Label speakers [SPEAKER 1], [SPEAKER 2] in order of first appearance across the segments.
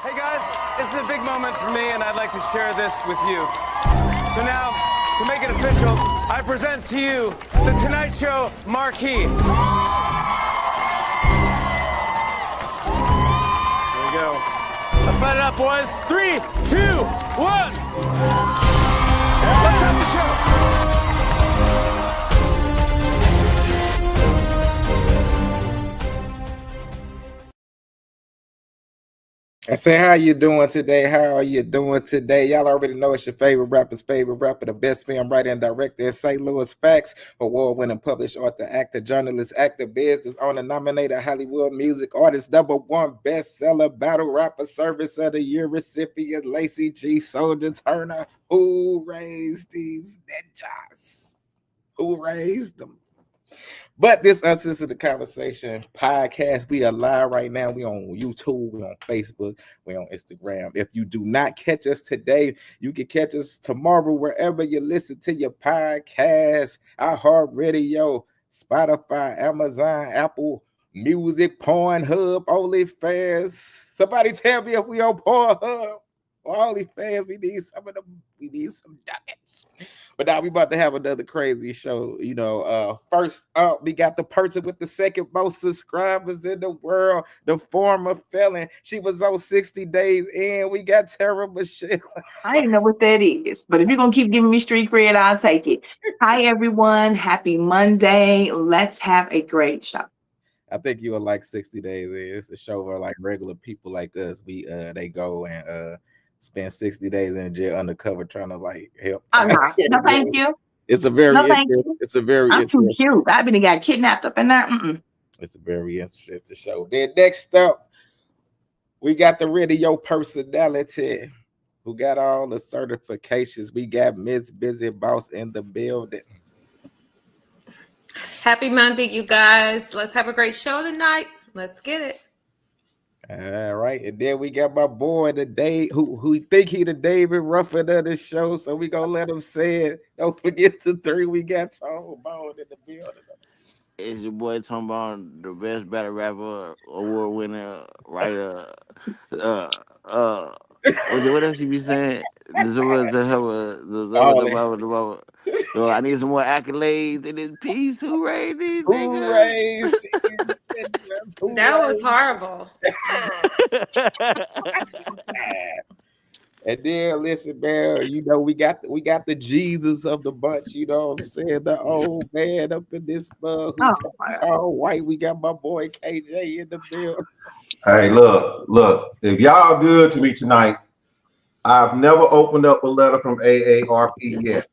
[SPEAKER 1] Hey guys, this is a big moment for me and I'd like to share this with you. So now, to make it official, I present to you the Tonight Show marquee. Here we go. Let's light it up, boys. 3, 2, 1. Let's start the show.
[SPEAKER 2] I say, how you doing today? How are you doing today? Y'all already know it's your favorite rapper, the best film writer and director in St. Louis. Facts, award-winning published author, actor, journalist, actor, business owner, nominated Hollywood Music Artist, #1 bestseller, battle rapper, service of the year recipient, Lacey G. Soldier Turner. Who raised these ninjas? Who raised them? But this Uncensored Conversation podcast, we are live right now. We on YouTube, we on Facebook, we on Instagram. If you do not catch us today, you can catch us tomorrow wherever you listen to your podcast. iHeartRadio, Spotify, Amazon, Apple Music, Pornhub, OnlyFans. Somebody tell me if we on Pornhub or OnlyFans. We need some of them. We need some nuggets. But now we about to have another crazy show. First up, we got the person with the second most subscribers in the world, the former felon. She was on 60 Days In. We got Tara Michelle.
[SPEAKER 3] I didn't know what that is, but if you're going to keep giving me street cred, I'll take it. Hi, everyone. Happy Monday. Let's have a great show.
[SPEAKER 2] I think you will like 60 Days In. It's a show where like regular people like us, they go and spend 60 days in jail undercover trying to like help.
[SPEAKER 3] No, thank you.
[SPEAKER 2] It's a very
[SPEAKER 3] I'm too cute. I've been got kidnapped up in there.
[SPEAKER 2] It's a very interesting show. Then next up, we got the radio personality who got all the certifications. We got Miss Busy Boss in the building.
[SPEAKER 4] Happy Monday, you guys. Let's have a great show tonight. Let's get it.
[SPEAKER 2] All right, and then we got my boy today who think he the David Ruffin of the show, so we gonna let him say it. Don't forget the 3. We got Tom Bone in the building.
[SPEAKER 5] It's your boy Tom Bone, the best battle rapper, award winner, writer. What else you be saying? I need some more accolades in this piece. Who raised these niggas?
[SPEAKER 4] That was horrible.
[SPEAKER 2] And then listen, man, we got the Jesus of the bunch, you know what I'm saying? The old man up in this mug. All white. We got my boy KJ in the building.
[SPEAKER 6] Hey, look, if y'all good to me tonight, I've never opened up a letter from AARP yet.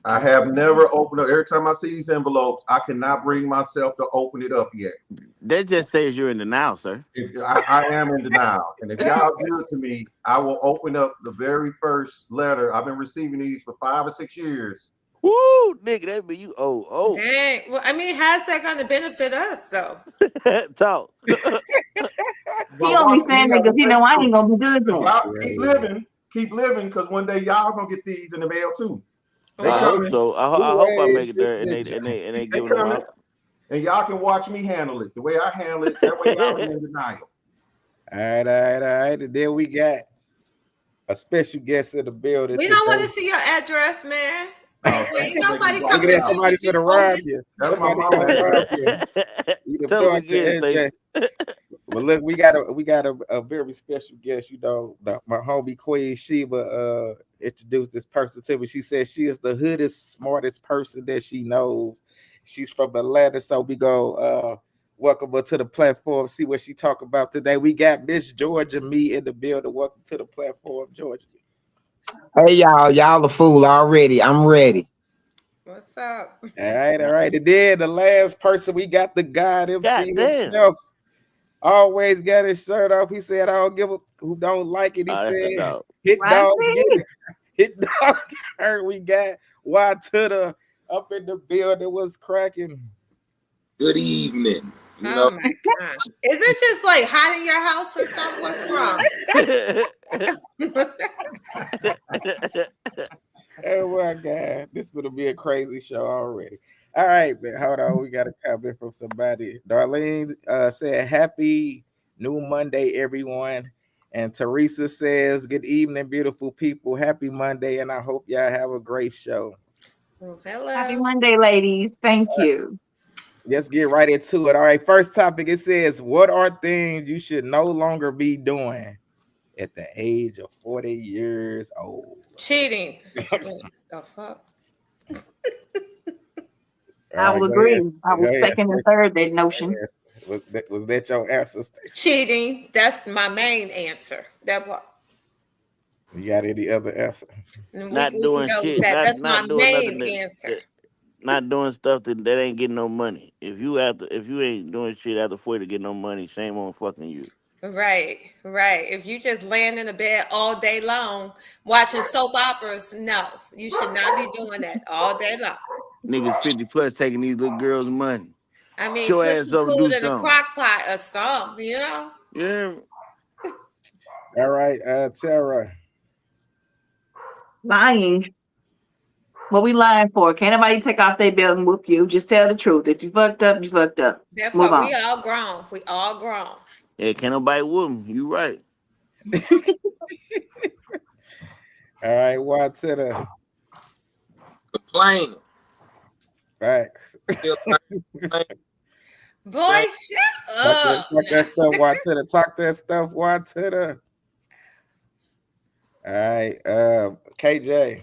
[SPEAKER 6] I have never opened up. Every time I see these envelopes, I cannot bring myself to open it up yet.
[SPEAKER 5] That just says you're in denial, sir.
[SPEAKER 6] I am in denial. And if y'all good to me, I will open up the very first letter. I've been receiving these for 5 or 6 years.
[SPEAKER 5] Woo, nigga, that be you. Oh.
[SPEAKER 4] Dang. Well, I mean, how's that going to benefit us, though?
[SPEAKER 5] Talk.
[SPEAKER 3] He only saying that because I ain't gonna be good to
[SPEAKER 6] him. Keep living, because one day y'all gonna get these in the mail too.
[SPEAKER 5] I hope so. I hope I make it there and they give it up.
[SPEAKER 6] And y'all can watch me handle it the way I handle it. That way y'all in denial.
[SPEAKER 2] All right. And then we got a special guest in the building.
[SPEAKER 4] We don't want to see your address, man. Ain't nobody coming
[SPEAKER 2] in. Somebody finna rob you.
[SPEAKER 6] Somebody finna rob
[SPEAKER 2] you. Tell me again, well, look, we got a very special guest. My homie Queen Sheba introduced this person to me. She said she is the hoodest, smartest person that she knows. She's from Atlanta, so we go welcome her to the platform. See what she talk about today. We got Miss Georgia Me in the building. Welcome to the platform, Georgia.
[SPEAKER 7] Hey y'all a fool already. I'm ready.
[SPEAKER 4] What's up?
[SPEAKER 2] All right. And then the last person, we got the God himself. Always got his shirt off. He said, I don't give a who don't like it. He said, hit dog, get it. Hit dog. We got Y to the up in the building. Was cracking.
[SPEAKER 8] Good evening.
[SPEAKER 4] Oh my gosh. Is it just like hot in your house or something? What's
[SPEAKER 2] wrong? Oh my God. This would be a crazy show already. All right, man. Hold on. We got a comment from somebody. Darlene said, happy New Monday, everyone. And Teresa says, good evening, beautiful people. Happy Monday, and I hope y'all have a great show.
[SPEAKER 4] Oh, hello.
[SPEAKER 3] Happy Monday, ladies. Thank you.
[SPEAKER 2] Let's get right into it. All right, first topic, it says, what are things you should no longer be doing at the age of 40 years old?
[SPEAKER 4] Cheating. The fuck?
[SPEAKER 3] I will agree. I will second and third that notion.
[SPEAKER 2] Was that your answer, Stacey?
[SPEAKER 4] Cheating. That's my main answer. That what?
[SPEAKER 2] You got any other answer?
[SPEAKER 5] Not doing shit.
[SPEAKER 4] That's my
[SPEAKER 5] doing
[SPEAKER 4] main
[SPEAKER 5] nothing
[SPEAKER 4] answer.
[SPEAKER 5] Not doing stuff that ain't getting no money. If you ain't doing shit after 40 to get no money, shame on fucking you.
[SPEAKER 4] Right. If you just laying in the bed all day long watching soap operas, no, you should not be doing that all day long.
[SPEAKER 5] Niggas 50 plus taking these little girls' money.
[SPEAKER 4] I mean,
[SPEAKER 5] Your
[SPEAKER 4] put
[SPEAKER 5] ass
[SPEAKER 4] some
[SPEAKER 5] up and
[SPEAKER 4] food
[SPEAKER 5] do
[SPEAKER 4] in a
[SPEAKER 5] something.
[SPEAKER 4] crock pot or something, you know?
[SPEAKER 5] Yeah.
[SPEAKER 2] All right, Tara.
[SPEAKER 3] Lying. What we lying for? Can't nobody take off their belt and whoop you. Just tell the truth. If you fucked up, you fucked up. Move on.
[SPEAKER 4] We all grown. We all grown.
[SPEAKER 5] Yeah, can't nobody whoop them. You right.
[SPEAKER 2] All right, what to the
[SPEAKER 8] Complaining.
[SPEAKER 2] facts?
[SPEAKER 4] Boy, shut up.
[SPEAKER 2] Talk that stuff, what to the talk that stuff, what to the. All right, KJ.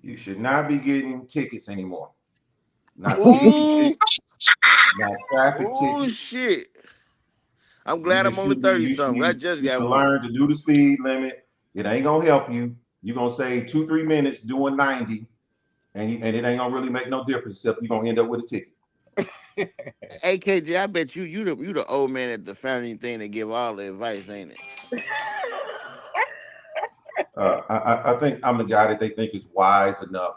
[SPEAKER 6] You should not be getting tickets anymore. Not TV tickets, not traffic
[SPEAKER 5] Oh
[SPEAKER 6] tickets.
[SPEAKER 5] shit! I'm glad I'm only 30 something. I just got
[SPEAKER 6] to
[SPEAKER 5] one.
[SPEAKER 6] learn to do the speed limit. It ain't gonna help you. You're gonna save 2-3 minutes doing 90, and it ain't gonna really make no difference except you're gonna end up with a ticket.
[SPEAKER 5] Hey KJ, I bet you the old man at the founding thing to give all the advice, ain't it?
[SPEAKER 6] I think I'm the guy that they think is wise enough.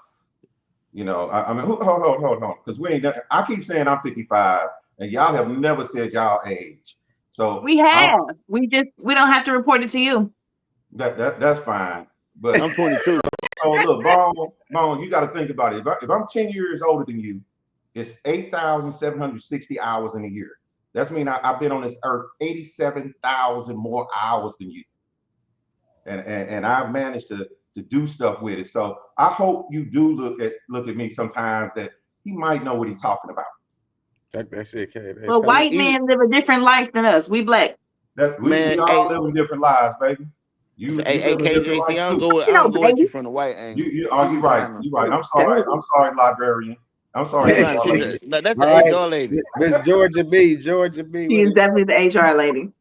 [SPEAKER 6] You know, I mean, hold on, because we ain't done. I keep saying I'm 55, and y'all have never said y'all age. So
[SPEAKER 3] we have. We don't have to report it to you.
[SPEAKER 6] That's fine. But
[SPEAKER 5] I'm 22.
[SPEAKER 6] So look, Bone, you got to think about it. If I'm 10 years older than you, it's 8,760 hours in a year. That's mean I've been on this earth 87,000 more hours than you. And I've managed to do stuff with it. So I hope you do look at me sometimes that he might know what he's talking about.
[SPEAKER 2] That shit, Kate.
[SPEAKER 3] Well, white men live a different life than us. We black.
[SPEAKER 6] We all living different lives, baby.
[SPEAKER 5] Hey KJ, see, I don't go at you from the white angle.
[SPEAKER 6] You right. You're right. I'm sorry, librarian. I'm sorry.
[SPEAKER 5] That's the HR lady.
[SPEAKER 2] Miss Georgia B.
[SPEAKER 3] She is definitely the HR lady.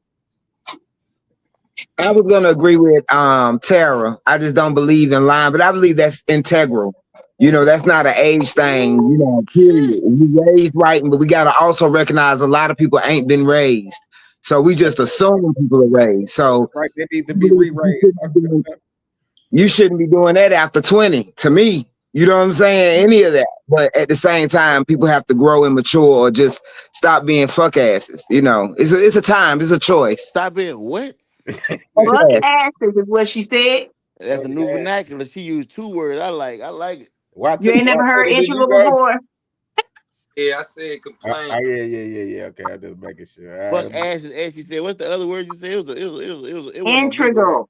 [SPEAKER 7] I was gonna agree with Tara. I just don't believe in lying, but I believe that's integral. You know, that's not an age thing, you know, period. You raised right, but we gotta also recognize a lot of people ain't been raised. So we just assume people are raised. So
[SPEAKER 2] right, they need to be re-raised.
[SPEAKER 7] You shouldn't be doing that after 20, to me. You know what I'm saying? Any of that. But at the same time, people have to grow and mature or just stop being fuck asses. You know, it's a time, it's a choice.
[SPEAKER 5] Stop being what?
[SPEAKER 3] Fuck asses is what she said.
[SPEAKER 5] That's a new vernacular. She used 2 words. I like it.
[SPEAKER 3] You ain't never heard integral before?
[SPEAKER 8] Yeah, I said complain.
[SPEAKER 2] Yeah. Okay, I'm just making sure.
[SPEAKER 5] Fuck asses. As she said, what's the other word you said? It was
[SPEAKER 3] integral.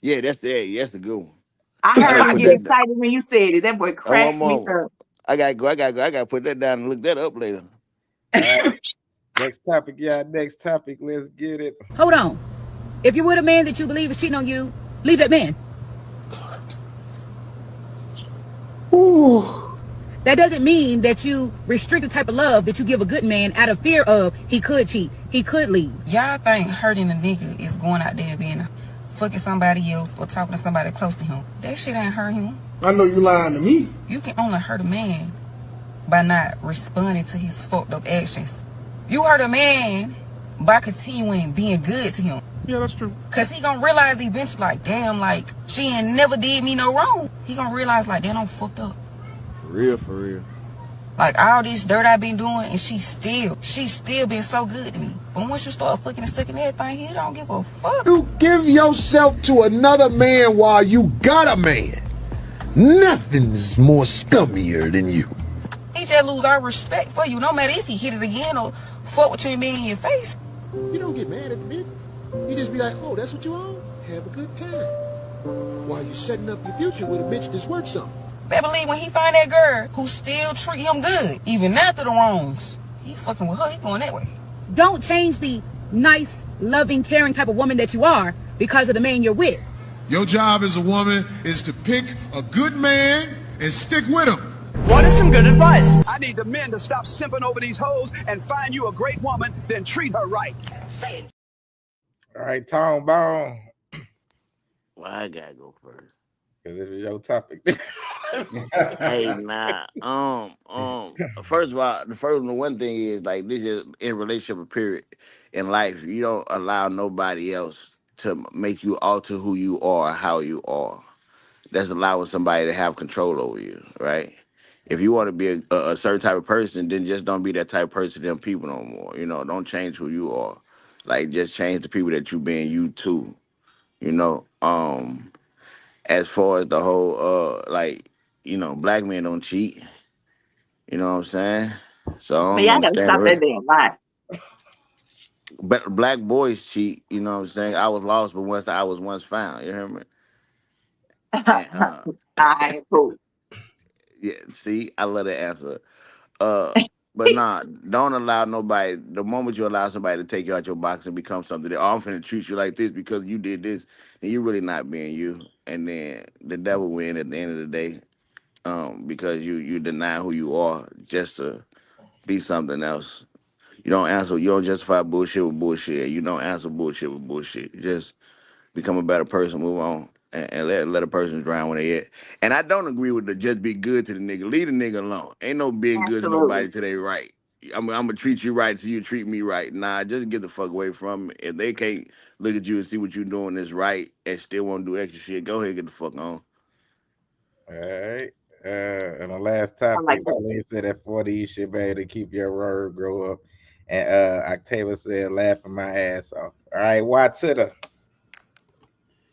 [SPEAKER 5] Yeah, that's a good one.
[SPEAKER 3] I heard you get excited when you said it. That boy cracks me up.
[SPEAKER 5] I gotta put that down and look that up later.
[SPEAKER 2] Next topic, y'all. Next topic. Let's get it.
[SPEAKER 9] Hold on. If you're with a man that you believe is cheating on you, leave that man. Ooh. That doesn't mean that you restrict the type of love that you give a good man out of fear of he could cheat, he could leave.
[SPEAKER 10] Y'all think hurting a nigga is going out there being fucking somebody else or talking to somebody close to him. That shit ain't hurt him.
[SPEAKER 11] I know you lying to me.
[SPEAKER 10] You can only hurt a man by not responding to his fucked up actions. You hurt a man by continuing being good to him.
[SPEAKER 11] Yeah, that's true.
[SPEAKER 10] Cause he gonna realize eventually, like, damn, like, she ain't never did me no wrong. He gonna realize, like, damn, I'm fucked up.
[SPEAKER 5] For real.
[SPEAKER 10] Like, all this dirt I been doing, and she still been so good to me. But once you start fucking and sticking everything, he don't give a fuck.
[SPEAKER 11] You give yourself to another man while you got a man. Nothing's more scummier than you.
[SPEAKER 10] He just lose our respect for you, no matter if he hit it again or fuck with you and me in your face.
[SPEAKER 11] You don't get mad at the bitch. You just be like, oh, that's what you on? Have a good time. While you're setting up your future with a bitch that's worth something.
[SPEAKER 10] Better believe when he find that girl who still treat him good, even after the wrongs, he fucking with her, he going that way.
[SPEAKER 9] Don't change the nice, loving, caring type of woman that you are because of the man you're with.
[SPEAKER 11] Your job as a woman is to pick a good man and stick with him.
[SPEAKER 12] What is some good advice? I need the men to stop simping over these hoes and find you a great woman, then treat her right.
[SPEAKER 2] All right, Tom Bone.
[SPEAKER 5] Well, I gotta go first.
[SPEAKER 2] Cause this is your topic.
[SPEAKER 5] Hey, nah. First of all, the one thing is like this is in relationship period in life. You don't allow nobody else to make you alter who you are, how you are. That's allowing somebody to have control over you, right? If you want to be a certain type of person, then just don't be that type of person to them people no more. You know, don't change who you are. Like, just change the people that you being you to. You know, as far as the whole, black men don't cheat. You know what I'm saying? So I
[SPEAKER 3] Man,
[SPEAKER 5] don't
[SPEAKER 3] y'all gotta
[SPEAKER 5] understand the
[SPEAKER 3] stop that
[SPEAKER 5] rest.
[SPEAKER 3] damn lie.
[SPEAKER 5] But black boys cheat. You know what I'm saying? I was lost, but I was once found. You hear me? And,
[SPEAKER 3] I cool.
[SPEAKER 5] yeah. See, I love that answer. Uh, but nah, don't allow nobody. The moment you allow somebody to take you out your box and become something that I'm finna treat you like this because you did this, then you're really not being you. And then the devil win at the end of the day. Because you deny who you are just to be something else. You don't justify bullshit with bullshit. You don't answer bullshit with bullshit. You just become a better person, move on, and let a person drown when they at. And I don't agree with the just be good to the nigga. Leave the nigga alone. Ain't no being good to
[SPEAKER 3] Absolutely.
[SPEAKER 5] nobody till they right. I'm gonna treat you right till you treat me right. Nah, just get the fuck away from me. If they can't look at you and see what you doing is right and still want to do extra shit, go ahead and get the fuck on.
[SPEAKER 2] All right. And the last
[SPEAKER 3] I like
[SPEAKER 2] topic,
[SPEAKER 3] that.
[SPEAKER 2] Marlene said at 40 you should be able to keep your word, grow up. And Octavia said laughing my ass off. All right, why to the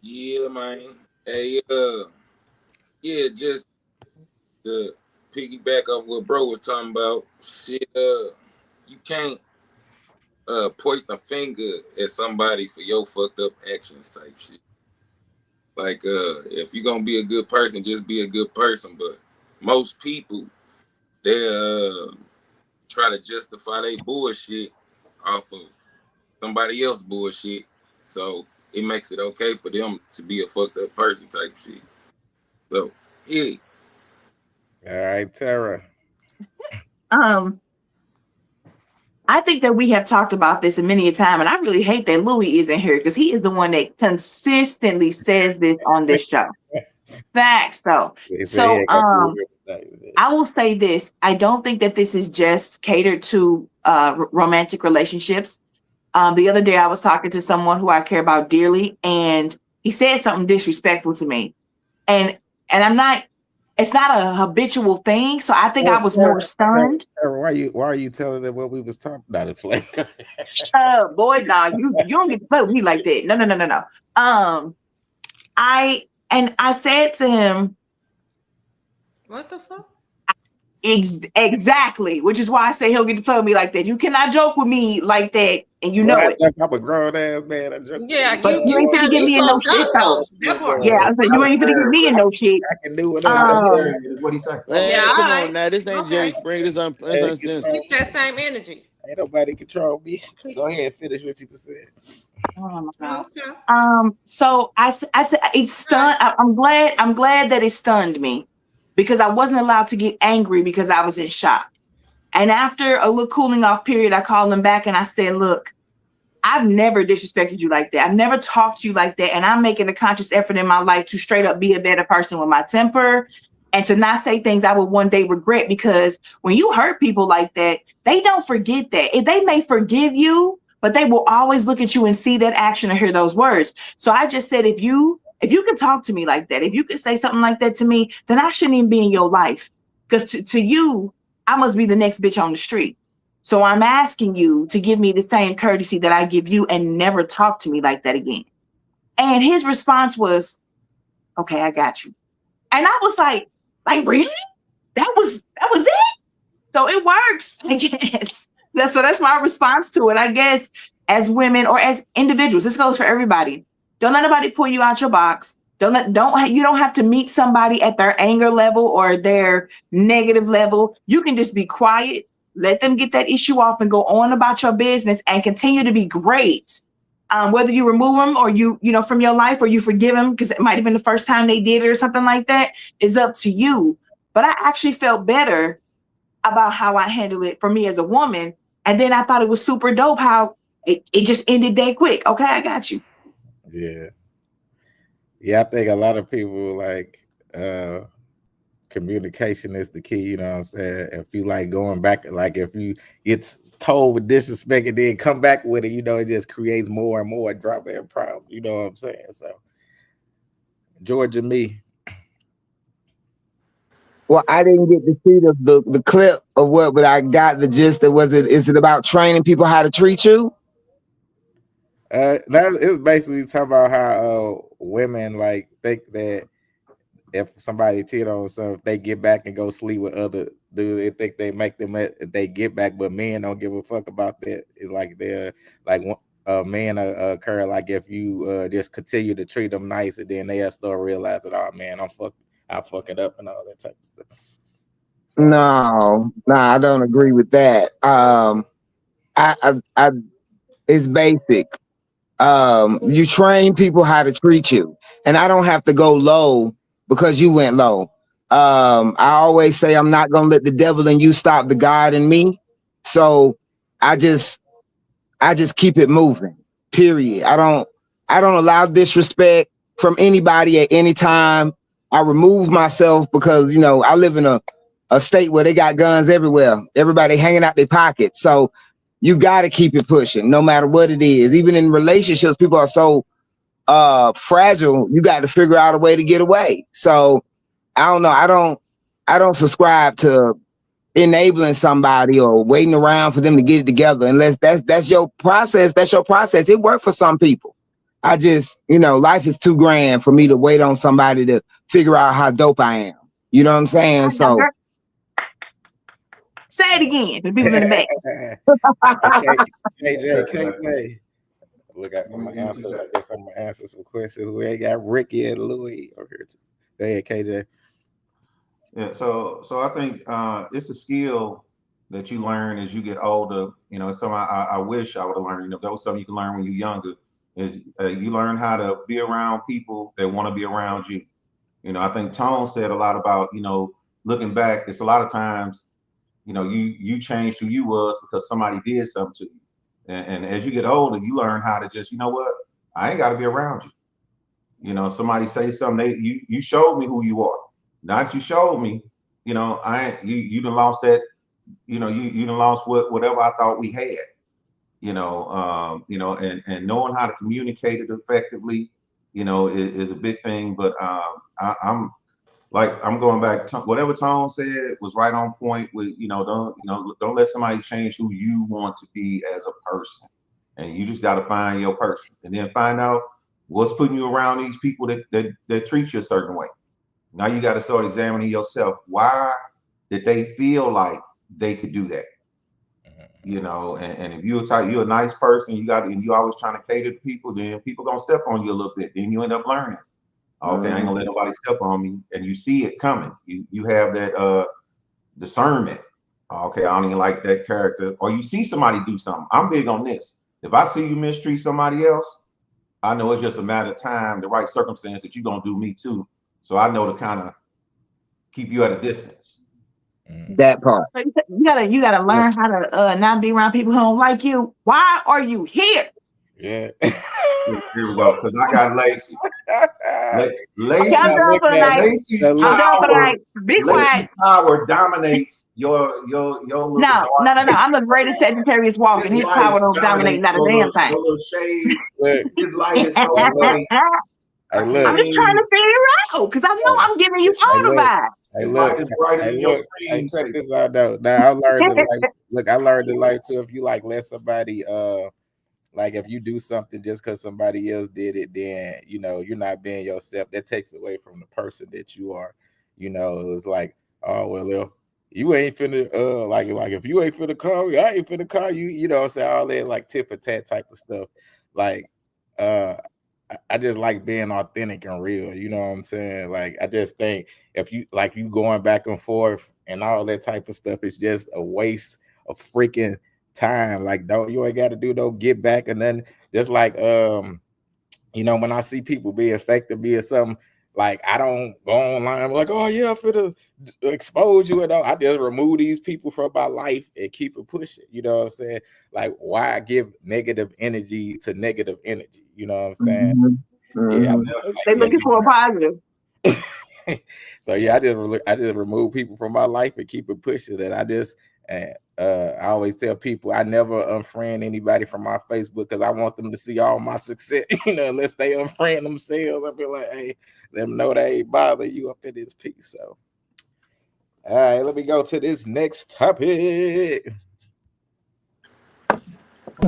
[SPEAKER 8] Yeah, man. Hey, yeah, just to piggyback off what bro was talking about, shit, you can't point the finger at somebody for your fucked up actions type shit. Like, if you're gonna be a good person, just be a good person. But most people, they try to justify their bullshit off of somebody else bullshit. So it makes it okay for them to be a fucked up person type shit. So yeah.
[SPEAKER 2] All right, Tara.
[SPEAKER 3] I think that we have talked about this many a time, and I really hate that Louis isn't here because he is the one that consistently says this on this show. Facts, though. So, I will say this: I don't think that this is just catered to romantic relationships. The other day, I was talking to someone who I care about dearly, and he said something disrespectful to me, and I'm not. It's not a habitual thing, so I think I was more stunned.
[SPEAKER 2] Why are you telling them what we was talking about? It's like,
[SPEAKER 3] boy, nah, you don't get to play with me like that. No. I said to him,
[SPEAKER 4] what the fuck?
[SPEAKER 3] Exactly, which is why I say he'll get to play with me like that. You cannot joke with me like that, and you know it.
[SPEAKER 2] I'm a grown ass man. I joke.
[SPEAKER 4] Yeah,
[SPEAKER 3] but you ain't gonna get me in no shit though. Yeah, I said you ain't gonna get me in no shit.
[SPEAKER 2] I can do whatever.
[SPEAKER 6] What he say?
[SPEAKER 5] Hey,
[SPEAKER 4] Yeah,
[SPEAKER 5] come
[SPEAKER 4] all
[SPEAKER 5] on now. This ain't Jerry Spring. This UnCensor.
[SPEAKER 4] Keep that same energy.
[SPEAKER 2] Ain't nobody control me. Go ahead and finish what you said.
[SPEAKER 3] Oh my God.
[SPEAKER 4] Okay.
[SPEAKER 3] So I said it's stunned. I'm glad that it stunned me because I wasn't allowed to get angry because I was in shock. And after a little cooling off period, I called him back and I said, look, I've never disrespected you like that. I've never talked to you like that. And I'm making a conscious effort in my life to straight up be a better person with my temper and to not say things I would one day regret, because when you hurt people like that, they don't forget that. If they may forgive you, but they will always look at you and see that action and hear those words. So I just said, if you can talk to me like that, if you can say something like that to me, then I shouldn't even be in your life. Because to you, I must be the next bitch on the street. So I'm asking you to give me the same courtesy that I give you and never talk to me like that again. And his response was, okay, I got you. And I was like really? That was it? So it works, I guess. So that's my response to it. I guess as women or as individuals, this goes for everybody. Don't let nobody pull you out your box. You don't have to meet somebody at their anger level or their negative level. You can just be quiet, let them get that issue off and go on about your business and continue to be great. Whether you remove them or you from your life or you forgive them because it might have been the first time they did it or something like that is up to you. But I actually felt better about how I handled it for me as a woman. And then I thought it was super dope how it just ended that quick. Okay, I got you.
[SPEAKER 2] Yeah. Yeah, I think a lot of people like communication is the key, you know what I'm saying? If you like going back, like if you get told with disrespect and then come back with it, it just creates more and more drama and problem, you know what I'm saying? So Georgia me.
[SPEAKER 7] Well, I didn't get to see the clip of what, but I got the gist. Is it about training people how to treat you?
[SPEAKER 2] That it was basically talking about how women like think that if somebody cheat on some, if they get back and go sleep with other dudes, they think they make them they get back, but men don't give a fuck about that. It's like they're like men occur like if you just continue to treat them nice, and then they start realizing, oh man, I'm fucking up and all that type of stuff.
[SPEAKER 7] No, I don't agree with that. It's basic. You train people how to treat you, and I don't have to go low because you went low. I always say I'm not gonna let the devil in you stop the God in me. So I just keep it moving. Period. I don't allow disrespect from anybody at any time. I remove myself because I live in a state where they got guns everywhere. Everybody hanging out their pockets. So you got to keep it pushing no matter what it is. Even in relationships, people are so fragile. You got to figure out a way to get away. So I don't know. I don't subscribe to enabling somebody or waiting around for them to get it together unless that's your process. That's your process. It worked for some people. I just, life is too grand for me to wait on somebody to figure out how dope I am. You know what I'm saying? So
[SPEAKER 3] say it again. The people in the back.
[SPEAKER 2] KJ. Look, I'm gonna answer some questions. We ain't got Ricky and Louis over here too. Go ahead, KJ.
[SPEAKER 6] Yeah, so I think it's a skill that you learn as you get older. It's something I wish I would have learned. That was something you can learn when you're younger. Is you learn how to be around people that want to be around you. I think Tone said a lot about looking back. It's a lot of times you changed who you was because somebody did something to you, and as you get older, you learn how to just what, I ain't got to be around you. Somebody say something, you showed me who you are. Now that you showed me, I ain't you done lost that, you done lost whatever I thought we had, and knowing how to communicate it effectively, is a big thing. But I'm going back to whatever Tone said was right on point with, don't let somebody change who you want to be as a person. And you just got to find your person and then find out what's putting you around these people that treat you a certain way. Now you got to start examining yourself. Why did they feel like they could do that? And if you're a nice person, and you always trying to cater to people, then people gonna step on you a little bit. Then you end up learning. Okay, I ain't gonna let nobody step on me, and you see it coming. You have that discernment. Okay, I don't even like that character. Or you see somebody do something. I'm big on this. If I see you mistreat somebody else, I know it's just a matter of time, the right circumstance that you're gonna do me too. So I know to kind of keep you at a distance.
[SPEAKER 7] That part.
[SPEAKER 3] You gotta learn how to not be around people who don't like you. Why are you here?
[SPEAKER 2] Yeah.
[SPEAKER 6] Here we go. Because I got Lacey. Lacey's
[SPEAKER 3] Be quiet.
[SPEAKER 6] power dominates your little
[SPEAKER 3] No. I'm the greatest Sagittarius walking. His power don't dominate not a damn thing.
[SPEAKER 6] Your little shade. His light is so bright.
[SPEAKER 3] I'm just trying to figure out because I know I'm giving you all the vibes.
[SPEAKER 2] Check this out though. Now I learned to like too. If you like let somebody like if you do something just because somebody else did it, then you're not being yourself. That takes away from the person that you are. It's like, oh well, you ain't finna like if you ain't finna call me, I ain't finna call you. You know what I'm saying? All that like tit for tat type of stuff. Like I just like being authentic and real. You know what I'm saying? Like I just think if you like you going back and forth and all that type of stuff, it's just a waste of freaking time. Like you ain't got to do no get back and then just like you know, when I see people be affected, be something like I don't go online like, oh yeah, I'm finna expose you and all. I just remove these people from my life and keep it pushing. You know what I'm saying? Like, why give negative energy to negative energy? You know what I'm saying? Yeah,
[SPEAKER 3] They looking for a positive.
[SPEAKER 2] so yeah, I just remove people from my life and keep it pushing. And I always tell people I never unfriend anybody from my Facebook because I want them to see all my success. You know, unless they unfriend themselves, I'll be like, hey, let them know they ain't bother you up in this piece. So, all right, let me go to this next topic.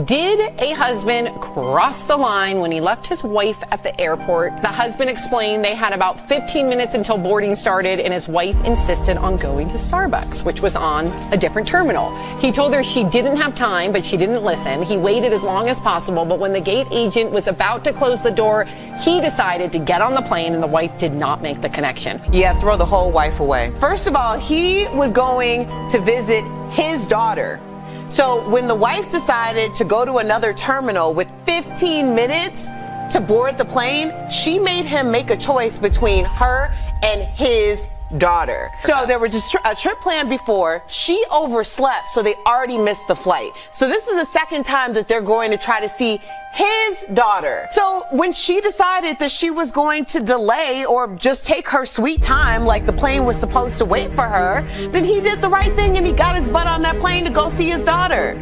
[SPEAKER 13] Did a husband cross the line when he left his wife at the airport? The husband explained they had about 15 minutes until boarding started, and his wife insisted on going to Starbucks, which was on a different terminal. He told her she didn't have time, but she didn't listen. He waited as long as possible, but when the gate agent was about to close the door, he decided to get on the plane, and the wife did not make the connection.
[SPEAKER 14] Yeah, throw the whole wife away. First of all, he was going to visit his daughter. So when the wife decided to go to another terminal with 15 minutes to board the plane, she made him make a choice between her and his daughter. So there was just a trip planned before. She overslept, so they already missed the flight. So this is the second time that they're going to try to see his daughter. So when she decided that she was going to delay or just take her sweet time like the plane was supposed to wait for her, then he did the right thing and he got his butt on that plane to go see his daughter.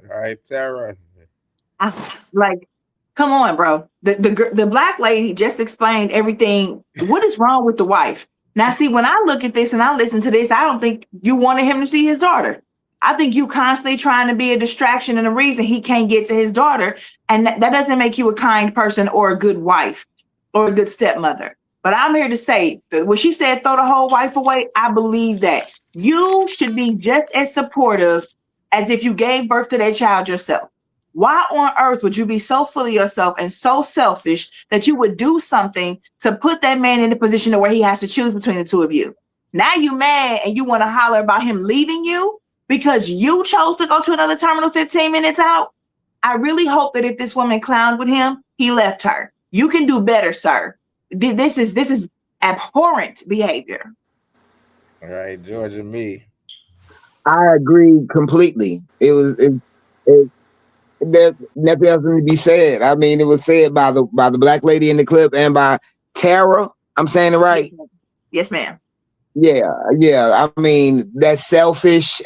[SPEAKER 2] All right, Sarah.
[SPEAKER 3] Like, come on, bro. The black lady just explained everything. What is wrong with the wife? Now, see, when I look at this and I listen to this, I don't think you wanted him to see his daughter. I think you constantly trying to be a distraction and a reason he can't get to his daughter. And that doesn't make you a kind person or a good wife or a good stepmother. But I'm here to say that when she said throw the whole wife away, I believe that you should be just as supportive as if you gave birth to that child yourself. Why on earth would you be so full of yourself and so selfish that you would do something to put that man in a position to where he has to choose between the two of you? Now you mad and you want to holler about him leaving you because you chose to go to another terminal 15 minutes out? I really hope that if this woman clowned with him, he left her. You can do better, sir. This is abhorrent behavior.
[SPEAKER 2] All right, George and me.
[SPEAKER 7] I agree completely. There's nothing else to be said. I mean, it was said by the black lady in the clip and by Tara. I'm saying it right?
[SPEAKER 3] Yes, ma'am.
[SPEAKER 7] Yeah. I mean, that's selfish.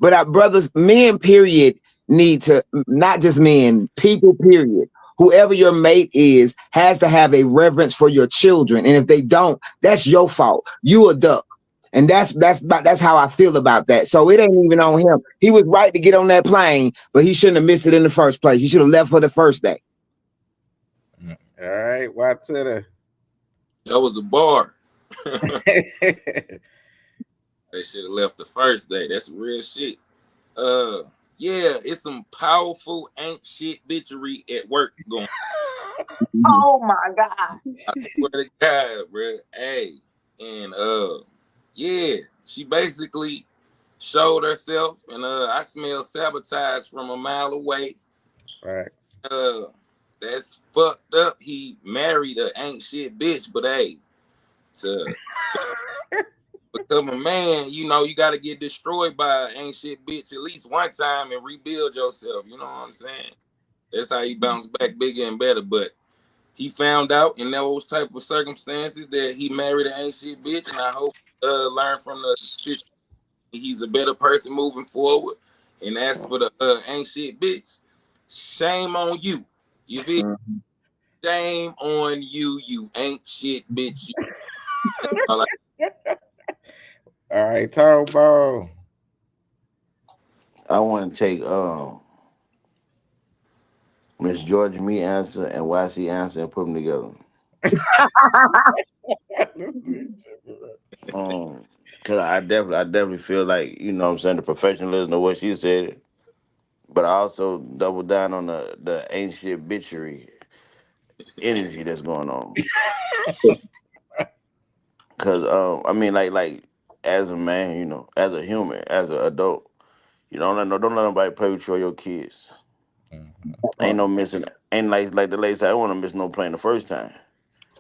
[SPEAKER 7] But our brothers, men, period, need to, not just men, people, period. Whoever your mate is has to have a reverence for your children. And if they don't, that's your fault. You a duck. And that's how I feel about that. So it ain't even on him. He was right to get on that plane, but he shouldn't have missed it in the first place. He should have left for the first day.
[SPEAKER 2] All right, what to the?
[SPEAKER 8] That was a bar. They should have left the first day. That's real shit. Yeah, it's some powerful ain't shit bitchery at work going.
[SPEAKER 3] Oh my God.
[SPEAKER 8] I swear to God, bro. Hey, and yeah, she basically showed herself, and I smell sabotage from a mile away.
[SPEAKER 2] Right.
[SPEAKER 8] That's fucked up. He married a ain't shit bitch, but hey, to become a man, you know, you got to get destroyed by an ain't shit bitch at least one time and rebuild yourself. You know what I'm saying? That's how you bounce back bigger and better. But he found out in those type of circumstances that he married an ain't shit bitch, and I hope learn from the situation. He's a better person moving forward. And as for the ain't shit bitch, shame on you. You feel? Shame on you, you ain't shit bitch.
[SPEAKER 2] All right, Turbo.
[SPEAKER 5] I want to take Miss Georgia me answer and YC answer and put them together. Cause I definitely feel like, you know what I'm saying, the professionalism of what she said. But I also double down on the ain't shit bitchery energy that's going on. Cause I mean, like as a man, you know, as a human, as an adult, you don't let nobody play with you or your kids. Ain't no missing. Ain't like the lady said. I don't want to miss no playing the first time.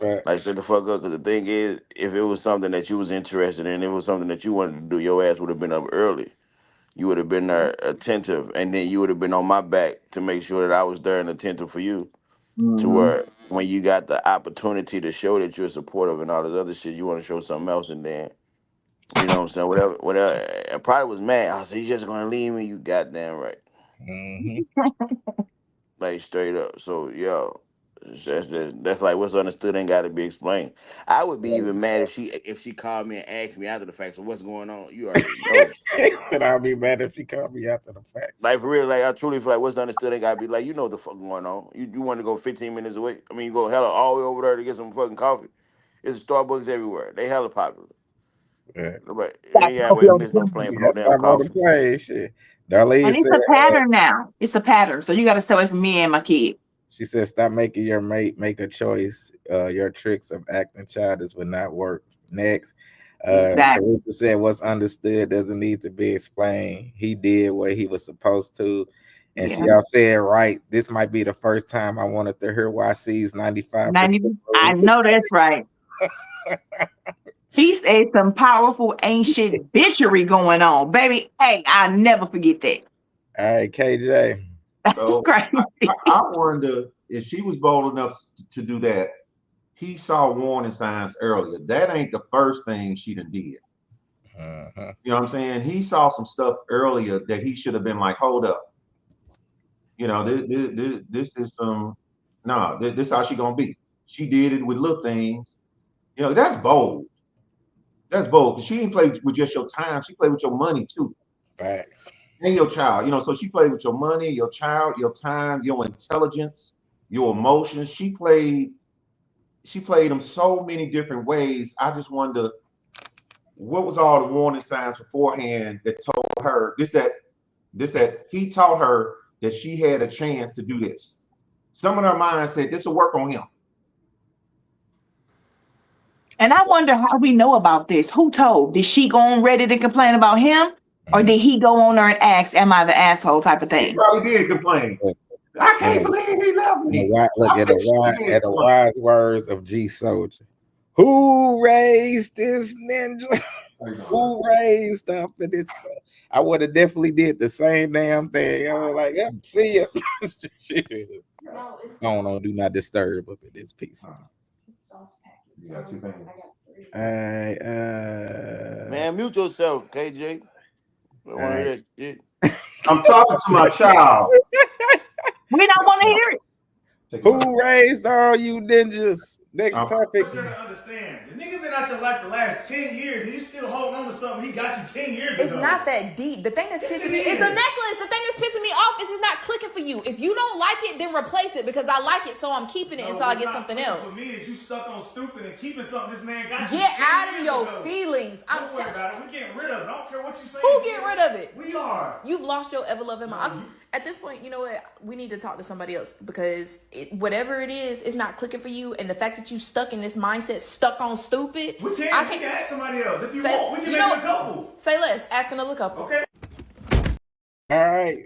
[SPEAKER 5] Like
[SPEAKER 2] Facts.
[SPEAKER 5] shut the fuck up. Cause the thing is, if it was something that you was interested in, it was something that you wanted to do, your ass would have been up early. You would have been there attentive, and then you would have been on my back to make sure that I was there and attentive for you. To
[SPEAKER 3] Mhm.
[SPEAKER 5] where when you got the opportunity to show that you're supportive and all this other shit, you want to show something else, and then you know what I'm saying, whatever. I probably was mad. I said, "You just gonna leave me?" You goddamn right,
[SPEAKER 2] Mm-hmm.
[SPEAKER 5] like straight up. So yo, that's like what's understood ain't got to be explained. I would be even mad if she called me and asked me after the fact. So what's going on? You already know.
[SPEAKER 2] And I'll be mad if she called me after the fact.
[SPEAKER 5] Like for real, like I truly feel like what's understood ain't gotta be like, you know what the fuck going on. You want to go 15 minutes away. I mean you go hella all the way over there to get some fucking coffee. It's Starbucks everywhere. They hella popular.
[SPEAKER 2] Yeah.
[SPEAKER 5] But they ain't gotta wait to miss no plane for
[SPEAKER 2] You
[SPEAKER 5] no
[SPEAKER 2] got
[SPEAKER 5] damn
[SPEAKER 2] time on the
[SPEAKER 5] coffee.
[SPEAKER 2] plane, shit. Darlene
[SPEAKER 3] And it's a
[SPEAKER 2] said,
[SPEAKER 3] pattern now. It's a pattern. So you got to stay away from me and my kid.
[SPEAKER 2] she said, stop making your mate make a choice. Your tricks of acting childish would not work. Next.
[SPEAKER 3] Exactly.
[SPEAKER 2] Teresa said, what's understood doesn't need to be explained. He did what he was supposed to. And
[SPEAKER 3] Yeah.
[SPEAKER 2] she all said, right, this might be the first time I wanted to hear YC's 95%.
[SPEAKER 3] 90, I know that's right. He said some powerful ancient bitchery going on. Baby, hey, I'll never forget that.
[SPEAKER 2] All right, KJ.
[SPEAKER 3] That's
[SPEAKER 6] So
[SPEAKER 3] crazy.
[SPEAKER 6] I wonder if she was bold enough to do that. He saw warning signs earlier. That ain't the first thing she done did.
[SPEAKER 2] Uh-huh.
[SPEAKER 6] You know what I'm saying? He saw some stuff earlier that he should have been like, hold up. You know, this is some, nah, this how she gonna be. She did it with little things. You know, that's bold. That's bold because she didn't play with just your time. She played with your money too.
[SPEAKER 2] Facts.
[SPEAKER 6] And your child. You know, so she played with your money, your child, your time, your intelligence, your emotions. She played them so many different ways. I just wonder what was all the warning signs beforehand that told her that he taught her that she had a chance to do this. Some of her mind said this will work on him.
[SPEAKER 3] And I wonder how we know about this. Who told? Did she go on Reddit and complain about him? Or did he go on there and ask, am I the asshole type of
[SPEAKER 6] He
[SPEAKER 3] thing?
[SPEAKER 6] probably did complain. I can't believe he left me.
[SPEAKER 2] Look at the wise words of G Soldier. Who raised this ninja? Who raised up in this? I would have definitely did the same damn thing. I was like, yep, see ya. No, do not disturb up in this piece.
[SPEAKER 6] You got 2 things.
[SPEAKER 5] Man, mute yourself, KJ. I want to hear that shit.
[SPEAKER 6] I'm talking to my child.
[SPEAKER 3] We don't want to hear it.
[SPEAKER 2] Who raised all you ninjas? Next topic.
[SPEAKER 15] You're gonna understand. The nigga been out your life the last 10 years and you still holding on to something he got you 10 years ago.
[SPEAKER 9] It's not that deep. The thing that's pissing me is a necklace. The thing that's pissing me off is it's not clicking for you. If you don't like it, then replace it because I like it, so I'm keeping it until I get something else.
[SPEAKER 15] For me, is you stuck on stupid and keeping something this man got you.
[SPEAKER 9] Get out of your feelings.
[SPEAKER 15] Don't worry about it. We getting rid of it. I don't care what you say.
[SPEAKER 9] Who getting rid of it?
[SPEAKER 15] We are.
[SPEAKER 9] You've lost your ever loving mind. At this point, you know what? We need to talk to somebody else because whatever it is, it's not clicking for you. And the fact that you stuck in this mindset, stuck on stupid.
[SPEAKER 15] We can ask somebody else. If you want, we can make a couple.
[SPEAKER 9] Say less. Ask another couple.
[SPEAKER 15] Okay.
[SPEAKER 2] All right.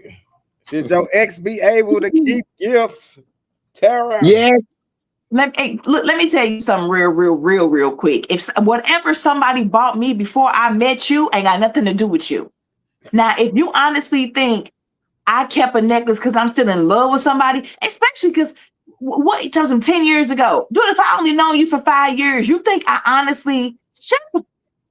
[SPEAKER 2] Should your ex be able to keep gifts? Tara.
[SPEAKER 3] Yeah. Let me tell you something real quick. If whatever somebody bought me before I met you ain't got nothing to do with you. Now, if you honestly think I kept a necklace because I'm still in love with somebody, especially because what you told some 10 years ago, dude, if I only known you for 5 years, you think I honestly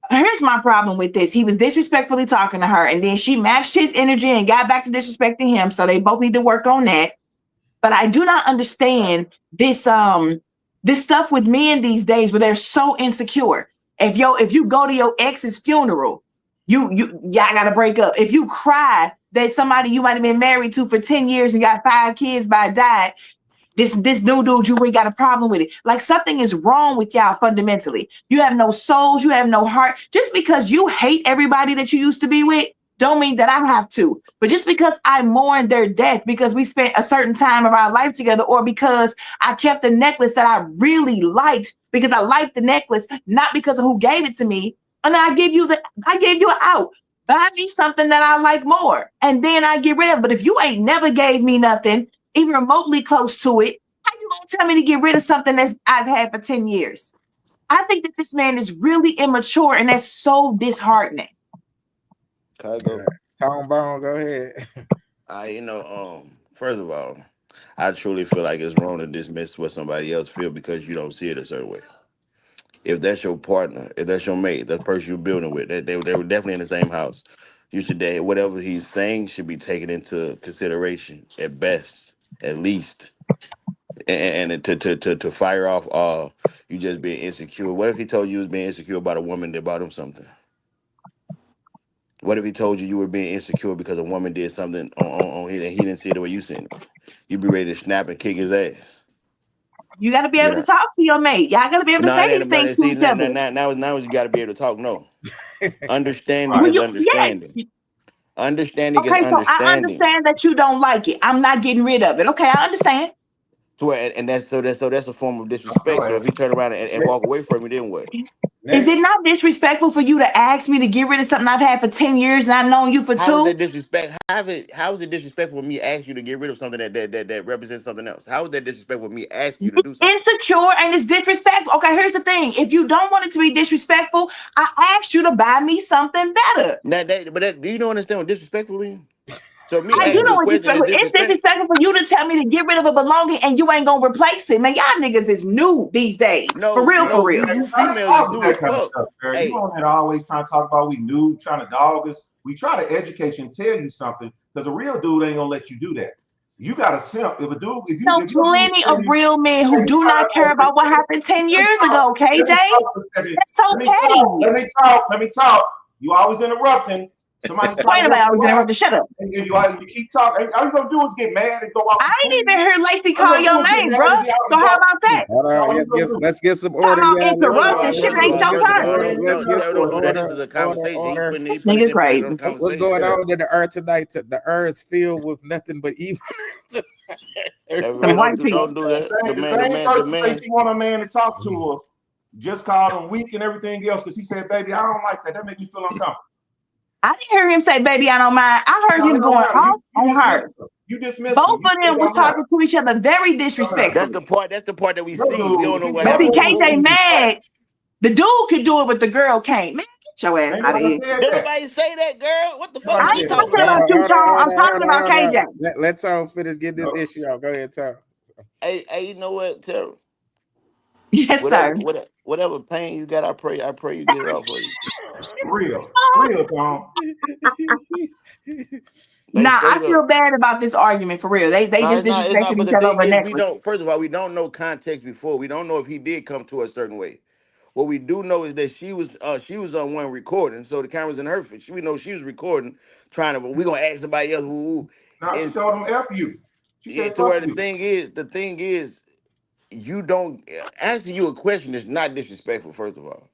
[SPEAKER 3] here's my problem with this. He was disrespectfully talking to her, and then she matched his energy and got back to disrespecting him. So they both need to work on that. But I do not understand this stuff with men these days where they're so insecure. If you go to your ex's funeral, y'all gotta break up. If you cry that somebody you might have been married to for 10 years and got 5 kids by died, This new dude, you ain't got a problem with it. Like something is wrong with y'all fundamentally. You have no souls, you have no heart. Just because you hate everybody that you used to be with, don't mean that I have to. But just because I mourn their death because we spent a certain time of our life together, or because I kept a necklace that I really liked because I liked the necklace, not because of who gave it to me. And I gave you an out. Buy me something that I like more, and then I get rid of it. But if you ain't never gave me nothing, even remotely close to it, how you gonna tell me to get rid of something that's I've had for 10 years? I think that this man is really immature, and that's so disheartening.
[SPEAKER 2] Tom Bone, go ahead.
[SPEAKER 5] First of all, I truly feel like it's wrong to dismiss what somebody else feel because you don't see it a certain way. If that's your partner, if that's your mate, that person you're building with, they were definitely in the same house. You should whatever he's saying should be taken into consideration at best, at least. And to fire off you just being insecure. What if he told you he was being insecure about a woman that bought him something? What if he told you were being insecure because a woman did something on he didn't see it the way you seen it? You'd be ready to snap and kick his ass.
[SPEAKER 3] You got to be
[SPEAKER 5] You
[SPEAKER 3] able to
[SPEAKER 5] know?
[SPEAKER 3] talk to your mate. Y'all got to be able to
[SPEAKER 5] No,
[SPEAKER 3] say these things to each other.
[SPEAKER 5] now you got to be able to talk. No, understanding
[SPEAKER 3] Well,
[SPEAKER 5] is understanding.
[SPEAKER 3] yes.
[SPEAKER 5] Understanding is
[SPEAKER 3] Okay, so I
[SPEAKER 5] understanding.
[SPEAKER 3] understand that you don't like it. I'm not getting rid of it. Okay, I understand.
[SPEAKER 5] And that's a form of disrespect. So if he turn around and walk away from you, then what?
[SPEAKER 3] Is it not disrespectful for you to ask me to get rid of something I've had for 10 years and I've known you for
[SPEAKER 5] How is
[SPEAKER 3] 2?
[SPEAKER 5] that disrespect? How is it disrespectful for me to ask you to get rid of something that represents something else? How is that disrespectful for me to ask you to do something?
[SPEAKER 3] Insecure and it's disrespectful. Okay, here's the thing. If you don't want it to be disrespectful, I asked you to buy me something better.
[SPEAKER 5] Do you don't understand what disrespectful is? So me
[SPEAKER 3] I do
[SPEAKER 5] asking you
[SPEAKER 3] know
[SPEAKER 5] a
[SPEAKER 3] what
[SPEAKER 5] question is
[SPEAKER 3] disrespectful. It's
[SPEAKER 5] disrespect.
[SPEAKER 3] disrespectful for you to tell me to get rid of a belonging and you ain't gonna replace it. Man, y'all niggas is new these days. For real, for real.
[SPEAKER 5] You
[SPEAKER 6] Stop
[SPEAKER 5] females is
[SPEAKER 6] with
[SPEAKER 5] new
[SPEAKER 6] that
[SPEAKER 5] as
[SPEAKER 6] kind of
[SPEAKER 5] fuck.
[SPEAKER 6] stuff, Barry.
[SPEAKER 5] Hey.
[SPEAKER 6] You on there always trying to talk about we new, trying to dog us. We try to educate you and tell you something because a real dude ain't gonna let you do that. You got a simp. If your dude
[SPEAKER 3] Plenty
[SPEAKER 6] tell
[SPEAKER 3] of
[SPEAKER 6] you,
[SPEAKER 3] real men who do not care about what happened 10 years ago, KJ. That's so petty.
[SPEAKER 6] Let me talk. You always interrupting. Somebody trying to
[SPEAKER 3] always interrupting. Shut up.
[SPEAKER 6] And you keep talking. All you gonna do is get mad and go off.
[SPEAKER 3] I ain't even heard Lacey call your name, bro. So how about that?
[SPEAKER 2] Hold on, let's get some order.
[SPEAKER 3] Come on, interrupting. Shit ain't your turn.
[SPEAKER 5] Don't do that. This is a conversation. He putting his input on the conversation.
[SPEAKER 2] What's going on in the earth tonight? The earth is filled with nothing but evil.
[SPEAKER 5] Don't do that.
[SPEAKER 6] The same person say she want a man to talk to her, just called him weak and everything else because he said, "Baby, I don't like that. That makes me feel uncomfortable."
[SPEAKER 3] I didn't hear him say, "Baby, I don't mind." I heard him going off on her.
[SPEAKER 6] You dismissed
[SPEAKER 3] both of them was talking to each other very disrespectful.
[SPEAKER 5] That's the part that we see. We don't know what
[SPEAKER 3] But see,
[SPEAKER 5] happened.
[SPEAKER 3] KJ mad. The dude could do it, but the girl can't. Man, get your ass out of here.
[SPEAKER 5] Did nobody say that, girl? What the fuck?
[SPEAKER 3] I ain't talking about you, Tom. I'm talking about KJ.
[SPEAKER 2] Let Tom finish. Get this issue out. Go ahead, Tom.
[SPEAKER 5] Hey, you know what, Tara?
[SPEAKER 3] Yes, sir.
[SPEAKER 5] Whatever pain you got, I pray you get it off for you.
[SPEAKER 6] Real, Tom.
[SPEAKER 3] Nah, I feel bad about this argument for real. They just disrespected each other over necklace.
[SPEAKER 5] First of all, we don't know context before. We don't know if he did come to a certain way. What we do know is that she was on one recording, so the camera's in her face. We know she was recording, trying to. But we gonna ask somebody else who.
[SPEAKER 6] Now she told him F you. She said,
[SPEAKER 5] to where the thing is, you don't asking you a question is not disrespectful. First of all.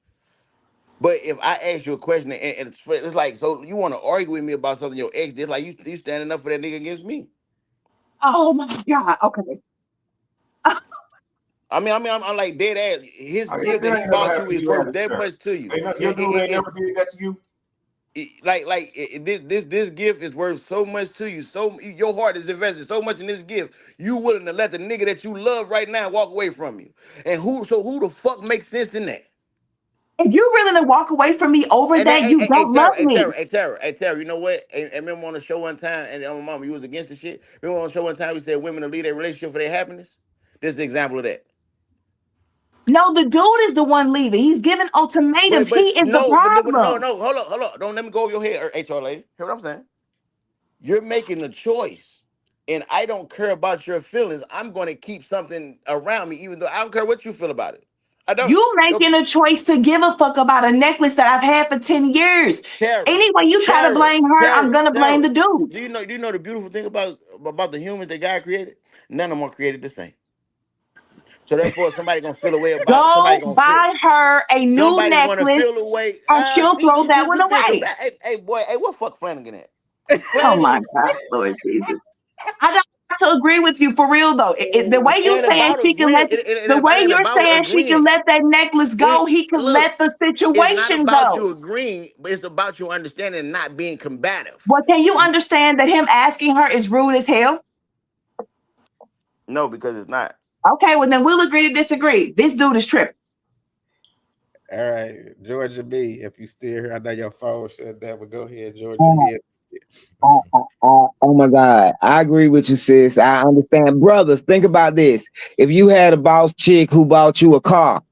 [SPEAKER 5] But if I ask you a question and it's like, so you want to argue with me about something your ex did, like you standing up for that nigga against me.
[SPEAKER 3] Oh my God. Okay.
[SPEAKER 5] I'm like dead ass. His gift that he bought you is worth that much to you.
[SPEAKER 6] Your dude ain't never did that to you.
[SPEAKER 5] This gift is worth so much to you. So your heart is invested so much in this gift. You willing to let the nigga that you love right now walk away from you? And who the fuck makes sense in that?
[SPEAKER 3] If you're willing to walk away from me over that, you don't love me.
[SPEAKER 5] Hey, Tara, you know what? And remember on the show one time, and my mama, you was against the shit. Remember on the show one time, we said women to lead their relationship for their happiness? This is the example of that.
[SPEAKER 3] No, the dude is the one leaving. He's giving ultimatums. He is the problem.
[SPEAKER 5] No, hold on. Don't let me go over your head, HR lady. Hear what I'm saying? You're making a choice, and I don't care about your feelings. I'm going to keep something around me, even though I don't care what you feel about it.
[SPEAKER 3] You making a choice to give a fuck about a necklace that I've had for 10 years. Anyway, you try to blame her, I'm gonna blame the dude.
[SPEAKER 5] Do you know the beautiful thing about the humans that God created? None of them are created the same. So therefore, somebody gonna feel a way about it. Somebody
[SPEAKER 3] Go
[SPEAKER 5] gonna feel.
[SPEAKER 3] buy her a new
[SPEAKER 5] Somebody gonna
[SPEAKER 3] necklace
[SPEAKER 5] feel a way.
[SPEAKER 3] and she'll
[SPEAKER 5] See,
[SPEAKER 3] throw that one
[SPEAKER 5] you being
[SPEAKER 3] away.
[SPEAKER 5] combative. Hey, boy, hey, what fuck Flanagan at?
[SPEAKER 3] Oh my
[SPEAKER 5] Flanagan.
[SPEAKER 3] God, Lord Jesus. I don't have to agree with you for real though. The way
[SPEAKER 5] It
[SPEAKER 3] you
[SPEAKER 5] ain't
[SPEAKER 3] saying
[SPEAKER 5] about
[SPEAKER 3] she can
[SPEAKER 5] agreeing.
[SPEAKER 3] let the way
[SPEAKER 5] It ain't
[SPEAKER 3] you're
[SPEAKER 5] about
[SPEAKER 3] saying she can
[SPEAKER 5] agreeing.
[SPEAKER 3] let that necklace go, he can
[SPEAKER 5] Look,
[SPEAKER 3] let the
[SPEAKER 5] it's not
[SPEAKER 3] situation
[SPEAKER 5] about
[SPEAKER 3] go.
[SPEAKER 5] you agreeing, but it's about you understanding and not being combative.
[SPEAKER 3] Well, can you understand that him asking her is rude as hell?
[SPEAKER 5] No, because it's not.
[SPEAKER 3] Okay, well then we'll agree to disagree. This dude is tripping.
[SPEAKER 2] All right, Georgia B, if you still here, I know your phone shut down, but go ahead, Georgia
[SPEAKER 7] Oh,
[SPEAKER 2] B.
[SPEAKER 7] oh my God. I agree with you, sis. I understand. Brothers, think about this. If you had a boss chick who bought you a car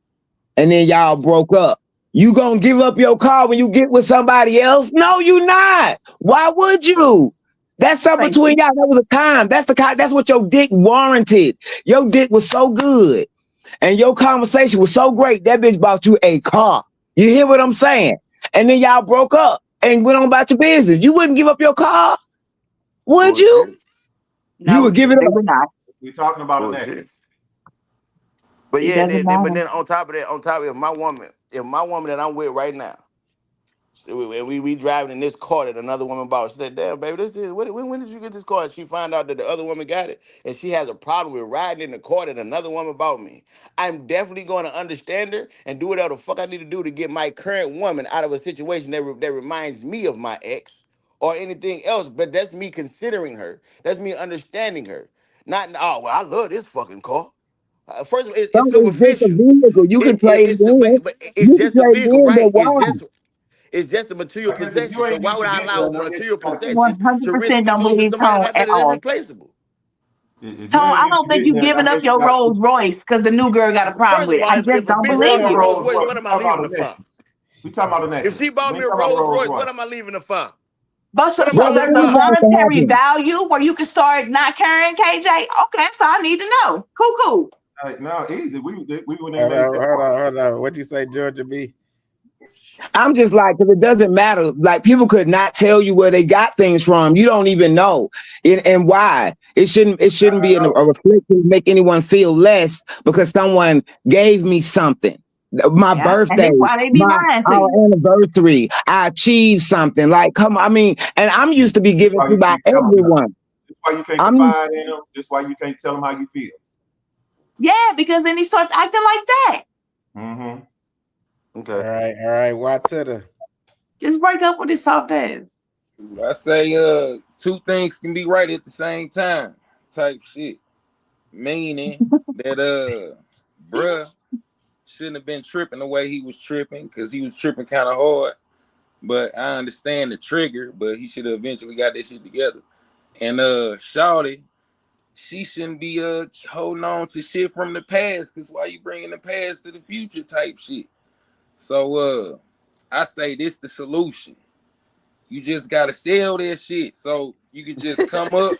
[SPEAKER 7] and then y'all broke up, you gonna give up your car when you get with somebody else? No, you not. Why would you? That's something
[SPEAKER 3] Thank you.
[SPEAKER 7] between y'all. That was a time. That's what your dick warranted. Your dick was so good and your conversation was so great. That bitch bought you a car. You hear what I'm saying? And then y'all broke up and went on about your business. You wouldn't give up your car, would you?
[SPEAKER 5] Bullshit.
[SPEAKER 7] You
[SPEAKER 3] No,
[SPEAKER 7] would give it
[SPEAKER 3] they
[SPEAKER 7] up.
[SPEAKER 3] would not.
[SPEAKER 6] We're talking about a
[SPEAKER 5] Bullshit.
[SPEAKER 6] necklace.
[SPEAKER 5] But
[SPEAKER 3] It
[SPEAKER 5] yeah,
[SPEAKER 3] doesn't
[SPEAKER 5] but
[SPEAKER 3] matter.
[SPEAKER 5] then on top of that, if my woman that I'm with right now, and we driving in this car that another woman bought. She said, "Damn, baby, this is when did you get this car?" And she find out that the other woman got it, and she has a problem with riding in the car that another woman bought me. I'm definitely going to understand her and do whatever the fuck I need to do to get my current woman out of a situation that reminds me of my ex or anything else. But that's me considering her. That's me understanding her. Not oh well, I love this fucking car. First of all,
[SPEAKER 7] So
[SPEAKER 5] it's
[SPEAKER 7] it's just a
[SPEAKER 5] superficial.
[SPEAKER 7] vehicle. You can trade it in.
[SPEAKER 5] But it's
[SPEAKER 7] You can
[SPEAKER 5] just a
[SPEAKER 7] trade it
[SPEAKER 5] vehicle,
[SPEAKER 7] in, but
[SPEAKER 5] right?
[SPEAKER 7] why?
[SPEAKER 5] It's just a material
[SPEAKER 6] I guess if
[SPEAKER 5] possession.
[SPEAKER 6] you
[SPEAKER 5] So
[SPEAKER 6] ain't
[SPEAKER 5] why
[SPEAKER 6] used
[SPEAKER 5] would
[SPEAKER 6] to
[SPEAKER 5] I
[SPEAKER 6] getting
[SPEAKER 5] allow a
[SPEAKER 6] nothing, I guess
[SPEAKER 5] material
[SPEAKER 6] you gotta
[SPEAKER 3] One
[SPEAKER 5] possession to
[SPEAKER 3] hundred
[SPEAKER 5] risk
[SPEAKER 3] percent
[SPEAKER 5] me
[SPEAKER 3] don't
[SPEAKER 5] losing
[SPEAKER 3] believe
[SPEAKER 5] somebody
[SPEAKER 3] Tone at
[SPEAKER 5] that is
[SPEAKER 3] all.
[SPEAKER 5] irreplaceable?
[SPEAKER 6] if you
[SPEAKER 3] Tone,
[SPEAKER 6] ain't
[SPEAKER 3] I
[SPEAKER 6] used
[SPEAKER 3] don't
[SPEAKER 6] to
[SPEAKER 3] think
[SPEAKER 6] getting
[SPEAKER 3] you
[SPEAKER 6] nothing,
[SPEAKER 3] giving
[SPEAKER 6] I
[SPEAKER 3] up
[SPEAKER 6] guess you
[SPEAKER 3] your
[SPEAKER 6] gotta.
[SPEAKER 3] Rolls Royce because the new girl got a problem
[SPEAKER 5] First of
[SPEAKER 3] with it.
[SPEAKER 5] all,
[SPEAKER 3] I just
[SPEAKER 5] if a
[SPEAKER 3] don't
[SPEAKER 5] bitch
[SPEAKER 6] We ain't
[SPEAKER 5] bought
[SPEAKER 3] believe
[SPEAKER 5] me
[SPEAKER 6] talking
[SPEAKER 5] a
[SPEAKER 3] you.
[SPEAKER 6] about
[SPEAKER 5] Rolls
[SPEAKER 6] Rolls
[SPEAKER 5] Royce,
[SPEAKER 6] Royce.
[SPEAKER 5] what
[SPEAKER 6] We
[SPEAKER 5] am I
[SPEAKER 6] talking
[SPEAKER 5] leaving
[SPEAKER 6] about
[SPEAKER 5] the
[SPEAKER 6] a
[SPEAKER 5] for?
[SPEAKER 6] necklace. We talking about a
[SPEAKER 5] If
[SPEAKER 6] necklace.
[SPEAKER 5] she bought
[SPEAKER 6] We
[SPEAKER 5] me
[SPEAKER 6] ain't
[SPEAKER 5] a
[SPEAKER 6] talking about
[SPEAKER 5] Rolls
[SPEAKER 6] Rolls
[SPEAKER 5] Royce, what
[SPEAKER 6] Royce.
[SPEAKER 5] am I leaving the for?
[SPEAKER 3] But
[SPEAKER 5] What am
[SPEAKER 3] so
[SPEAKER 5] I
[SPEAKER 7] Brother,
[SPEAKER 3] there's
[SPEAKER 5] leaving
[SPEAKER 3] a
[SPEAKER 5] for?
[SPEAKER 7] anything can
[SPEAKER 3] monetary
[SPEAKER 7] happen.
[SPEAKER 3] value where you can start not carrying KJ. Okay, so I need to know. Cool.
[SPEAKER 6] Like, no, easy. We went in
[SPEAKER 2] Hold
[SPEAKER 6] there.
[SPEAKER 2] on, hold on, hold on. What'd you say, Georgia B?
[SPEAKER 7] I'm just like, because it doesn't matter. Like, people could not tell you where they got things from. You don't even know, and why. It shouldn't be a reflection to make anyone feel less because someone gave me something. My
[SPEAKER 3] Yeah, and
[SPEAKER 7] birthday,
[SPEAKER 3] that's why they be lying to
[SPEAKER 7] our
[SPEAKER 3] you.
[SPEAKER 7] anniversary, I achieved something. Like, come on, I mean, and I'm used to be
[SPEAKER 6] That's
[SPEAKER 7] given
[SPEAKER 6] why
[SPEAKER 7] to
[SPEAKER 6] you
[SPEAKER 7] by
[SPEAKER 6] can't tell them nothing.
[SPEAKER 7] everyone.
[SPEAKER 6] That's why you can't
[SPEAKER 7] I'm
[SPEAKER 6] confide in them. That's why you can't tell them how you feel.
[SPEAKER 3] Yeah, because then he starts acting like that.
[SPEAKER 6] Mm-hmm.
[SPEAKER 2] All
[SPEAKER 5] Okay.
[SPEAKER 2] right, why to the
[SPEAKER 3] Just break up with his soft ass.
[SPEAKER 8] I say two things can be right at the same time type shit. Meaning that bruh shouldn't have been tripping the way he was tripping because he was tripping kind of hard. But I understand the trigger, but he should have eventually got that shit together. And Shawty, she shouldn't be holding on to shit from the past because why you bringing the past to the future type shit. So I say this the solution. You just gotta sell that shit so you can just come up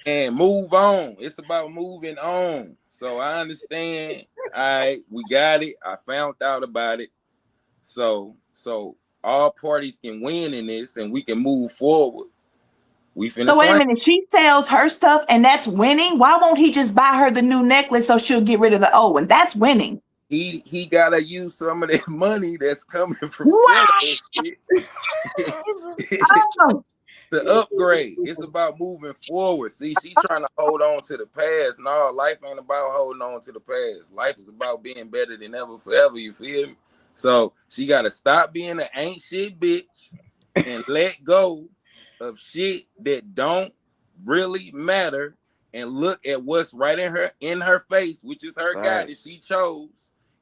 [SPEAKER 8] and move on. It's about moving on. So I understand. All right, we got it. I found out about it. So all parties can win in this and we can move forward. We finna
[SPEAKER 3] So wait a
[SPEAKER 8] slam.
[SPEAKER 3] minute, she sells her stuff and that's winning. Why won't he just buy her the new necklace so she'll get rid of the old one? That's winning.
[SPEAKER 8] He gotta use some of that money that's coming from selling
[SPEAKER 3] What?
[SPEAKER 8] that shit
[SPEAKER 3] Oh,
[SPEAKER 8] to upgrade. It's about moving forward. See, she trying to hold on to the past. No, life ain't about holding on to the past. Life is about being better than ever forever. You feel me? So she gotta stop being an ain't shit bitch and let go of shit that don't really matter and look at what's right in her face, which is her guy that she chose,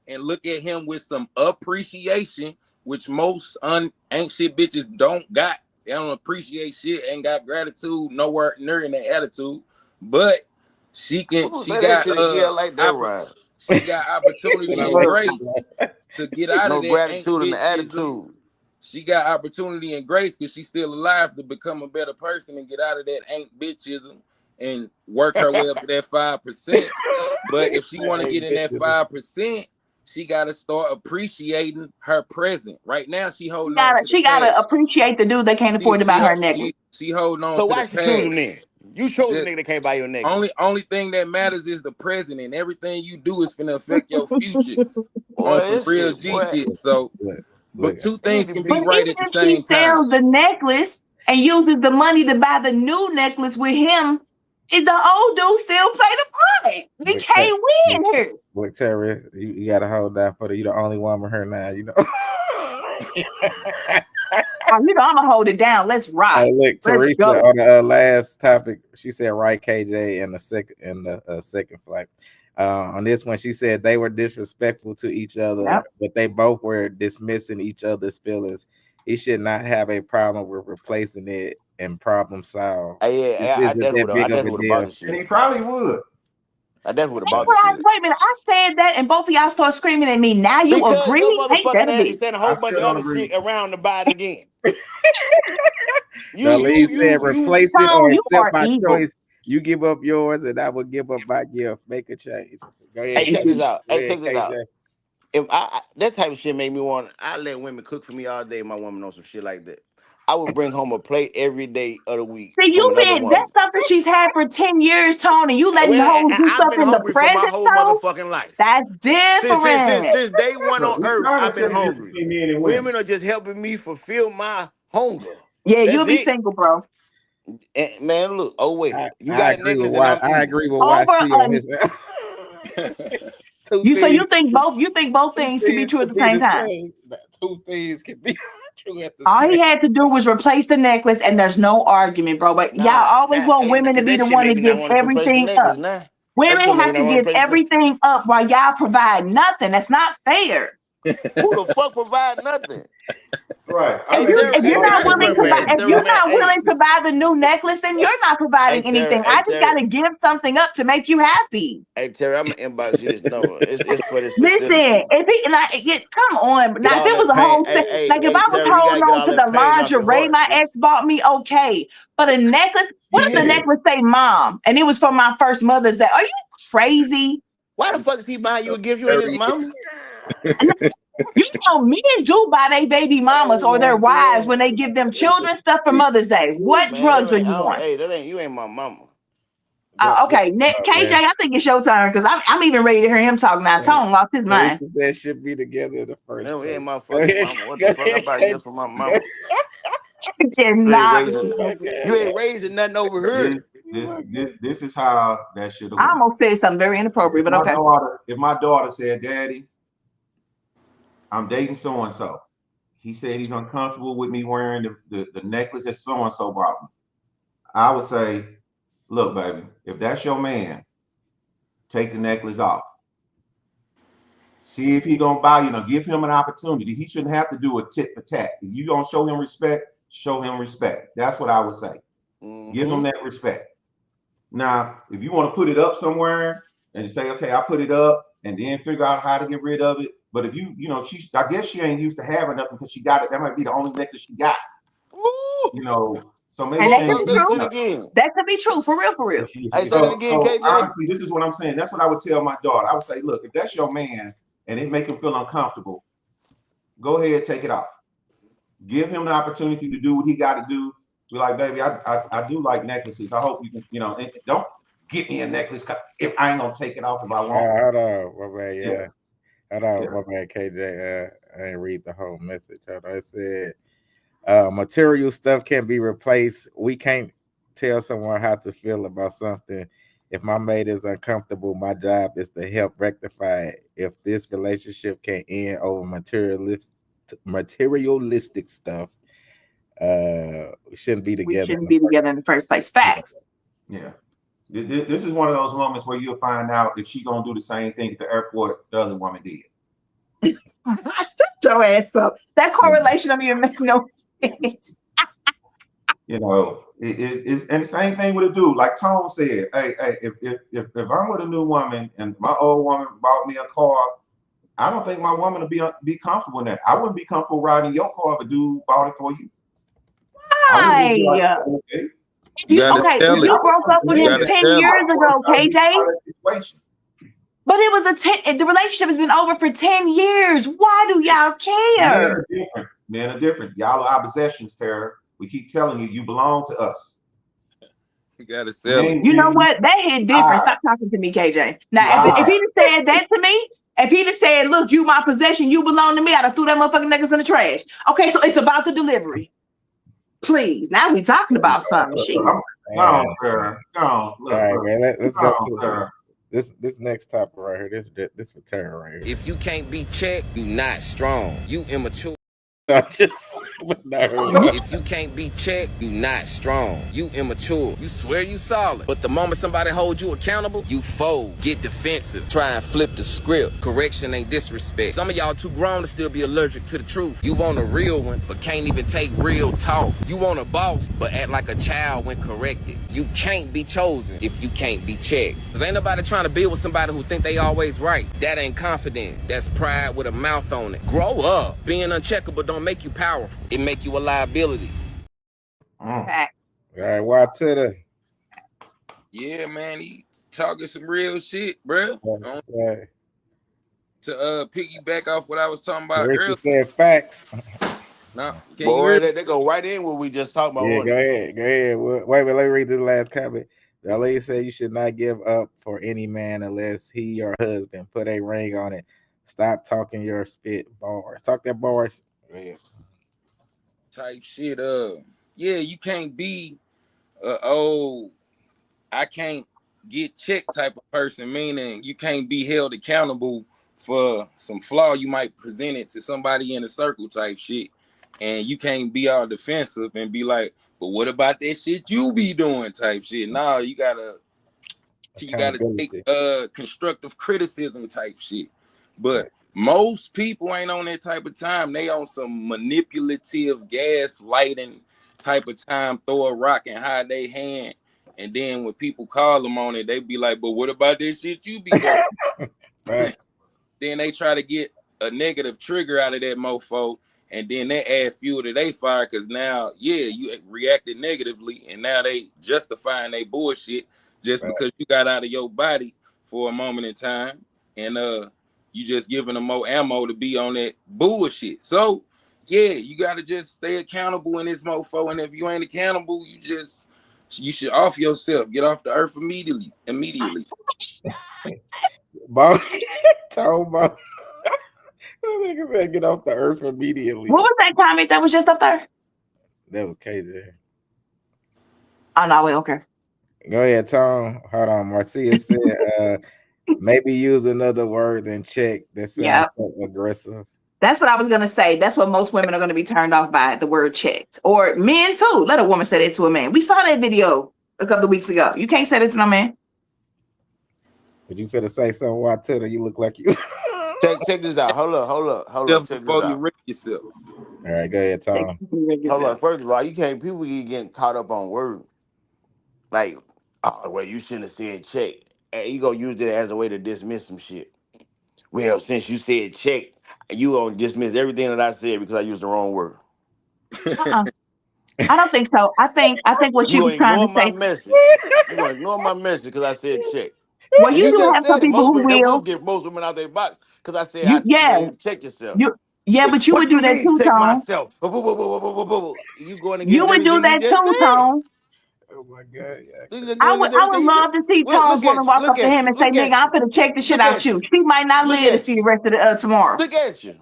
[SPEAKER 8] and look at him with some appreciation, which most ain't shit bitches don't got. They don't appreciate shit, ain't got gratitude, nowhere near in their attitude. But she
[SPEAKER 5] Say that shit again. I like that rhyme.
[SPEAKER 8] she got opportunity and grace to get out of
[SPEAKER 5] No
[SPEAKER 8] that ain't
[SPEAKER 5] gratitude and the
[SPEAKER 8] bitchism.
[SPEAKER 5] attitude.
[SPEAKER 8] She got opportunity and grace because she's still alive to become a better person and get out of that ain't bitchism and work her way up to that 5%. But if she want to get in that 5%, she got to start appreciating her present. Right now, she holding on to the
[SPEAKER 3] she gotta
[SPEAKER 8] past.
[SPEAKER 3] appreciate the dude that can't afford to buy her necklace.
[SPEAKER 8] She holding on
[SPEAKER 5] So
[SPEAKER 8] to
[SPEAKER 5] why
[SPEAKER 8] the
[SPEAKER 5] she choose
[SPEAKER 8] past.
[SPEAKER 5] him then? You chose the nigga that can't buy your necklace.
[SPEAKER 8] Only thing that matters is the present, and everything you do is finna affect your future
[SPEAKER 5] Boy,
[SPEAKER 8] on some
[SPEAKER 5] this
[SPEAKER 8] real
[SPEAKER 5] shit,
[SPEAKER 8] G
[SPEAKER 5] boy.
[SPEAKER 8] shit. So,
[SPEAKER 2] Look,
[SPEAKER 8] but two
[SPEAKER 5] You need
[SPEAKER 8] things
[SPEAKER 5] to
[SPEAKER 8] can
[SPEAKER 5] be.
[SPEAKER 8] be
[SPEAKER 3] But
[SPEAKER 8] right
[SPEAKER 3] even
[SPEAKER 8] at the
[SPEAKER 3] if she
[SPEAKER 8] same time.
[SPEAKER 3] sells the necklace and uses the money to buy the new necklace with him, is the old dude still play the part? We can't win here.
[SPEAKER 2] look, Terry, you gotta hold down for you the only woman here now, you know.
[SPEAKER 3] Oh, you know, I'm gonna hold it down. Let's rock.
[SPEAKER 2] Hey, look,
[SPEAKER 3] Let's
[SPEAKER 2] Teresa
[SPEAKER 3] go.
[SPEAKER 2] on the last topic, she said right KJ in the second flight. On this one, she said they were disrespectful to each other,
[SPEAKER 3] Yep.
[SPEAKER 2] but they both were dismissing each other's feelings. He should not have a problem with replacing it and problem solve.
[SPEAKER 5] Yeah,
[SPEAKER 2] This
[SPEAKER 5] I
[SPEAKER 2] isn't
[SPEAKER 5] definitely
[SPEAKER 2] that big of a
[SPEAKER 5] would have bought
[SPEAKER 2] deal.
[SPEAKER 5] the
[SPEAKER 6] And he
[SPEAKER 5] shit.
[SPEAKER 6] probably would.
[SPEAKER 5] I definitely would have
[SPEAKER 3] That's
[SPEAKER 5] bought
[SPEAKER 3] what
[SPEAKER 5] the
[SPEAKER 3] I
[SPEAKER 5] shit.
[SPEAKER 3] wait a minute. I said that, and both of y'all start screaming at me. Now you
[SPEAKER 5] Because your
[SPEAKER 3] agree? Ain't
[SPEAKER 5] motherfucking
[SPEAKER 3] that a
[SPEAKER 5] ass is
[SPEAKER 3] bitch?
[SPEAKER 5] saying a
[SPEAKER 6] I
[SPEAKER 5] whole bunch
[SPEAKER 6] still
[SPEAKER 5] of
[SPEAKER 6] don't
[SPEAKER 5] other
[SPEAKER 6] agree.
[SPEAKER 5] shit around to buy it again.
[SPEAKER 2] No, he said
[SPEAKER 5] you
[SPEAKER 2] replace it or
[SPEAKER 3] Tone, you
[SPEAKER 2] accept
[SPEAKER 3] are
[SPEAKER 2] my
[SPEAKER 3] evil.
[SPEAKER 2] choice. You give up yours, and I will give up my gift. Make a change. Go ahead,
[SPEAKER 5] Hey, check this
[SPEAKER 2] KJ.
[SPEAKER 5] out.
[SPEAKER 2] Go
[SPEAKER 5] Hey,
[SPEAKER 2] ahead,
[SPEAKER 5] check this out.
[SPEAKER 2] KJ.
[SPEAKER 5] If that type of shit made me want, I let women cook for me all day. My woman on some shit like that. I would bring home a plate every day of the week
[SPEAKER 3] See,
[SPEAKER 5] from
[SPEAKER 3] you
[SPEAKER 5] another
[SPEAKER 3] been that's
[SPEAKER 5] woman.
[SPEAKER 3] something she's had for 10 years, Tone, and you letting
[SPEAKER 5] Well,
[SPEAKER 3] hoes do
[SPEAKER 5] I've
[SPEAKER 3] stuff
[SPEAKER 5] been
[SPEAKER 3] in the
[SPEAKER 5] hungry for my
[SPEAKER 3] present,
[SPEAKER 5] whole
[SPEAKER 3] Tone?
[SPEAKER 5] motherfucking life.
[SPEAKER 3] That's different.
[SPEAKER 5] Since day one
[SPEAKER 6] Look,
[SPEAKER 5] on
[SPEAKER 6] it's
[SPEAKER 5] earth,
[SPEAKER 6] not a
[SPEAKER 5] I've been
[SPEAKER 6] difference
[SPEAKER 5] hungry.
[SPEAKER 6] between men and women.
[SPEAKER 5] Women are just helping me fulfill my hunger.
[SPEAKER 3] Yeah,
[SPEAKER 5] That's
[SPEAKER 3] you'll be
[SPEAKER 5] it.
[SPEAKER 3] single, bro.
[SPEAKER 5] And man, look. Oh wait, you
[SPEAKER 2] I
[SPEAKER 5] got a
[SPEAKER 2] agree with
[SPEAKER 5] necklace and I'm
[SPEAKER 2] I
[SPEAKER 5] eating.
[SPEAKER 2] agree with
[SPEAKER 3] Over
[SPEAKER 2] YC on
[SPEAKER 3] a
[SPEAKER 2] his. Two
[SPEAKER 3] you so
[SPEAKER 2] things.
[SPEAKER 3] you think both
[SPEAKER 2] Two
[SPEAKER 3] things can be
[SPEAKER 2] things
[SPEAKER 3] true at
[SPEAKER 2] could
[SPEAKER 3] the
[SPEAKER 2] be
[SPEAKER 3] same
[SPEAKER 2] the
[SPEAKER 3] time.
[SPEAKER 2] same. Two things can be true at the
[SPEAKER 3] All he
[SPEAKER 2] same.
[SPEAKER 3] had to do was replace the necklace, and there's no argument, bro. But y'all
[SPEAKER 5] Nah,
[SPEAKER 3] always want women to
[SPEAKER 5] cause
[SPEAKER 3] be
[SPEAKER 5] that
[SPEAKER 3] the
[SPEAKER 5] shit
[SPEAKER 3] one
[SPEAKER 5] made
[SPEAKER 3] to
[SPEAKER 5] me
[SPEAKER 3] give
[SPEAKER 5] not want to replace the
[SPEAKER 3] everything
[SPEAKER 5] necklace.
[SPEAKER 3] up.
[SPEAKER 5] Now that
[SPEAKER 3] Women
[SPEAKER 5] shit made me
[SPEAKER 3] have to
[SPEAKER 5] not want
[SPEAKER 3] give
[SPEAKER 5] to replace the.
[SPEAKER 3] everything up while y'all provide nothing. That's not fair.
[SPEAKER 5] Who the fuck provide nothing?
[SPEAKER 6] Right. I
[SPEAKER 5] Hey
[SPEAKER 6] mean,
[SPEAKER 5] Terry,
[SPEAKER 3] If
[SPEAKER 5] hey
[SPEAKER 3] you're
[SPEAKER 5] Terry,
[SPEAKER 3] not
[SPEAKER 5] hey
[SPEAKER 3] willing
[SPEAKER 5] Terry,
[SPEAKER 3] to
[SPEAKER 5] man,
[SPEAKER 3] buy,
[SPEAKER 5] hey
[SPEAKER 3] if
[SPEAKER 5] Terry,
[SPEAKER 3] you're
[SPEAKER 5] man,
[SPEAKER 3] not
[SPEAKER 5] hey,
[SPEAKER 3] willing to buy the new necklace, then you're not providing anything. I just got to give something up to make you happy.
[SPEAKER 5] hey Terry, I'm gonna inbox you this number. It's for this
[SPEAKER 3] Listen,
[SPEAKER 5] facility.
[SPEAKER 3] if he come on.
[SPEAKER 5] Get
[SPEAKER 3] Now, if
[SPEAKER 5] all
[SPEAKER 3] it was
[SPEAKER 5] that
[SPEAKER 3] a
[SPEAKER 5] pain.
[SPEAKER 3] whole set, like if
[SPEAKER 5] Hey,
[SPEAKER 3] I was
[SPEAKER 5] Terry, you gotta
[SPEAKER 3] holding
[SPEAKER 5] get
[SPEAKER 3] on
[SPEAKER 5] all
[SPEAKER 3] to
[SPEAKER 5] that
[SPEAKER 3] the
[SPEAKER 5] pain off your
[SPEAKER 3] lingerie
[SPEAKER 5] heart.
[SPEAKER 3] my ex bought me, okay. But a necklace, what if the
[SPEAKER 5] Yeah.
[SPEAKER 3] necklace say mom and it was for my first Mother's Day? Are you crazy?
[SPEAKER 5] Why the fuck is he buying you a gift? You ain't his mama.
[SPEAKER 3] You know, men do buy their baby mamas
[SPEAKER 2] Oh
[SPEAKER 3] or
[SPEAKER 2] my
[SPEAKER 3] their wives
[SPEAKER 2] god.
[SPEAKER 3] when they give them children stuff for Mother's Day. What
[SPEAKER 5] Man, that
[SPEAKER 3] drugs are
[SPEAKER 5] ain't.
[SPEAKER 3] you on?
[SPEAKER 5] Hey, that ain't. You ain't my mama.
[SPEAKER 3] Okay,
[SPEAKER 2] Oh,
[SPEAKER 3] KJ,
[SPEAKER 2] man.
[SPEAKER 3] I think it's your turn because I'm even ready to hear him talk now. Tone lost his mind.
[SPEAKER 2] Teresa said should be together in the first
[SPEAKER 5] No, you
[SPEAKER 2] place.
[SPEAKER 5] ain't my
[SPEAKER 2] Go
[SPEAKER 5] fucking
[SPEAKER 2] ahead.
[SPEAKER 5] mama. What
[SPEAKER 2] Go
[SPEAKER 5] the fuck I
[SPEAKER 2] ahead,
[SPEAKER 5] buy gifts for my
[SPEAKER 2] KJ.
[SPEAKER 5] mama?
[SPEAKER 3] You
[SPEAKER 5] You ain't
[SPEAKER 3] cannot.
[SPEAKER 5] raising. You ain't raising nothing over
[SPEAKER 6] this,
[SPEAKER 5] here.
[SPEAKER 6] this is how that should have
[SPEAKER 3] I
[SPEAKER 6] went.
[SPEAKER 3] almost said something very inappropriate, but okay.
[SPEAKER 6] If my daughter said, "Daddy, I'm dating so and so," he said he's uncomfortable with me wearing the necklace that so and so brought me, I would say, "Look, baby, if that's your man, take the necklace off. See if he gonna buy you. Know, give him an opportunity. He shouldn't have to do a tit for tat. If you gonna show him respect, show him respect. That's what I would say. Give him that respect. Now, if you want to put it up somewhere and you say, okay, I put it up and then figure out how to get rid of it. But if I guess she ain't used to having nothing because she got it. That might be the only necklace she got. So maybe
[SPEAKER 3] And
[SPEAKER 6] she
[SPEAKER 3] that could
[SPEAKER 6] ain't
[SPEAKER 3] be
[SPEAKER 6] used
[SPEAKER 3] true.
[SPEAKER 6] to it.
[SPEAKER 5] Again.
[SPEAKER 3] That could be true, for real, for real.
[SPEAKER 5] Hey, say that again,
[SPEAKER 6] So
[SPEAKER 5] KJ.
[SPEAKER 6] honestly, this is what I'm saying. That's what I would tell my daughter. I would say, look, if that's your man and it make him feel uncomfortable, go ahead, take it off. Give him the opportunity to do what he got to do. Be like, baby, I do like necklaces. I hope you can, and don't get me a necklace because if I ain't gonna take it off if I want.
[SPEAKER 2] Hold on, my man.
[SPEAKER 6] Yeah.
[SPEAKER 2] Hold on, my man, KJ. I didn't read the whole message. Hold on. It said, material stuff can be replaced. We can't tell someone how to feel about something. If my mate is uncomfortable, my job is to help rectify it. If this relationship can end over materialistic stuff, we shouldn't be
[SPEAKER 3] We
[SPEAKER 2] together.
[SPEAKER 3] shouldn't be together in the first place. Facts.
[SPEAKER 6] Yeah. This is one of those moments where you'll find out if she gonna do the same thing at the airport the other woman did.
[SPEAKER 3] Shut your ass up. That correlation don't even make no sense.
[SPEAKER 6] It's and the same thing with a dude. Like Tone said, hey, if I'm with a new woman and my old woman bought me a car, I don't think my woman will be comfortable in that. I wouldn't be comfortable riding your car if a dude bought it for you.
[SPEAKER 3] Why?
[SPEAKER 6] Okay.
[SPEAKER 3] If you broke up with him 10 years ago, KJ. But it was the relationship has been over for 10 years. Why do y'all care?
[SPEAKER 6] Men are different. Y'all are our possessions, Tara. We keep telling you, you belong to us.
[SPEAKER 8] You gotta sell it.
[SPEAKER 3] You know what? That hit different. Stop talking to me, KJ. Now, if he'd have said that to me, if he'd have said, "Look, you my possession, you belong to me," I'd have threw that motherfucking niggas in the trash. Okay, so it's about the delivery. Please, now we talking about something. Shit.
[SPEAKER 6] Go on, sir. Go on.
[SPEAKER 2] All right, man. Let's
[SPEAKER 6] Go
[SPEAKER 2] go
[SPEAKER 6] on,
[SPEAKER 2] to
[SPEAKER 6] sir.
[SPEAKER 2] this next topic right here. This for Tara right here.
[SPEAKER 16] If you can't be checked, you not strong. You immature. If you can't be checked, you not strong. You immature. You swear you solid. But the moment somebody holds you accountable, you fold. Get defensive. Try and flip the script. Correction ain't disrespect. Some of y'all too grown to still be allergic to the truth. You want a real one, but can't even take real talk. You want a boss, but act like a child when corrected. You can't be chosen if you can't be checked. Cause ain't nobody trying to build with somebody who think they always right. That ain't confident. That's pride with a mouth on it. Grow up. Being uncheckable don't make you powerful. It make you a liability.
[SPEAKER 2] All right, why to the?
[SPEAKER 8] Yeah, man, he talking some real shit, bro. To piggyback off what I was talking about
[SPEAKER 2] Ricky
[SPEAKER 8] earlier.
[SPEAKER 2] said facts.
[SPEAKER 8] No,
[SPEAKER 5] Boy, they go right in what we just talked about.
[SPEAKER 2] Yeah, go ahead. Wait, let me read this last comment. The lady said you should not give up for any man unless he your husband. Put a ring on it. Stop talking your spit bars. Talk that bars. Yeah.
[SPEAKER 8] Type shit. Yeah, you can't be I can't get checked type of person, meaning you can't be held accountable for some flaw you might present it to somebody in a circle type shit. And you can't be all defensive and be like, but what about that shit you be doing type shit? Nah, you gotta take constructive criticism type shit. But most people ain't on that type of time. They on some manipulative gaslighting type of time, throw a rock and hide their hand. And then when people call them on it, they be like, but what about this shit you be doing?
[SPEAKER 2] Right.
[SPEAKER 8] Then they try to get a negative trigger out of that mofo, and then they add fuel to their fire because now, you reacted negatively, and now they justifying their bullshit just because you got out of your body for a moment in time, and you just giving them more ammo to be on that bullshit. So, you got to just stay accountable in this mofo, and if you ain't accountable, you should off yourself. Get off the earth immediately.
[SPEAKER 2] Bob, told Bob. I think I said get off the earth immediately.
[SPEAKER 3] What was that comment that was just up there?
[SPEAKER 2] That was KJ.
[SPEAKER 3] Oh no, wait, okay.
[SPEAKER 2] Go ahead, Tom. Hold on. Marcia said maybe use another word than check. That sounds so aggressive.
[SPEAKER 3] That's what I was gonna say. That's what most women are gonna be turned off by, the word checked. Or men too. Let a woman say that to a man. We saw that video a couple of weeks ago. You can't say that to no man.
[SPEAKER 2] Would you finna say something? Why tell her you look like you?
[SPEAKER 5] Check this out. Hold up. Check
[SPEAKER 8] Before
[SPEAKER 5] this
[SPEAKER 8] you
[SPEAKER 5] out.
[SPEAKER 8] wreck yourself.
[SPEAKER 2] All right, go ahead, Tom.
[SPEAKER 5] Hold on. First of all, people keep getting caught up on words. Like, oh, well, you shouldn't have said check. And you gonna use it as a way to dismiss some shit. Well, since you said check, you gonna dismiss everything that I said because I used the wrong word.
[SPEAKER 3] I don't think so. I think what you were trying to say.
[SPEAKER 5] You're gonna ignore my message because I said check.
[SPEAKER 3] Well,
[SPEAKER 5] And
[SPEAKER 3] you do
[SPEAKER 5] just
[SPEAKER 3] have some
[SPEAKER 5] said it.
[SPEAKER 3] people
[SPEAKER 5] Most
[SPEAKER 3] who
[SPEAKER 5] women that will
[SPEAKER 3] will.
[SPEAKER 5] get most women out their box because I said
[SPEAKER 3] You
[SPEAKER 5] check yourself.
[SPEAKER 3] but you
[SPEAKER 5] What
[SPEAKER 3] would
[SPEAKER 5] do
[SPEAKER 3] do
[SPEAKER 5] you
[SPEAKER 3] that
[SPEAKER 5] mean
[SPEAKER 3] too,
[SPEAKER 5] check
[SPEAKER 3] Tone.
[SPEAKER 5] myself? You going
[SPEAKER 3] You
[SPEAKER 5] against
[SPEAKER 3] would do
[SPEAKER 5] everything he
[SPEAKER 3] that
[SPEAKER 5] just
[SPEAKER 3] too,
[SPEAKER 5] said.
[SPEAKER 3] Tone.
[SPEAKER 2] Oh my God!
[SPEAKER 3] I would love to see Tone's woman walk up to him and say, "Nigga, I'm gonna check the shit out you." She might not live to see the rest of the tomorrow.
[SPEAKER 5] Look at you.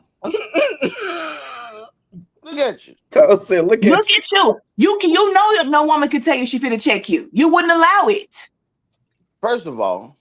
[SPEAKER 5] Look at you.
[SPEAKER 2] Tone said, "Look at
[SPEAKER 3] you." You know no woman could tell you she finna check you. You wouldn't allow it.
[SPEAKER 5] First of all,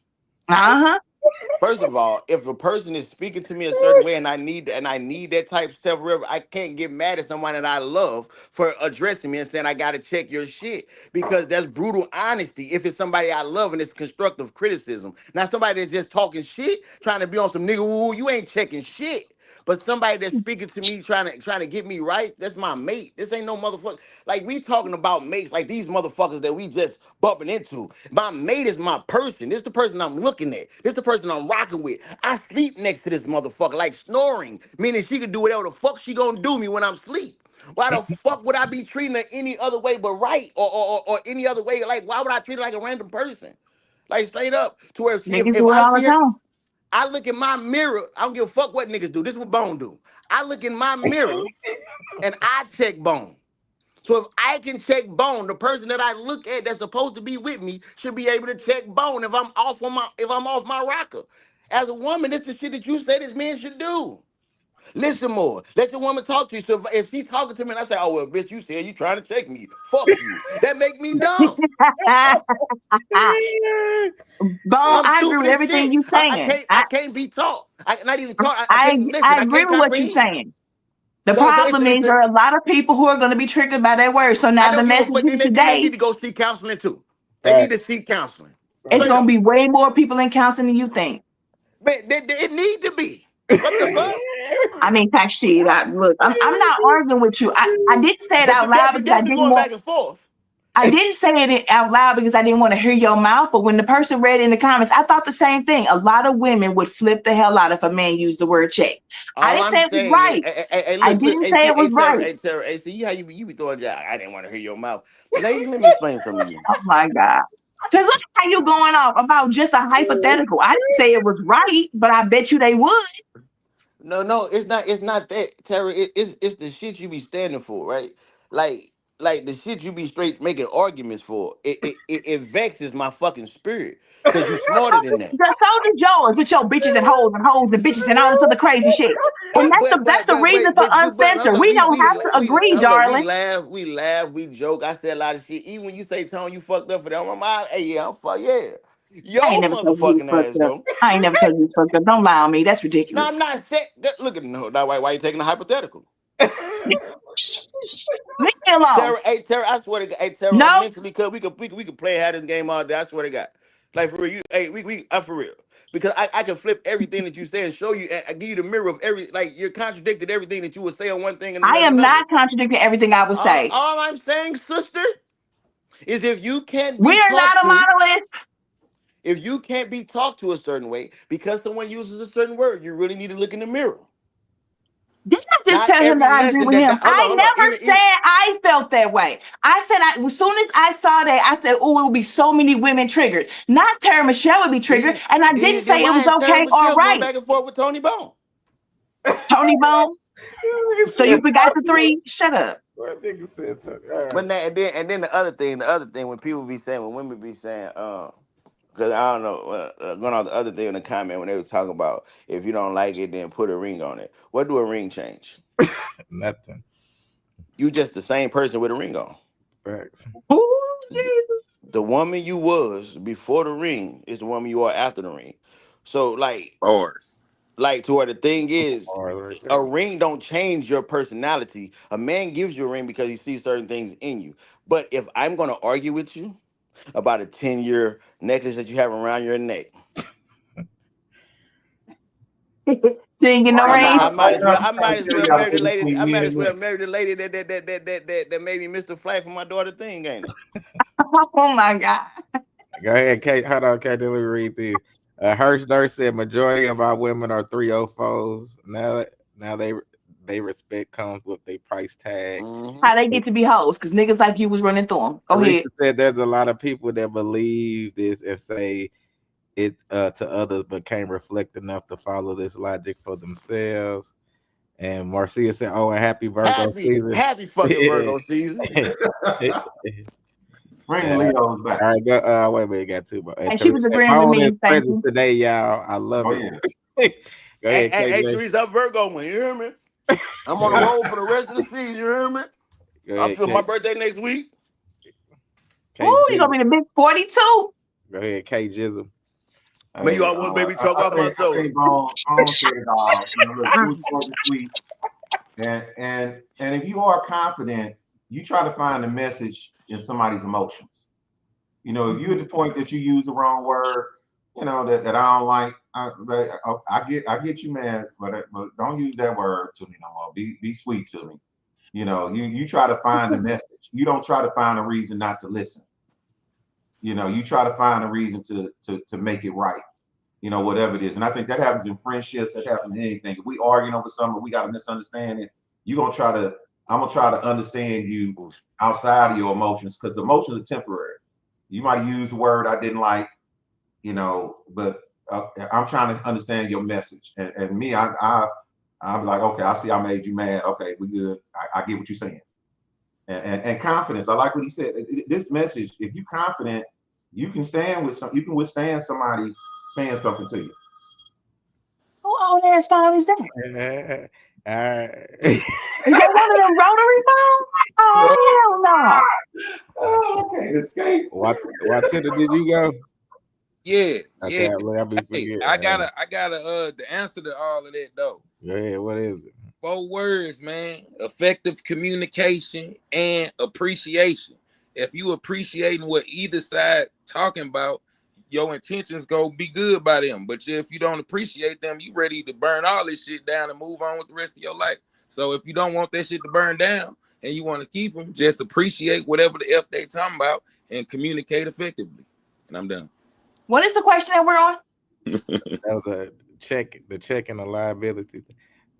[SPEAKER 5] if a person is speaking to me a certain way and I need that type of self-reference, I can't get mad at someone that I love for addressing me and saying I gotta check your shit, because that's brutal honesty. If it's somebody I love and it's constructive criticism, not somebody that's just talking shit, trying to be on some nigga woo, you ain't checking shit. But somebody that's speaking to me, trying to get me right, that's my mate. This ain't no motherfucker. Like, we talking about mates, like these motherfuckers that we just bumping into. My mate is my person. This the person I'm looking at. This the person I'm rocking with. I sleep next to this motherfucker, like snoring, meaning she could do whatever the fuck she gonna do me when I'm asleep. Why the fuck would I be treating her any other way but right, or any other way? Like, why would I treat her like a random person? Like, straight up, to where
[SPEAKER 3] Niggas
[SPEAKER 5] if
[SPEAKER 3] do it
[SPEAKER 5] I
[SPEAKER 3] all
[SPEAKER 5] see
[SPEAKER 3] the
[SPEAKER 5] her,
[SPEAKER 3] time.
[SPEAKER 5] I look in my mirror. I don't give a fuck what niggas do. This is what Bone do. I look in my mirror and I check Bone. So if I can check bone, the person that I look at that's supposed to be with me should be able to check bone if I'm off my rocker. As a woman, this is the shit that you say this man should do. Listen more. Let your woman talk to you. So if she's talking to me and I say, oh well, bitch, you said you trying to check me. Fuck you. That make me dumb.
[SPEAKER 3] Bone,
[SPEAKER 5] I'm
[SPEAKER 3] I agree
[SPEAKER 5] stupid
[SPEAKER 3] with
[SPEAKER 5] as
[SPEAKER 3] everything
[SPEAKER 5] shit.
[SPEAKER 3] you saying.
[SPEAKER 5] I can't be taught. I not even taught. I
[SPEAKER 3] I
[SPEAKER 5] can't listen.
[SPEAKER 3] I
[SPEAKER 5] I
[SPEAKER 3] agree
[SPEAKER 5] can't
[SPEAKER 3] with what you're
[SPEAKER 5] comprehend.
[SPEAKER 3] saying. The
[SPEAKER 5] So
[SPEAKER 3] problem is there are a lot of people who are going to be triggered by that word. So
[SPEAKER 5] I
[SPEAKER 3] now the
[SPEAKER 5] don't give a
[SPEAKER 3] message
[SPEAKER 5] fuck.
[SPEAKER 3] here
[SPEAKER 5] Then they need
[SPEAKER 3] today,
[SPEAKER 5] to go seek counseling too. They
[SPEAKER 2] Right.
[SPEAKER 5] need to seek counseling.
[SPEAKER 3] it's
[SPEAKER 5] Straight
[SPEAKER 3] going to
[SPEAKER 5] up.
[SPEAKER 3] be way more people in counseling than you think.
[SPEAKER 5] Man, it need to be. What the fuck?
[SPEAKER 3] I mean, type shit. Look, I'm not arguing with you. I didn't say it
[SPEAKER 5] But
[SPEAKER 3] out loud
[SPEAKER 5] you
[SPEAKER 3] because I
[SPEAKER 5] definitely
[SPEAKER 3] didn't
[SPEAKER 5] going
[SPEAKER 3] want.
[SPEAKER 5] back and forth.
[SPEAKER 3] I didn't say it out loud because I didn't want to hear your mouth. But when the person read it in the comments, I thought the same thing. A lot of women would flip the hell out if a man used the word check. I
[SPEAKER 5] All
[SPEAKER 3] didn't
[SPEAKER 5] I'm
[SPEAKER 3] say it was
[SPEAKER 5] saying is,
[SPEAKER 3] right.
[SPEAKER 5] hey,
[SPEAKER 3] I
[SPEAKER 5] look,
[SPEAKER 3] didn't say it was right.
[SPEAKER 5] hey, see how you be throwing jab. I didn't want to hear your mouth. Lady, let me explain something to you.
[SPEAKER 3] Oh my God. Because look how you going off about just a hypothetical. I didn't say it was right, but I bet you they would.
[SPEAKER 5] No, it's not that, Tara. It's the shit you be standing for, right? Like like the shit you be straight making arguments for. It vexes my fucking spirit. Cause you smarter than that.
[SPEAKER 3] So did yours with your bitches and hoes and bitches and all this other crazy shit. And that's the reason for
[SPEAKER 5] Hold
[SPEAKER 3] uncensored.
[SPEAKER 5] on,
[SPEAKER 3] We don't have to agree,
[SPEAKER 5] hold on,
[SPEAKER 3] darling.
[SPEAKER 5] we joke. I said a lot of shit. Even when you say, Tone, you fucked up for that. I'm like, hey, yeah, I'm fuck, yeah.
[SPEAKER 3] I ain't
[SPEAKER 5] Yo,
[SPEAKER 3] never told you you
[SPEAKER 5] motherfucking
[SPEAKER 3] was
[SPEAKER 5] ass
[SPEAKER 3] fucked up.
[SPEAKER 5] though.
[SPEAKER 3] I ain't never told you you was fucked up. Don't lie on me. That's
[SPEAKER 5] No,
[SPEAKER 3] ridiculous.
[SPEAKER 5] I'm not saying. Look at no. Now, why you taking a hypothetical?
[SPEAKER 3] Leave me alone.
[SPEAKER 5] Tara, I swear to God, hey, Tara, I'm
[SPEAKER 3] No,
[SPEAKER 5] mentally cut. We could play how this game all day. I swear to God, like for real, I'm for real because I can flip everything that you say and show you. And I give you the mirror of every like you're contradicted everything that you would say on one thing and
[SPEAKER 3] I
[SPEAKER 5] then
[SPEAKER 3] am
[SPEAKER 5] another.
[SPEAKER 3] not contradicting everything I would say.
[SPEAKER 5] All I'm saying, sister, is if you can't
[SPEAKER 3] We
[SPEAKER 5] be
[SPEAKER 3] are not
[SPEAKER 5] talked
[SPEAKER 3] a
[SPEAKER 5] to,
[SPEAKER 3] monolith.
[SPEAKER 5] if you can't be talked to a certain way because someone uses a certain word, you really need to look in the mirror.
[SPEAKER 3] Didn't I just
[SPEAKER 5] Not
[SPEAKER 3] tell him that
[SPEAKER 5] every
[SPEAKER 3] I agree
[SPEAKER 5] lesson
[SPEAKER 3] with him?
[SPEAKER 5] hold
[SPEAKER 3] I
[SPEAKER 5] on.
[SPEAKER 3] never said I felt that way. I said as soon as I saw that, I said, oh, it will be so many women triggered. Not Tara Michelle would be triggered. And I didn't say
[SPEAKER 5] Then
[SPEAKER 3] it was
[SPEAKER 5] why is Terry
[SPEAKER 3] okay or
[SPEAKER 5] Michelle going
[SPEAKER 3] right.
[SPEAKER 5] back and forth with Tony Bone?
[SPEAKER 3] Tony Bone. So you forgot the three? Shut up.
[SPEAKER 2] What nigga said something? All
[SPEAKER 5] But
[SPEAKER 2] right.
[SPEAKER 5] now, and then the other thing when people be saying, when women be saying, because I don't know, going on the other thing in the comment when they were talking about if you don't like it, then put a ring on it. What do a ring change?
[SPEAKER 2] Nothing.
[SPEAKER 5] You just the same person with a ring on.
[SPEAKER 2] Facts.
[SPEAKER 3] Oh, Jesus.
[SPEAKER 5] The woman you was before the ring is the woman you are after the ring. So
[SPEAKER 8] Bars.
[SPEAKER 5] like to where the thing is,
[SPEAKER 2] All right
[SPEAKER 5] a
[SPEAKER 2] there.
[SPEAKER 5] ring don't change your personality. A man gives you a ring because he sees certain things in you. But if I'm gonna argue with you about a 10-year necklace that you have around your neck,
[SPEAKER 3] She didn't get no
[SPEAKER 6] Right
[SPEAKER 3] ring.
[SPEAKER 6] now, right now,
[SPEAKER 5] I
[SPEAKER 6] she's trying
[SPEAKER 5] might
[SPEAKER 6] to
[SPEAKER 5] as
[SPEAKER 6] tell
[SPEAKER 5] well
[SPEAKER 6] y'all the
[SPEAKER 5] marry the
[SPEAKER 6] difference
[SPEAKER 5] lady.
[SPEAKER 6] between
[SPEAKER 5] I
[SPEAKER 6] men
[SPEAKER 5] might as
[SPEAKER 6] and
[SPEAKER 5] well
[SPEAKER 6] women.
[SPEAKER 5] marry the lady that made me Mr. Flag for my daughter thing, ain't it?
[SPEAKER 3] Oh my God.
[SPEAKER 2] Go ahead, Kate. Hold on, Kate. Let me read these. Hirsch Nurse said majority of our women are 304s. Now they respect comes with a price tag.
[SPEAKER 5] Mm-hmm.
[SPEAKER 3] How they get to be hoes? Because niggas like you was running through them. Go ahead.
[SPEAKER 2] Teresa said there's a lot of people that believe this and say it to others, but can't reflect enough to follow this logic for themselves. And Marcia said, "Oh, and happy Virgo season."
[SPEAKER 5] Happy fucking Virgo season.
[SPEAKER 6] Bring the Leos back.
[SPEAKER 2] All right, go. Wait a minute, got two more.
[SPEAKER 3] And she was agreeing with
[SPEAKER 2] Bone
[SPEAKER 3] me.
[SPEAKER 2] is
[SPEAKER 3] Thank
[SPEAKER 2] present
[SPEAKER 3] you.
[SPEAKER 2] today, y'all. I love
[SPEAKER 6] Oh
[SPEAKER 2] it.
[SPEAKER 6] yeah.
[SPEAKER 2] Go ahead,
[SPEAKER 5] Hey,
[SPEAKER 2] KJ.
[SPEAKER 5] Teresa, I'm Virgo one. You hear me? I'm on the road for the rest of the season. You hear me?
[SPEAKER 2] Go
[SPEAKER 5] I
[SPEAKER 2] ahead,
[SPEAKER 5] feel my birthday next week.
[SPEAKER 3] Ooh, you
[SPEAKER 2] KJ.
[SPEAKER 3] gonna be the big 42.
[SPEAKER 2] Go ahead, K Jizzle.
[SPEAKER 5] Maybe
[SPEAKER 6] Hey,
[SPEAKER 5] I want baby choke off my
[SPEAKER 6] I
[SPEAKER 5] soda.
[SPEAKER 6] think Bone said it all. You know, look, she was short and sweet. And if you are confident, you try to find a message in somebody's emotions. You know, if you're at the point that you use the wrong word, you know, that I don't like, I get you, man, but don't use that word to me no more. Be sweet to me. You know, you try to find a message. You don't try to find a reason not to listen. You know, you try to find a reason to make it right. You know, whatever it is. And I think that happens in friendships, that happens in anything. If we arguing over something, we got a misunderstanding, I'm gonna try to understand you outside of your emotions, because emotions are temporary. You might have used the word I didn't like, you know, but I'm trying to understand your message. And me, I'm like, okay, I see I made you mad. Okay, we good. I get what you're saying. and confidence. I like what he said. This message, if you confident, you can stand with some. You can withstand somebody saying something to you.
[SPEAKER 3] Who old ass phone is that?
[SPEAKER 2] Alright.
[SPEAKER 3] Is that one of them rotary phones? Oh hell no!
[SPEAKER 6] Oh, okay, escape.
[SPEAKER 2] What did you go?
[SPEAKER 8] Yeah,
[SPEAKER 2] Okay,
[SPEAKER 8] yeah.
[SPEAKER 2] I'll be
[SPEAKER 8] Hey,
[SPEAKER 2] forgetting.
[SPEAKER 8] I gotta the answer to all of that though.
[SPEAKER 2] Go ahead. What is it?
[SPEAKER 8] 4 words, man. Effective communication and appreciation. If you appreciating what either side talking about, your intentions go be good by them. But if you don't appreciate them, you ready to burn all this shit down and move on with the rest of your life. So if you don't want that shit to burn down and you want to keep them, just appreciate whatever the F they talking about and communicate effectively. And I'm done.
[SPEAKER 3] What is the question that we're on?
[SPEAKER 2] That was the check and the liability.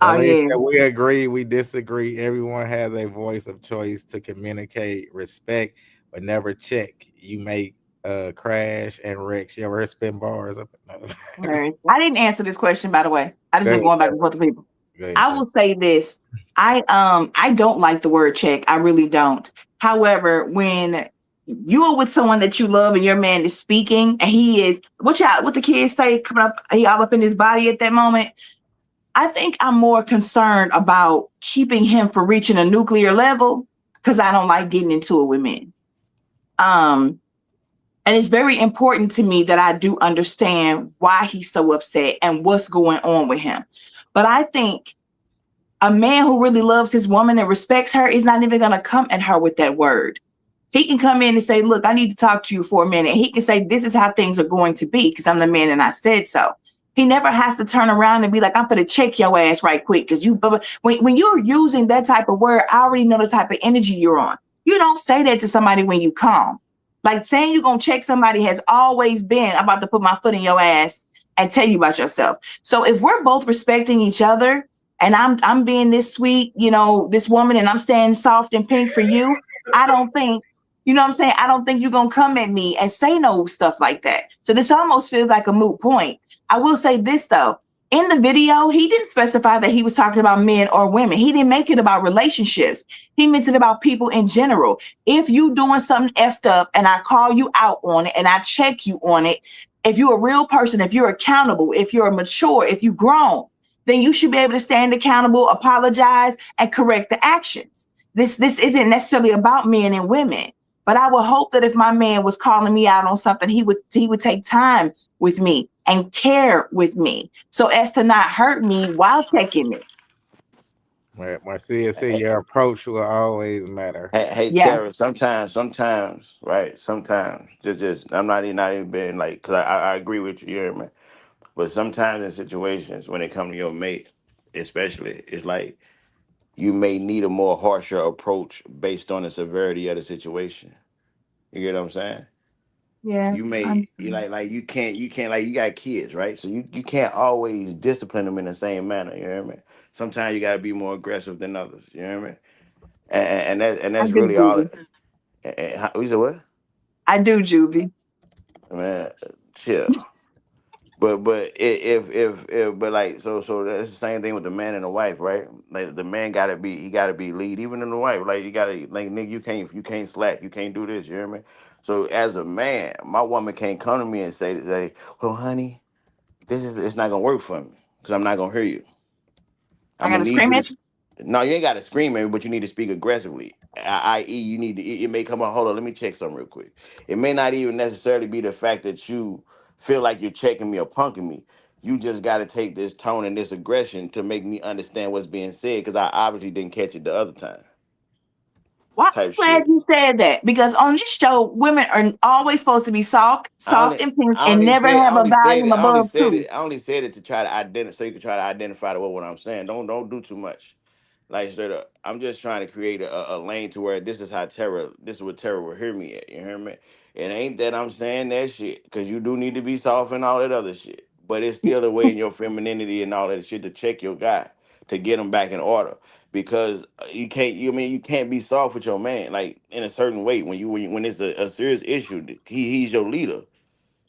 [SPEAKER 3] Oh
[SPEAKER 2] Well, they
[SPEAKER 3] yeah.
[SPEAKER 2] said we agree, we disagree. Everyone has a voice of choice to communicate, respect, but never check. You may crash and wreck. You ever spin bars up? No.
[SPEAKER 3] Right. I didn't answer this question, by the way. I just
[SPEAKER 2] Go
[SPEAKER 3] been
[SPEAKER 2] ahead,
[SPEAKER 3] going back and forth to people.
[SPEAKER 2] go ahead,
[SPEAKER 3] I will say this. I don't like the word check. I really don't. However, when you are with someone that you love and your man is speaking and he is what the kids say coming up, he all up in his body at that moment. I think I'm more concerned about keeping him from reaching a nuclear level because I don't like getting into it with men. And it's very important to me that I do understand why he's so upset and what's going on with him. But I think a man who really loves his woman and respects her is not even going to come at her with that word. He can come in and say, look, I need to talk to you for a minute. He can say, this is how things are going to be because I'm the man and I said so. He never has to turn around and be like, I'm going to check your ass right quick. Because when you're using that type of word, I already know the type of energy you're on. You don't say that to somebody when you calm. Like saying you're going to check somebody has always been, I'm about to put my foot in your ass and tell you about yourself. So if we're both respecting each other and I'm being this sweet, this woman, and I'm staying soft and pink for you, I don't think, you know what I'm saying? I don't think you're going to come at me and say no stuff like that. So this almost feels like a moot point. I will say this though. In the video, he didn't specify that he was talking about men or women. He didn't make it about relationships. He meant it about people in general. If you doing something effed up and I call you out on it and I check you on it, if you're a real person, if you're accountable, if you're mature, if you've grown, then you should be able to stand accountable, apologize, and correct the actions. This isn't necessarily about men and women, but I would hope that if my man was calling me out on something, he would take time with me and care with me so as to not hurt me while checking me.
[SPEAKER 2] Marcia said your approach will always matter.
[SPEAKER 5] Hey,
[SPEAKER 3] Yeah.
[SPEAKER 5] Tara. Sometimes, right? Sometimes, just I'm not even being like, cause I agree with you, here, man. But sometimes in situations when it comes to your mate, especially, it's like you may need a more harsher approach based on the severity of the situation. You get what I'm saying?
[SPEAKER 3] Yeah.
[SPEAKER 5] You like you can't like you got kids, right? So you can't always discipline them in the same manner. You hear me? Sometimes you got to be more aggressive than others. You hear me? And
[SPEAKER 3] I
[SPEAKER 5] that's
[SPEAKER 3] do,
[SPEAKER 5] really all.
[SPEAKER 3] Juvie.
[SPEAKER 5] We said what?
[SPEAKER 3] I do, Juvie.
[SPEAKER 5] Man, chill. But but like so that's the same thing with the man and the wife, right? Like the man gotta be lead, even in the wife. Like you gotta like nigga, you can't slack, you can't do this. You hear me? So as a man, my woman can't come to me and say, well, honey, it's not gonna work for me because I'm not gonna hear you.
[SPEAKER 3] I
[SPEAKER 5] I'm
[SPEAKER 3] got
[SPEAKER 5] gonna
[SPEAKER 3] to
[SPEAKER 5] need
[SPEAKER 3] scream
[SPEAKER 5] you
[SPEAKER 3] at
[SPEAKER 5] to.
[SPEAKER 3] you.
[SPEAKER 5] No, you ain't got to scream at me, but you need to speak aggressively. I.e., you need to. It may come on. Hold on, let me check something real quick. It may not even necessarily be the fact that you feel like you're checking me or punking me. You just got to take this tone and this aggression to make me understand what's being said because I obviously didn't catch it the other time.
[SPEAKER 3] Well,
[SPEAKER 5] Type
[SPEAKER 3] I'm glad
[SPEAKER 5] shit.
[SPEAKER 3] you said that because on this show, women are always supposed to be soft and pink
[SPEAKER 5] I
[SPEAKER 3] and
[SPEAKER 5] only
[SPEAKER 3] never
[SPEAKER 5] said, I
[SPEAKER 3] have a
[SPEAKER 5] only said
[SPEAKER 3] volume
[SPEAKER 5] it, I only
[SPEAKER 3] above
[SPEAKER 5] said
[SPEAKER 3] two.
[SPEAKER 5] it, I only said it to try to identify, so you can try to identify what I'm saying. Don't do too much. Like straight up, I'm just trying to create a lane to where this is what Terra will hear me at. You hear me? It ain't that I'm saying that shit because you do need to be soft and all that other shit, but it's still a way in your femininity and all that shit to check your guy to get him back in order because you can't. You can't be soft with your man like in a certain way when it's a serious issue. He's your leader.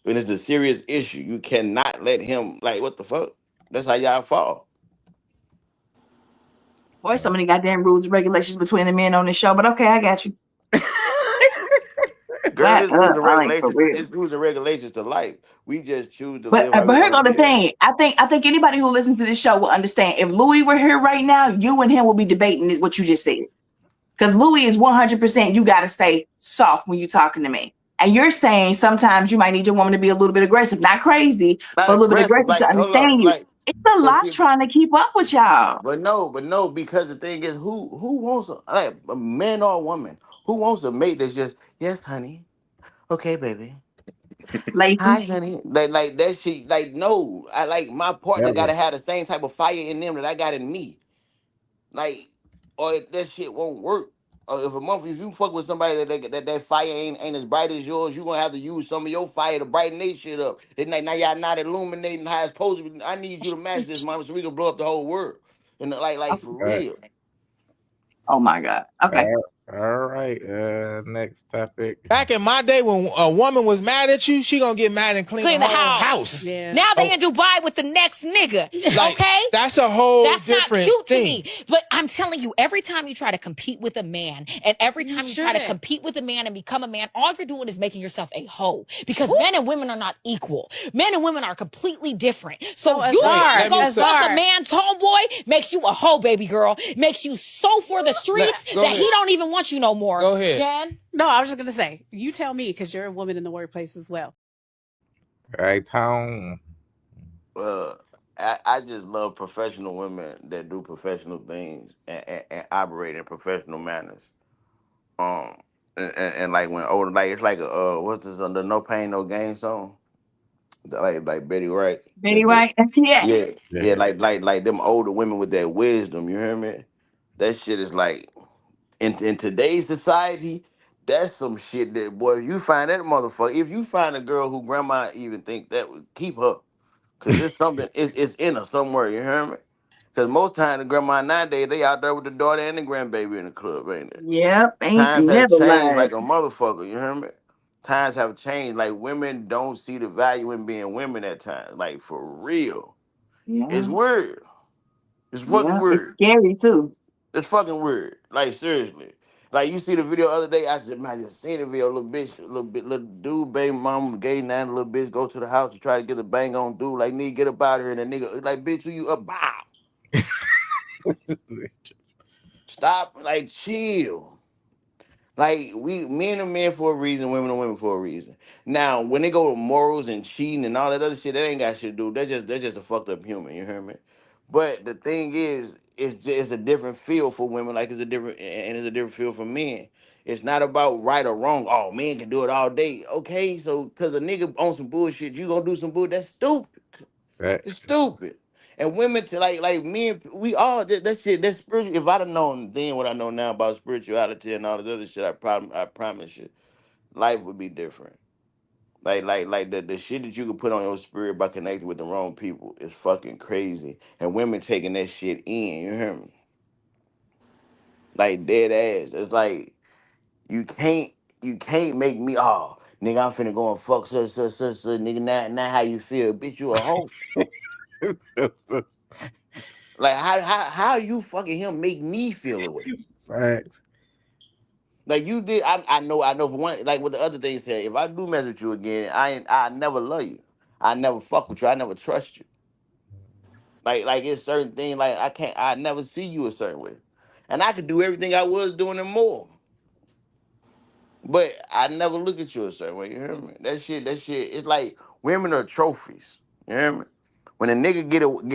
[SPEAKER 5] When it's a serious issue, you cannot let him like what the fuck. That's how y'all fall.
[SPEAKER 3] Boy, so many goddamn rules and regulations between the men on this show, but okay, I got you.
[SPEAKER 5] Girl, it's rules and
[SPEAKER 3] I ain't for
[SPEAKER 5] regulations.
[SPEAKER 3] real.
[SPEAKER 5] It's rules and regulations to life. We just choose to
[SPEAKER 3] But
[SPEAKER 5] live how we
[SPEAKER 3] here
[SPEAKER 5] want
[SPEAKER 3] go
[SPEAKER 5] to
[SPEAKER 3] the
[SPEAKER 5] live.
[SPEAKER 3] thing. I think anybody who listens to this show will understand. If Louis were here right now, you and him will be debating what you just said. Because Louis is 100%. You got to stay soft when you're talking to me. And you're saying sometimes you might need your woman to be a little bit aggressive, not crazy,
[SPEAKER 5] Not
[SPEAKER 3] but a little bit
[SPEAKER 5] aggressive,
[SPEAKER 3] aggressive to
[SPEAKER 5] like hold up,
[SPEAKER 3] understand you.
[SPEAKER 5] like.
[SPEAKER 3] It's a
[SPEAKER 5] But
[SPEAKER 3] lot
[SPEAKER 5] see,
[SPEAKER 3] trying to keep up with y'all,
[SPEAKER 5] but no, because the thing is, who wants like a man or a woman who wants a mate that's just yes, honey, okay, baby, hi,
[SPEAKER 3] Lazy.
[SPEAKER 5] honey, like that shit. Like no, I like my partner got to have the same type of fire in them that I got in me. Like, or that shit won't work. Or if you fuck with somebody that fire ain't as bright as yours, you gonna have to use some of your fire to brighten their shit up. Then now y'all not illuminating how it's supposed to be. I need you to match this, mama, so we can blow up the whole world. And like for real.
[SPEAKER 3] Oh my God. Okay.
[SPEAKER 2] All right. Next topic.
[SPEAKER 17] Back in my day, when a woman was mad at you, she gonna get mad and clean the whole house.
[SPEAKER 18] Yeah. Now they in Dubai with the next nigga.
[SPEAKER 17] Like,
[SPEAKER 18] Okay?
[SPEAKER 17] that's a whole
[SPEAKER 18] That's not
[SPEAKER 17] different
[SPEAKER 18] cute
[SPEAKER 17] thing.
[SPEAKER 18] to me. But I'm telling you, every time you try to compete with a man, and every time you try to compete with a man and become a man, all you're doing is making yourself a hoe. Because men and women are not equal. Men and women are completely different. So you
[SPEAKER 17] Azar,
[SPEAKER 18] to go
[SPEAKER 17] Azar.
[SPEAKER 18] fuck a man's homeboy makes you a hoe, baby girl. Makes you so for the streets
[SPEAKER 17] Go
[SPEAKER 18] that
[SPEAKER 17] ahead.
[SPEAKER 18] he don't even want you no more.
[SPEAKER 17] Go ahead.
[SPEAKER 18] Jen?
[SPEAKER 19] No, I was just gonna say, you tell me because you're a woman in the workplace as well.
[SPEAKER 2] All right, Tom.
[SPEAKER 5] I just love professional women that do professional things and operate in professional manners. And like when older, like it's like what's this the No Pain No Gain song? Like Betty Wright.
[SPEAKER 3] Betty White. Yeah.
[SPEAKER 5] Yeah, like them older women with that wisdom. You hear me? That shit is like in today's society. That's some shit that boy. If you find that motherfucker, if you find a girl who grandma even think that would keep her, cause it's something. It's in her somewhere. You hear me? Cause most times the grandma nowadays they out there with the daughter and the grandbaby in the club, ain't it?
[SPEAKER 3] Yep. Ain't
[SPEAKER 5] Times has
[SPEAKER 3] never
[SPEAKER 5] changed
[SPEAKER 3] lied.
[SPEAKER 5] like a motherfucker. You hear me? Times have changed. Like women don't see the value in being women at times. Like for real, it's
[SPEAKER 3] Yeah.
[SPEAKER 5] weird. It's fucking
[SPEAKER 3] Yeah. It's
[SPEAKER 5] weird.
[SPEAKER 3] scary too.
[SPEAKER 5] It's fucking weird. Like seriously. Like you see the video the other day, I said, man, I just seen the video, little dude, baby mama, gay nine, little bitch go to the house to try to get a bang on dude. Like, nigga, get up out of here. And the nigga, like, bitch, who you up? Bow. Stop, like, chill. Like men are men for a reason, women are women for a reason. Now, when they go to morals and cheating and all that other shit, that ain't got shit to do. They're just a fucked up human. You hear me? But the thing is, it's a different feel for women. Like it's a different and it's a different feel for men. It's not about right or wrong. Oh, men can do it all day. Okay, so because a nigga on some bullshit, you gonna do some bull. That's stupid. It's stupid. And women to like men, we all that shit. That's spiritual. If I'd have known then what I know now about spirituality and all this other shit, I promise you, life would be different. Like the shit that you could put on your spirit by connecting with the wrong people is fucking crazy. And women taking that shit in. You hear me? Like dead ass. It's like you can't make me nigga. I'm finna go and fuck nigga. Now how you feel, bitch? You a hoe. Like how you fucking him make me feel away?
[SPEAKER 2] Facts.
[SPEAKER 5] Like you did, I know for one. Like what the other thing said, if I do mess with you again, I never love you. I never fuck with you. I never trust you. Like it's certain things like I never see you a certain way, and I could do everything I was doing and more. But I never look at you a certain way. You hear me? That shit. It's like women are trophies. You hear me? When a nigga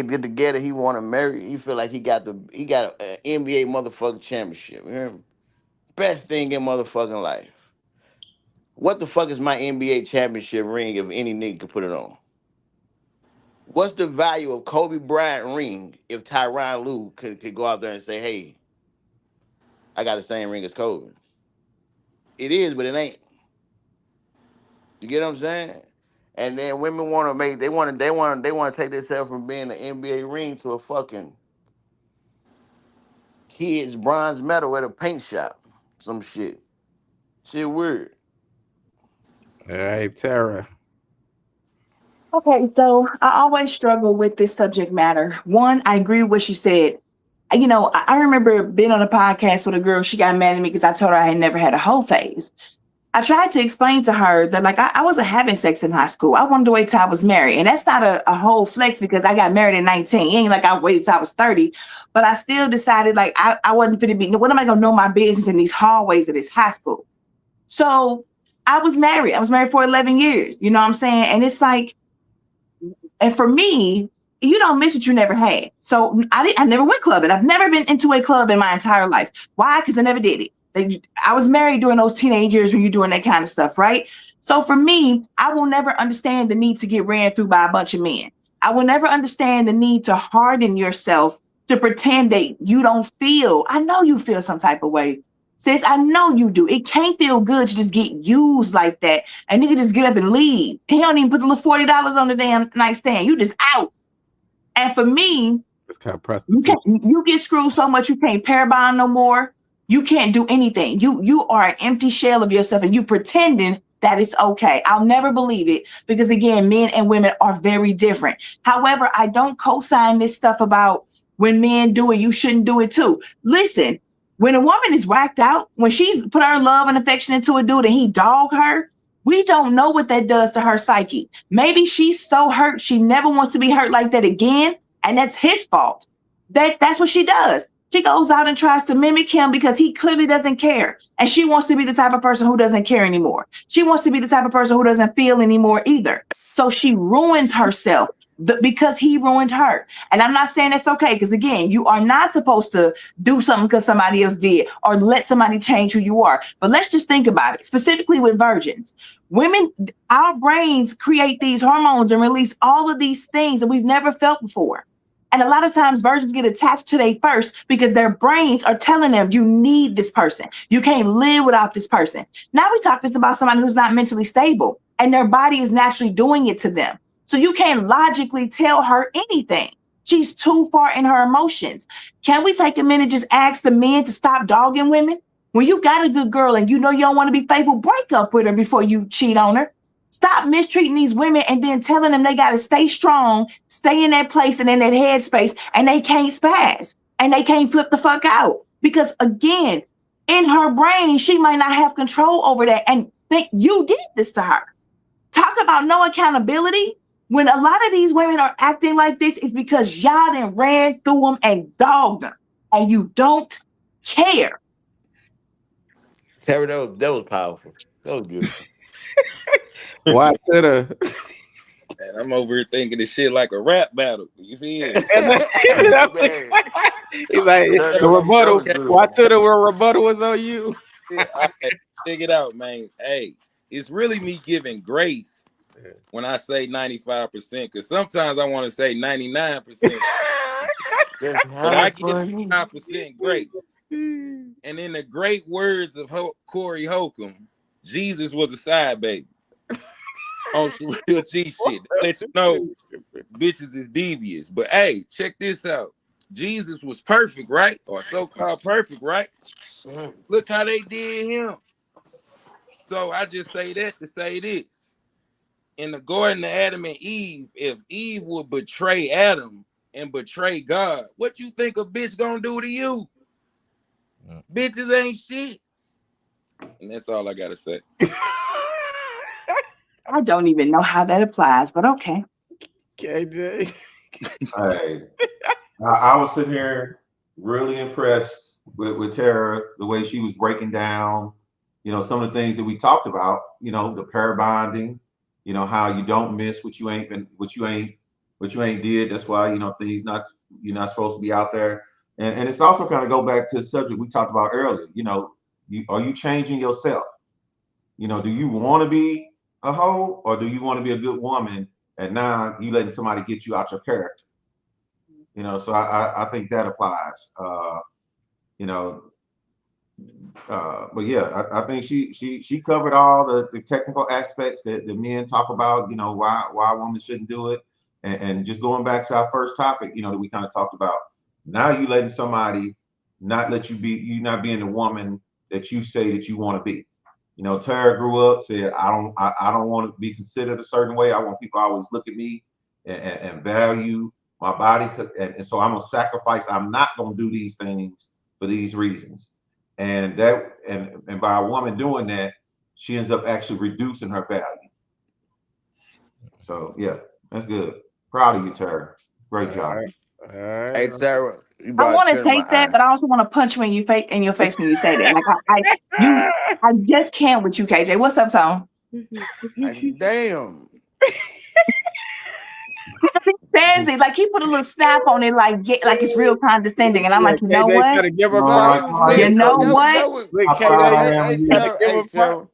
[SPEAKER 5] get together, he want to marry. He feel like he got an NBA motherfucking championship. You hear me? Best thing in motherfucking life. What the fuck is my NBA championship ring if any nigga could put it on? What's the value of Kobe Bryant ring if Tyronn Lue could go out there and say, hey, I got the same ring as Kobe? It is, but it ain't. You get what I'm saying? And then women want to they want to take themselves from being an NBA ring to a fucking kid's bronze medal at a paint shop. Some shit. Shit weird.
[SPEAKER 2] All right, Tara.
[SPEAKER 3] Okay, so I always struggle with this subject matter. One, I agree with what she said. you know, I remember being on a podcast with a girl. She got mad at me because I told her I had never had a whole phase. I tried to explain to her that like I wasn't having sex in high school. I wanted to wait till I was married. And that's not a whole flex because I got married at 19. It ain't like I waited till I was 30. But I still decided like I wasn't fit to be, what am I gonna know my business in these hallways of this high school? So I was married. I was married for 11 years. You know what I'm saying? And it's like, and for me, you don't miss what you never had. So I never went clubbing. I've never been into a club in my entire life. Why? Because I never did it. I was married during those teenage years when you're doing that kind of stuff, right? So for me, I will never understand the need to get ran through by a bunch of men. I will never understand the need to harden yourself to pretend that you don't feel. I know you feel some type of way. Sis, I know you do. It can't feel good to just get used like that. And nigga just get up and leave. He don't even put the little $40 on the damn nightstand. You just out. And for me,
[SPEAKER 2] It's kind of prostitution.
[SPEAKER 3] you get screwed so much you can't pair bond no more. You can't do anything. You are an empty shell of yourself and you pretending that it's okay. I'll never believe it because again, men and women are very different. However, I don't co-sign this stuff about when men do it, you shouldn't do it too. Listen, when a woman is whacked out, when she's put her love and affection into a dude and he dog her, we don't know what that does to her psyche. Maybe she's so hurt, she never wants to be hurt like that again. And that's his fault. That's what she does. She goes out and tries to mimic him because he clearly doesn't care. And she wants to be the type of person who doesn't care anymore. She wants to be the type of person who doesn't feel anymore either. So she ruins herself because he ruined her. And I'm not saying that's okay, because again, you are not supposed to do something because somebody else did or let somebody change who you are. But let's just think about it, specifically with virgins. Women, our brains create these hormones and release all of these things that we've never felt before. And a lot of times virgins get attached to their first because their brains are telling them you need this person. You can't live without this person. Now we're talking about somebody who's not mentally stable and their body is naturally doing it to them. So you can't logically tell her anything. She's too far in her emotions. Can we take a minute and just ask the men to stop dogging women? When you got a good girl and you know you don't want to be faithful, break up with her before you cheat on her. Stop mistreating these women and then telling them they got to stay strong, stay in that place and in that headspace, and they can't spaz and they can't flip the fuck out. Because again, in her brain, she might not have control over that and think you did this to her. Talk about no accountability. When a lot of these women are acting like this, it's because y'all done ran through them and dogged them, and you don't care.
[SPEAKER 5] Terry, that was powerful. That was beautiful.
[SPEAKER 2] Why to the
[SPEAKER 8] Man, I'm over here thinking this shit like a rap battle. You feel?
[SPEAKER 2] He's like the rebuttal. Why to the rebuttal was on you?
[SPEAKER 8] All right, check it out, man. Hey, it's really me giving grace when I say 95%, because sometimes I want to say 99%. But I give 5% grace. And in the great words of Corey Holcomb, Jesus was a side baby. On some real G shit. Let you know bitches is devious. But hey, check this out. Jesus was perfect, right? Or so-called perfect, right? Look how they did him. So I just say that to say this. In the Garden of Adam and Eve, if Eve would betray Adam and betray God, what you think a bitch gonna do to you? Bitches ain't shit. And that's all I gotta say.
[SPEAKER 3] I don't even know how that applies, but okay.
[SPEAKER 2] KJ.
[SPEAKER 6] Hey, I was sitting here really impressed with Tara, the way she was breaking down, some of the things that we talked about, the pair bonding, how you don't miss what you ain't did. That's why, things you're not supposed to be out there. And it's also kind of go back to the subject we talked about earlier. Are you changing yourself? Do you want to be a hoe or do you want to be a good woman? And now you letting somebody get you out your character. So I think that applies. But yeah, I think she covered all the technical aspects that the men talk about. Why a woman shouldn't do it, and just going back to our first topic, that we kind of talked about. Now you letting somebody not let you be, you not being the woman that you say that you want to be. Tara grew up, said, I don't want to be considered a certain way. I want people to always look at me and value My body could, and so I'm gonna sacrifice. I'm not gonna do these things for these reasons. And that, and by a woman doing that, she ends up actually reducing her value. So yeah, that's good. Proud of you, Terry. Great job.
[SPEAKER 2] All right.
[SPEAKER 5] Hey, Sarah, you
[SPEAKER 3] I
[SPEAKER 5] brought a
[SPEAKER 3] want to
[SPEAKER 5] tear to my
[SPEAKER 3] take that,
[SPEAKER 5] eye.
[SPEAKER 3] but I also want to punch you in your face when you say that. Like I just can't with you, KJ. What's up, Tone?
[SPEAKER 5] Like, damn.
[SPEAKER 3] Says it like he put a little snap on it, like it's real condescending, and I'm like, you know
[SPEAKER 2] KJ
[SPEAKER 3] what?
[SPEAKER 2] trying to give her
[SPEAKER 5] No,
[SPEAKER 2] flowers.
[SPEAKER 5] man,
[SPEAKER 3] You know
[SPEAKER 5] that
[SPEAKER 3] what?
[SPEAKER 5] was
[SPEAKER 2] Look,
[SPEAKER 6] How proud I am of
[SPEAKER 5] hey,
[SPEAKER 6] you.
[SPEAKER 2] trying to give her
[SPEAKER 5] Sarah.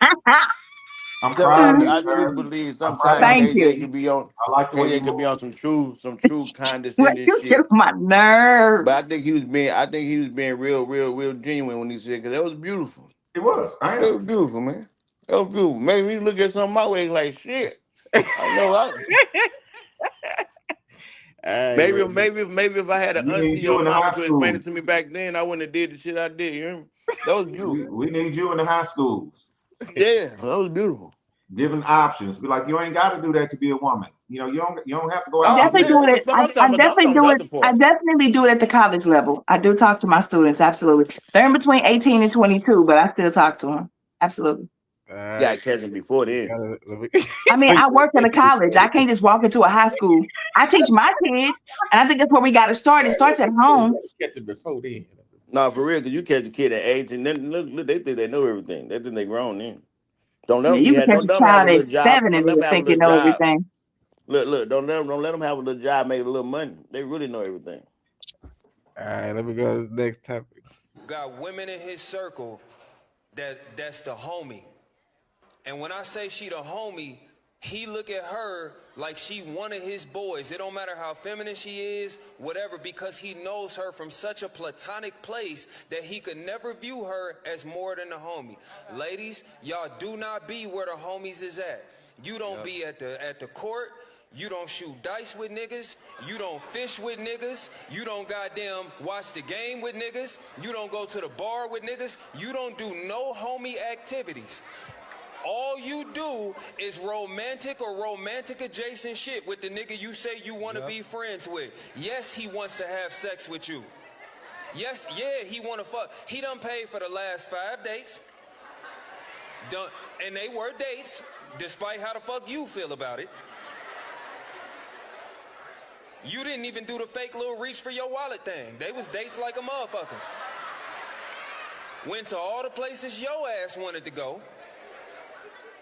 [SPEAKER 6] I'm
[SPEAKER 5] Sarah,
[SPEAKER 6] proud of you,
[SPEAKER 5] I truly
[SPEAKER 6] Terry.
[SPEAKER 5] believe
[SPEAKER 6] I'm proud
[SPEAKER 5] sometimes
[SPEAKER 6] of
[SPEAKER 3] Thank
[SPEAKER 6] you.
[SPEAKER 5] KJ
[SPEAKER 3] you.
[SPEAKER 5] could be on
[SPEAKER 6] I like the way you
[SPEAKER 5] KJ could be
[SPEAKER 6] move.
[SPEAKER 5] on some true condescending
[SPEAKER 3] You get
[SPEAKER 5] shit.
[SPEAKER 3] on my
[SPEAKER 5] But I
[SPEAKER 3] nerves.
[SPEAKER 5] think he was being real genuine when he said, because that was beautiful.
[SPEAKER 6] It was. I
[SPEAKER 5] It
[SPEAKER 6] am.
[SPEAKER 5] was beautiful, man. It was beautiful. Made me look at something my way like shit. I know maybe if I had an
[SPEAKER 6] We need
[SPEAKER 5] auntie
[SPEAKER 6] you
[SPEAKER 5] or
[SPEAKER 6] in the
[SPEAKER 5] mama
[SPEAKER 6] high
[SPEAKER 5] to explain it
[SPEAKER 6] school.
[SPEAKER 5] to me back then, I wouldn't have did the shit I did. You hear me? That was beautiful.
[SPEAKER 6] We need you in the high schools.
[SPEAKER 5] Yeah, that was beautiful.
[SPEAKER 6] Giving options. Be like, you ain't got to do that to be a woman. You know, you don't have to go
[SPEAKER 3] I
[SPEAKER 6] out
[SPEAKER 5] Oh,
[SPEAKER 6] and
[SPEAKER 3] definitely
[SPEAKER 6] do
[SPEAKER 3] do
[SPEAKER 5] man,
[SPEAKER 6] that.
[SPEAKER 5] what the
[SPEAKER 3] it.
[SPEAKER 5] fuck
[SPEAKER 3] I,
[SPEAKER 5] I'm talking
[SPEAKER 3] I
[SPEAKER 5] about? I'm
[SPEAKER 3] definitely
[SPEAKER 5] talking
[SPEAKER 3] do
[SPEAKER 5] about
[SPEAKER 3] it.
[SPEAKER 5] the
[SPEAKER 3] I
[SPEAKER 5] part.
[SPEAKER 3] definitely do it at the college level. I do talk to my students. Absolutely. They're in between 18 and 22, but I still talk to them. Absolutely.
[SPEAKER 2] All
[SPEAKER 5] Yeah, I
[SPEAKER 2] right.
[SPEAKER 5] catch him before then.
[SPEAKER 3] I mean, I work at a college. I can't just walk into a high school. I teach my kids, and I think that's where we got to start. It starts at home.
[SPEAKER 2] Catch it before then.
[SPEAKER 5] No, for real, because you catch a kid at age and then look, they think they know everything. They think they grown then. Don't let
[SPEAKER 3] Yeah,
[SPEAKER 5] them
[SPEAKER 3] you can catch
[SPEAKER 5] don't let
[SPEAKER 3] a
[SPEAKER 5] them have a
[SPEAKER 3] child at
[SPEAKER 5] little job.
[SPEAKER 3] 7
[SPEAKER 5] Don't
[SPEAKER 3] and
[SPEAKER 5] let them
[SPEAKER 3] really
[SPEAKER 5] have a
[SPEAKER 3] think you
[SPEAKER 5] little
[SPEAKER 3] know
[SPEAKER 5] job.
[SPEAKER 3] everything.
[SPEAKER 5] Look, don't let them have a little job, make a little money. They really know everything.
[SPEAKER 2] All right, let me go to the next topic.
[SPEAKER 20] Got women in his circle that's the homie. And when I say she the homie, he look at her like she one of his boys. It don't matter how feminine she is, whatever, because he knows her from such a platonic place that he could never view her as more than a homie. Ladies, y'all do not be where the homies is at. You don't be at the court. You don't shoot dice with niggas. You don't fish with niggas. You don't goddamn watch the game with niggas. You don't go to the bar with niggas. You don't do no homie activities. All you do is romantic or romantic adjacent shit with the nigga you say you want to be friends with. Yes, he wants to have sex with you. Yes, yeah, he want to fuck. He done paid for the last 5 dates. And they were dates, despite how the fuck you feel about it. You didn't even do the fake little reach for your wallet thing. They was dates like a motherfucker. Went to all the places your ass wanted to go.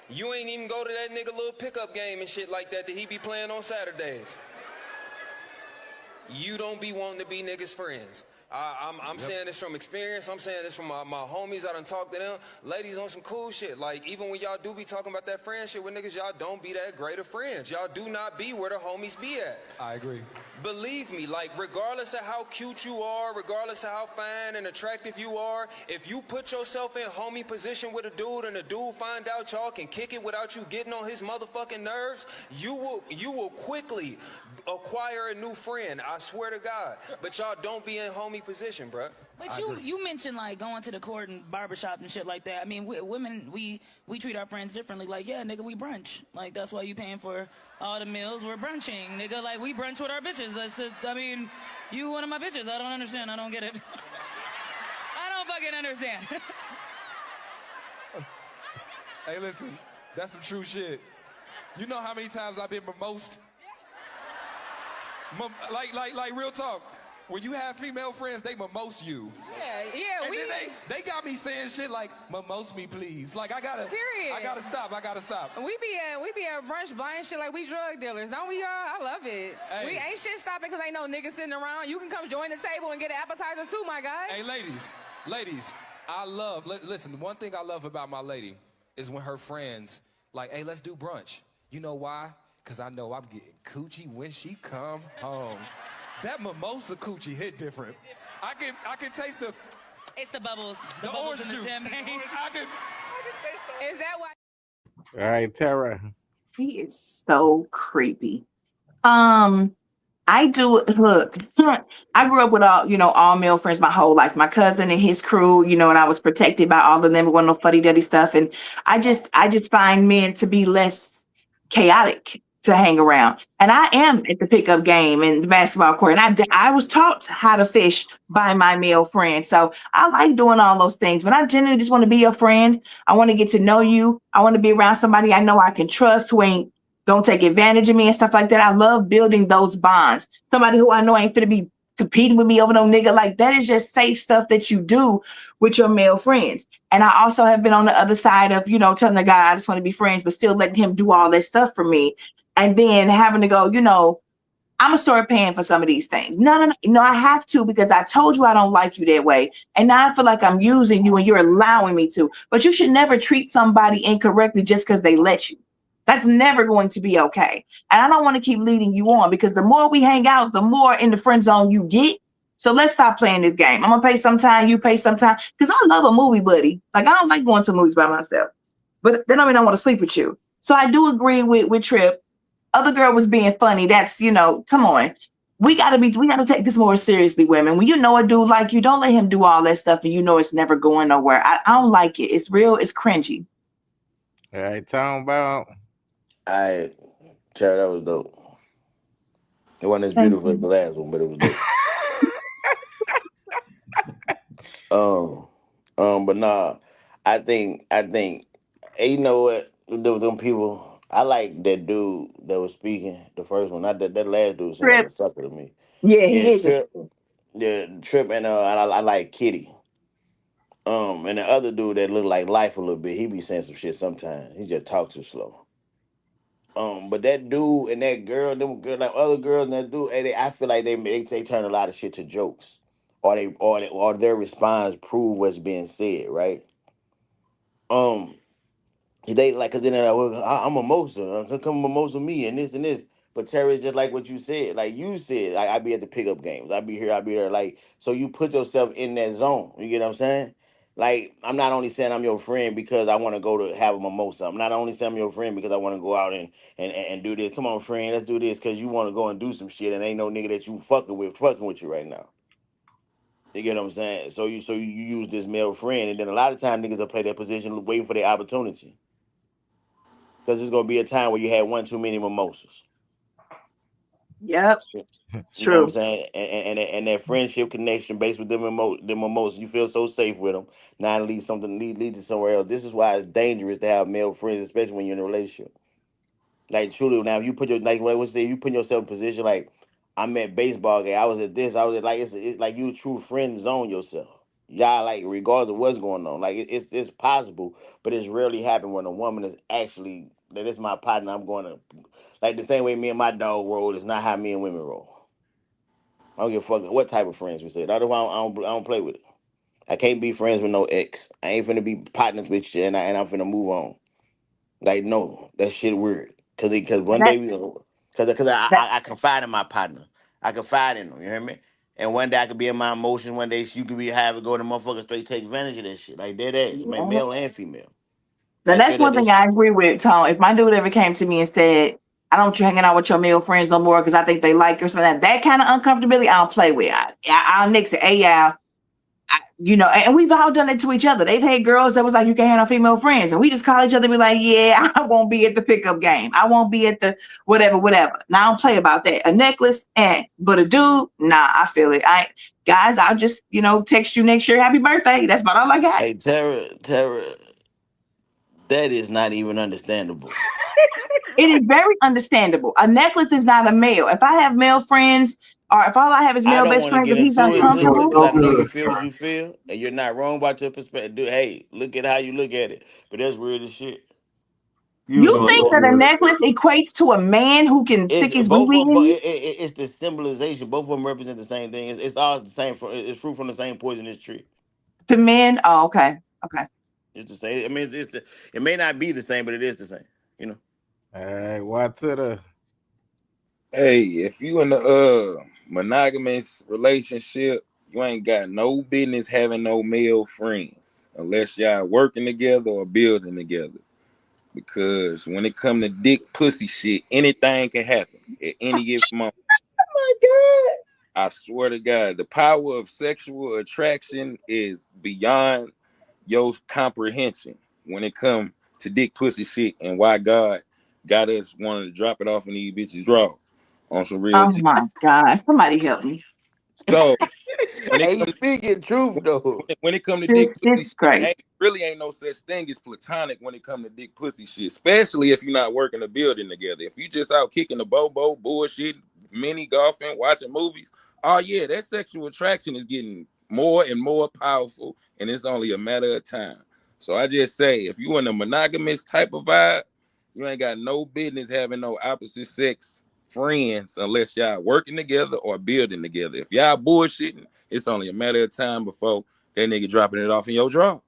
[SPEAKER 20] You ain't even go to that nigga little pickup game and shit like that he be playing on Saturdays. You don't be wanting to be niggas' friends. I'm saying this from experience. I'm saying this from my homies. I done talked to them. Ladies on some cool shit. Like, even when y'all do be talking about that friendship with niggas, y'all don't be that great of friends. Y'all do not be where the homies be at.
[SPEAKER 15] I agree.
[SPEAKER 20] Believe me, like, regardless of how cute you are, regardless of how fine and attractive you are, if you put yourself in homie position with a dude and the dude find out y'all can kick it without you getting on his motherfucking nerves, you will quickly acquire a new friend. I swear to God. But y'all don't be in homie position, bruh.
[SPEAKER 21] But you mentioned like going to the court and barbershop and shit like that. I mean, women, we treat our friends differently. Like, yeah, nigga, we brunch. Like, that's why you paying for all the meals. We're brunching, nigga. Like, we brunch with our bitches. That's just, I mean, you one of my bitches. I don't understand. I don't get it. I don't fucking understand.
[SPEAKER 15] Hey, listen, that's some true shit. You know how many times I've been mimosed? Like real talk. When you have female friends, they mimose you.
[SPEAKER 22] Yeah,
[SPEAKER 15] and then they got me saying shit like, mimose me, please. Like, I gotta stop.
[SPEAKER 22] We be at brunch buying shit like we drug dealers, don't we, y'all? I love it.
[SPEAKER 15] Hey.
[SPEAKER 22] We ain't shit stopping because ain't no niggas sitting around. You can come join the table and get an appetizer too, my guy.
[SPEAKER 15] Hey, ladies, listen, one thing I love about my lady is when her friends, like, hey, let's do brunch. You know why? Because I know I'm getting coochie when she come home. That mimosa coochie hit different. I can taste the...
[SPEAKER 21] It's the bubbles.
[SPEAKER 15] The
[SPEAKER 21] bubbles
[SPEAKER 15] orange
[SPEAKER 21] in the
[SPEAKER 15] juice.
[SPEAKER 21] champagne.
[SPEAKER 15] I can
[SPEAKER 22] Is that why?
[SPEAKER 2] All right, Tara.
[SPEAKER 3] He is so creepy. I do look. I grew up with all male friends my whole life. My cousin and his crew, and I was protected by all of them. It wasn't no fuddy duddy stuff. And I just find men to be less chaotic to hang around. And I am at the pickup game and the basketball court. And I was taught how to fish by my male friend. So I like doing all those things. But I genuinely just want to be your friend. I want to get to know you. I want to be around somebody I know I can trust, who ain't don't take advantage of me and stuff like that. I love building those bonds. Somebody who I know ain't gonna be competing with me over no nigga. Like, that is just safe stuff that you do with your male friends. And I also have been on the other side of, telling the guy I just want to be friends, but still letting him do all that stuff for me. And then having to go, I'm gonna start paying for some of these things. No, I have to, because I told you I don't like you that way. And now I feel like I'm using you and you're allowing me to. But you should never treat somebody incorrectly just because they let you. That's never going to be okay. And I don't want to keep leading you on, because the more we hang out, the more in the friend zone you get. So let's stop playing this game. I'm gonna pay sometime, you pay sometime. Because I love a movie buddy. Like, I don't like going to movies by myself. But that don't mean I want to sleep with you. So I do agree with Trip. Other girl was being funny. That's, come on. We gotta take this more seriously, women. When you know a dude like you, don't let him do all that stuff and it's never going nowhere. I don't like it. It's real, it's cringy.
[SPEAKER 2] All right, talking about.
[SPEAKER 5] Tara, that was dope. It wasn't as beautiful as the last one, but it was dope. But nah, I think, and you know what? Them people, I like that dude that was speaking, the first one. Not that last dude seemed like
[SPEAKER 3] Trip.
[SPEAKER 5] a sucker to me.
[SPEAKER 3] Yeah, he
[SPEAKER 5] Yeah,
[SPEAKER 3] is.
[SPEAKER 5] Trip, and I like Kitty. And the other dude that looked like Life a little bit, he be saying some shit sometimes. He just talks too slow. But that dude and that girl, like other girls and that dude, I feel like they turn a lot of shit to jokes, or their response prove what's being said, right? They like, cause then they're like, well, I'm a mimosa, come mimosa me and this and this. But Terry, just like what you said, like you said, I be at the pickup games, I be here, I be there, like, so you put yourself in that zone. You get what I'm saying? Like, I'm not only saying I'm your friend because I want to go to have a mimosa. I'm not only saying I'm your friend because I want to go out and do this. Come on, friend, let's do this, because you want to go and do some shit and ain't no nigga that you fucking with you right now. You get what I'm saying? So you use this male friend, and then a lot of time niggas will play that position waiting for their opportunity. Because there's gonna be a time where you had one too many mimosas.
[SPEAKER 3] Yep, it's
[SPEAKER 5] You know what I'm
[SPEAKER 3] true.
[SPEAKER 5] saying? And that friendship connection based with them mimosas, you feel so safe with them. Now it leads to somewhere else. This is why it's dangerous to have male friends, especially when you're in a relationship. Like, truly, now if you put you put yourself in position, like, I'm at baseball game, I was at this, I was at, like, it's like you a true friend zone yourself. Y'all, like, regardless of what's going on, like, it's possible, but it's rarely happen when a woman is actually that is my partner. I'm going to, like, the same way me and my dog roll is not how me and women roll. I don't give a fuck what type of friends we say. That's why I don't play with it. I can't be friends with no ex. I ain't finna be partners with you, and I'm finna move on. Like, no, that shit weird. Cause
[SPEAKER 3] And
[SPEAKER 5] one day cause I confide in my partner. I confide in them. You hear me? And one day I could be in my emotions. One day you could be having go to motherfuckers straight take advantage of that shit. Like, dead ass, man, male and female.
[SPEAKER 3] Now,
[SPEAKER 5] Like,
[SPEAKER 3] that's
[SPEAKER 5] straight up
[SPEAKER 3] one
[SPEAKER 5] that
[SPEAKER 3] thing
[SPEAKER 5] shit.
[SPEAKER 3] I agree with, Tom. If my dude ever came to me and said, I don't want you hanging out with your male friends no more because I think they like you or something, that kind of uncomfortability, I don't play with. I'll nix it. Hey, y'all. And we've all done it to each other. They've had girls that was like, you can't have no female friends. And we just call each other and be like, yeah, I won't be at the pickup game. I won't be at the whatever. Now, I don't play about that. A necklace, but a dude, nah, I feel it. Guys, I'll just, text you next year, happy birthday. That's about all I got.
[SPEAKER 5] Hey, Tara, that is not even understandable.
[SPEAKER 3] It is very understandable. A necklace is not a male. If I have male friends, or if all I have is
[SPEAKER 5] I
[SPEAKER 3] male
[SPEAKER 5] don't
[SPEAKER 3] best
[SPEAKER 5] want to
[SPEAKER 3] friends
[SPEAKER 5] get
[SPEAKER 3] and he's
[SPEAKER 5] into it, sister,
[SPEAKER 3] uncomfortable,
[SPEAKER 5] because I know you feel what you feel, and you're not wrong about your perspective. Dude, hey, look at how you look at it. But that's weird as shit.
[SPEAKER 3] you
[SPEAKER 5] That's
[SPEAKER 3] think
[SPEAKER 5] weird.
[SPEAKER 3] that a necklace equates to a man who can stick
[SPEAKER 5] It's
[SPEAKER 3] his
[SPEAKER 5] both
[SPEAKER 3] wee
[SPEAKER 5] of them,
[SPEAKER 3] in
[SPEAKER 5] but
[SPEAKER 3] you?
[SPEAKER 5] it's the symbolization. Both of them represent the same thing. It's all the same. It's fruit from the same poisonous tree.
[SPEAKER 3] To men? Oh, okay. Okay.
[SPEAKER 5] It's the same. I mean, it may not be the same, but it is the same. You know.
[SPEAKER 2] All right, what to the?
[SPEAKER 8] Hey, if you in a monogamous relationship, you ain't got no business having no male friends unless y'all working together or building together. Because when it come to dick pussy shit, anything can happen at any given moment.
[SPEAKER 3] Oh my
[SPEAKER 8] I swear to God, the power of sexual attraction is beyond your comprehension when it come to dick pussy shit, and why God got us wanting to drop it off in these bitches' draw on some real
[SPEAKER 3] Oh
[SPEAKER 8] shit.
[SPEAKER 3] my God! Somebody help me.
[SPEAKER 8] So when it
[SPEAKER 5] Hey,
[SPEAKER 8] comes
[SPEAKER 5] speaking truth though.
[SPEAKER 8] when it come to
[SPEAKER 3] This
[SPEAKER 8] dick
[SPEAKER 3] this
[SPEAKER 8] pussy
[SPEAKER 3] is
[SPEAKER 8] shit,
[SPEAKER 3] crazy.
[SPEAKER 8] really ain't no such thing as platonic when it come to dick pussy shit, especially if you're not working the building together. If you just out kicking the bobo, bullshit, mini golfing, watching movies, oh yeah, that sexual attraction is getting more and more powerful, and it's only a matter of time. So I just say, if you in a monogamous type of vibe, you ain't got no business having no opposite sex friends unless y'all working together or building together. If y'all bullshitting, it's only a matter of time before that nigga dropping it off in your drawer.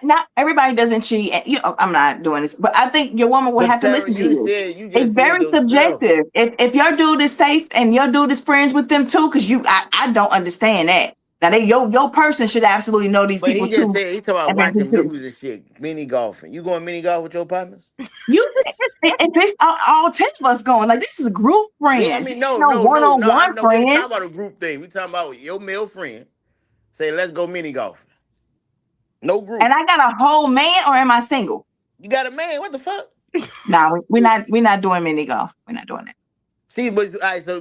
[SPEAKER 3] Not everybody doesn't cheat. And, I'm not doing this, but I think your woman will
[SPEAKER 5] But
[SPEAKER 3] have to
[SPEAKER 5] Tara,
[SPEAKER 3] listen to you.
[SPEAKER 5] you
[SPEAKER 3] It's
[SPEAKER 5] just said
[SPEAKER 3] very
[SPEAKER 5] yourself.
[SPEAKER 3] subjective. If your dude is safe and your dude is friends with them too, because I don't understand that. Now your person should absolutely know these
[SPEAKER 5] But
[SPEAKER 3] people
[SPEAKER 5] he just
[SPEAKER 3] too
[SPEAKER 5] said he talking about
[SPEAKER 3] and been through
[SPEAKER 5] watching
[SPEAKER 3] too.
[SPEAKER 5] movies and shit, mini golfing. You going mini golf with your partners?
[SPEAKER 3] Usually, if it's all 10 of us going, like this is group
[SPEAKER 5] Yeah, I
[SPEAKER 3] friends.
[SPEAKER 5] mean,
[SPEAKER 3] This ain't no
[SPEAKER 5] I
[SPEAKER 3] one-on-one
[SPEAKER 5] know we ain't
[SPEAKER 3] friend.
[SPEAKER 5] talking about a group thing. We talking about your male friend. Say, let's go mini golfing. No group.
[SPEAKER 3] And I got a whole man, or am I single?
[SPEAKER 5] You got a man? What the fuck?
[SPEAKER 3] No, we're not doing mini golf. We're not doing that.
[SPEAKER 5] See, but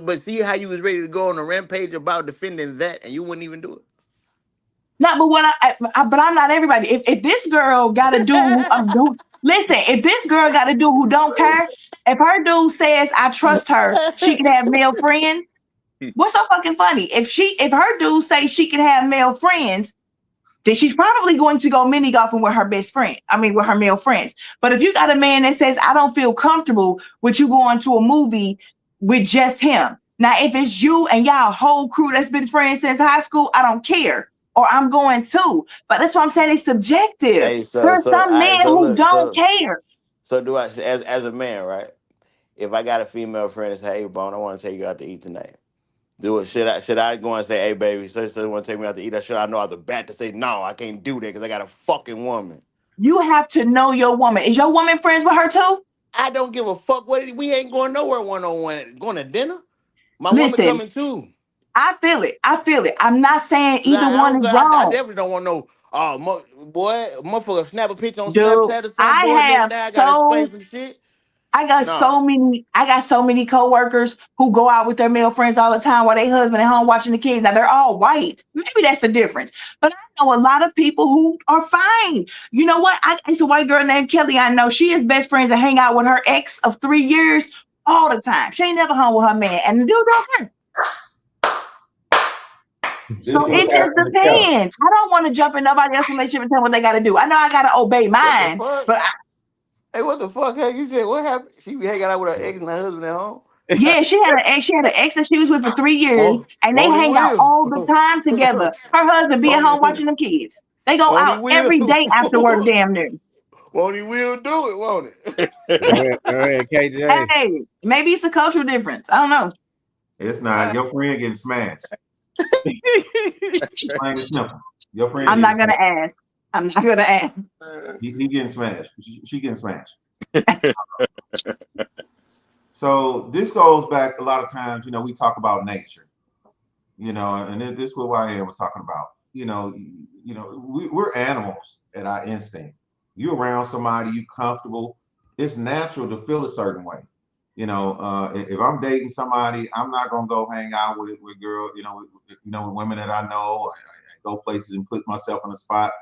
[SPEAKER 5] but see how you was ready to go on a rampage about defending that, and you wouldn't even do it.
[SPEAKER 3] No, but but I'm not everybody. If this girl got a dude listen, if this girl got a dude who don't care, if her dude says I trust her, she can have male friends. What's so fucking funny? If her dude says she can have male friends, then she's probably going to go mini golfing with her best friend. I mean, with her male friends. But if you got a man that says I don't feel comfortable with you going to a movie with just him. Now, if it's you and y'all whole crew that's been friends since high school, I don't care. Or I'm going too. But that's what I'm saying. It's subjective.
[SPEAKER 5] Hey,
[SPEAKER 3] There's some men who
[SPEAKER 5] look,
[SPEAKER 3] don't care.
[SPEAKER 5] so do I as a man, right? If I got a female friend and say, "Hey, Bone, I want to take you out to eat tonight." Do it. Should I go and say, "Hey, baby, sister, want to take me out to eat"? Or should I know out the bat to say, "No, I can't do that because I got a fucking woman."
[SPEAKER 3] You have to know your woman. Is your woman friends with her too?
[SPEAKER 5] I don't give a fuck. We ain't going nowhere one on one. Going to dinner. My woman
[SPEAKER 3] Listen,
[SPEAKER 5] coming too.
[SPEAKER 3] I feel it. I feel it. I'm not saying either one is
[SPEAKER 5] I
[SPEAKER 3] wrong.
[SPEAKER 5] definitely don't want no. Boy, motherfucker, snap a picture on
[SPEAKER 3] Dude,
[SPEAKER 5] Snapchat or something. Boy, nigga, now I gotta explain some shit.
[SPEAKER 3] I got
[SPEAKER 5] Nah.
[SPEAKER 3] so many coworkers who go out with their male friends all the time while their husband at home watching the kids. Now they're all white. Maybe that's the difference. But I know a lot of people who are fine. You know what? It's a white girl named Kelly. I know she is best friends and hang out with her ex of 3 years all the time. She ain't never home with her man. And the dude don't care. So it just depends. I don't want to jump in nobody else's relationship and tell them what they got to do. I know I got to obey mine, but
[SPEAKER 5] Hey, what the fuck? Hey, you said what happened? She be hanging out with her ex and her husband at home.
[SPEAKER 3] yeah, she had an ex. She had an ex that she was with for 3 years, and they
[SPEAKER 5] Won't he
[SPEAKER 3] hang out
[SPEAKER 5] will?
[SPEAKER 3] all the time together. Her husband be at home watching them kids. They go
[SPEAKER 5] Won't he
[SPEAKER 3] out
[SPEAKER 5] will?
[SPEAKER 3] every day after work, damn near.
[SPEAKER 5] Won't he will do it? Won't it?
[SPEAKER 2] Go ahead, KJ.
[SPEAKER 3] Hey, maybe it's a cultural difference. I don't know.
[SPEAKER 6] It's not. Your friend getting smashed. Plain and simple. Your friend.
[SPEAKER 3] I'm not gonna ask. I'm not gonna ask.
[SPEAKER 6] He getting smashed. She getting smashed. So this goes back a lot of times. You know, we talk about nature. You know, and this is what YN was talking about. We're animals at our instinct. You around somebody, you comfortable. It's natural to feel a certain way. If I'm dating somebody, I'm not gonna go hang out with girls, with women that I know. I go places and put myself in a spot.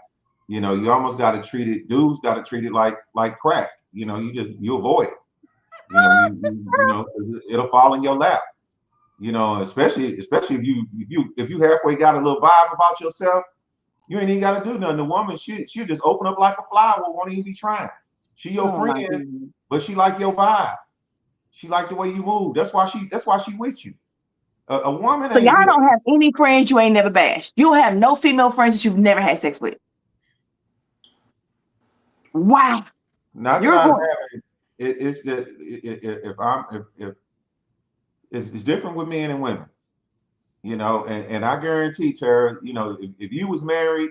[SPEAKER 6] You almost got to treat it. Dudes got to treat it like crack. You avoid it. It'll fall in your lap. Especially if you halfway got a little vibe about yourself, you ain't even got to do nothing. The woman, she'll just open up like a flower, won't even be trying. She your friend, but she like your vibe. She like the way you move. That's why she with you. A woman.
[SPEAKER 3] So y'all don't have any friends you ain't never bashed. You don't have no female friends that you've never had sex with. Wow.
[SPEAKER 6] Not that I have it. It's that if it's different with men and women. And I guarantee, Tara, if you was married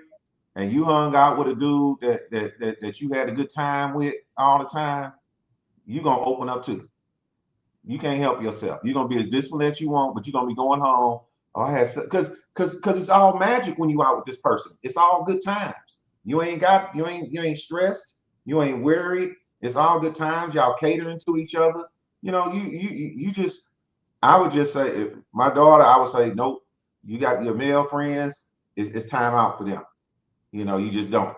[SPEAKER 6] and you hung out with a dude that you had a good time with all the time, you're gonna open up too. You can't help yourself. You're gonna be as disciplined as you want, but you're gonna be going home. Oh, I had because it's all magic when you out with this person. It's all good times. You ain't stressed. You ain't worried. It's all good times. Y'all catering to each other. You know, you just. I would just say, if my daughter, I would say, nope. You got your male friends. It's time out for them. You know, you just don't.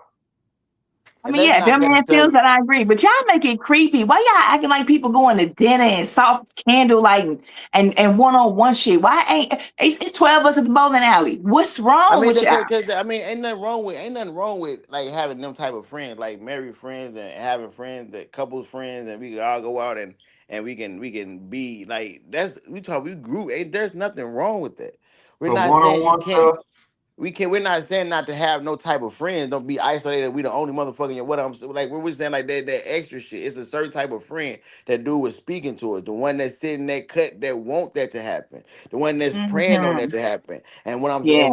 [SPEAKER 3] I
[SPEAKER 5] And
[SPEAKER 3] mean,
[SPEAKER 5] that's
[SPEAKER 3] yeah, if
[SPEAKER 5] not
[SPEAKER 3] your man feels
[SPEAKER 5] necessarily.
[SPEAKER 3] that, I agree. But y'all make it creepy. Why y'all acting like people going to dinner and soft candlelight and one-on-one shit? Why ain't it's 12 of us at the bowling alley? What's
[SPEAKER 5] I
[SPEAKER 3] wrong
[SPEAKER 5] mean,
[SPEAKER 3] with y'all?
[SPEAKER 5] because I mean, ain't nothing wrong with like having them type of friends, like married friends and having friends that couples friends, and we can all go out and we can be like we grew. Ain't there's nothing wrong with that. We're
[SPEAKER 6] But
[SPEAKER 5] not saying you
[SPEAKER 6] one-on-one
[SPEAKER 5] can't.
[SPEAKER 6] stuff.
[SPEAKER 5] We're not saying not to have no type of friends. Don't be isolated. We the only motherfucking what I'm like. We're saying like that extra shit. It's a certain type of friend that dude was speaking to us. The one that's sitting that cut that want that to happen. The one that's praying on that
[SPEAKER 3] Hmm.
[SPEAKER 5] to happen. And what I'm
[SPEAKER 3] Yeah,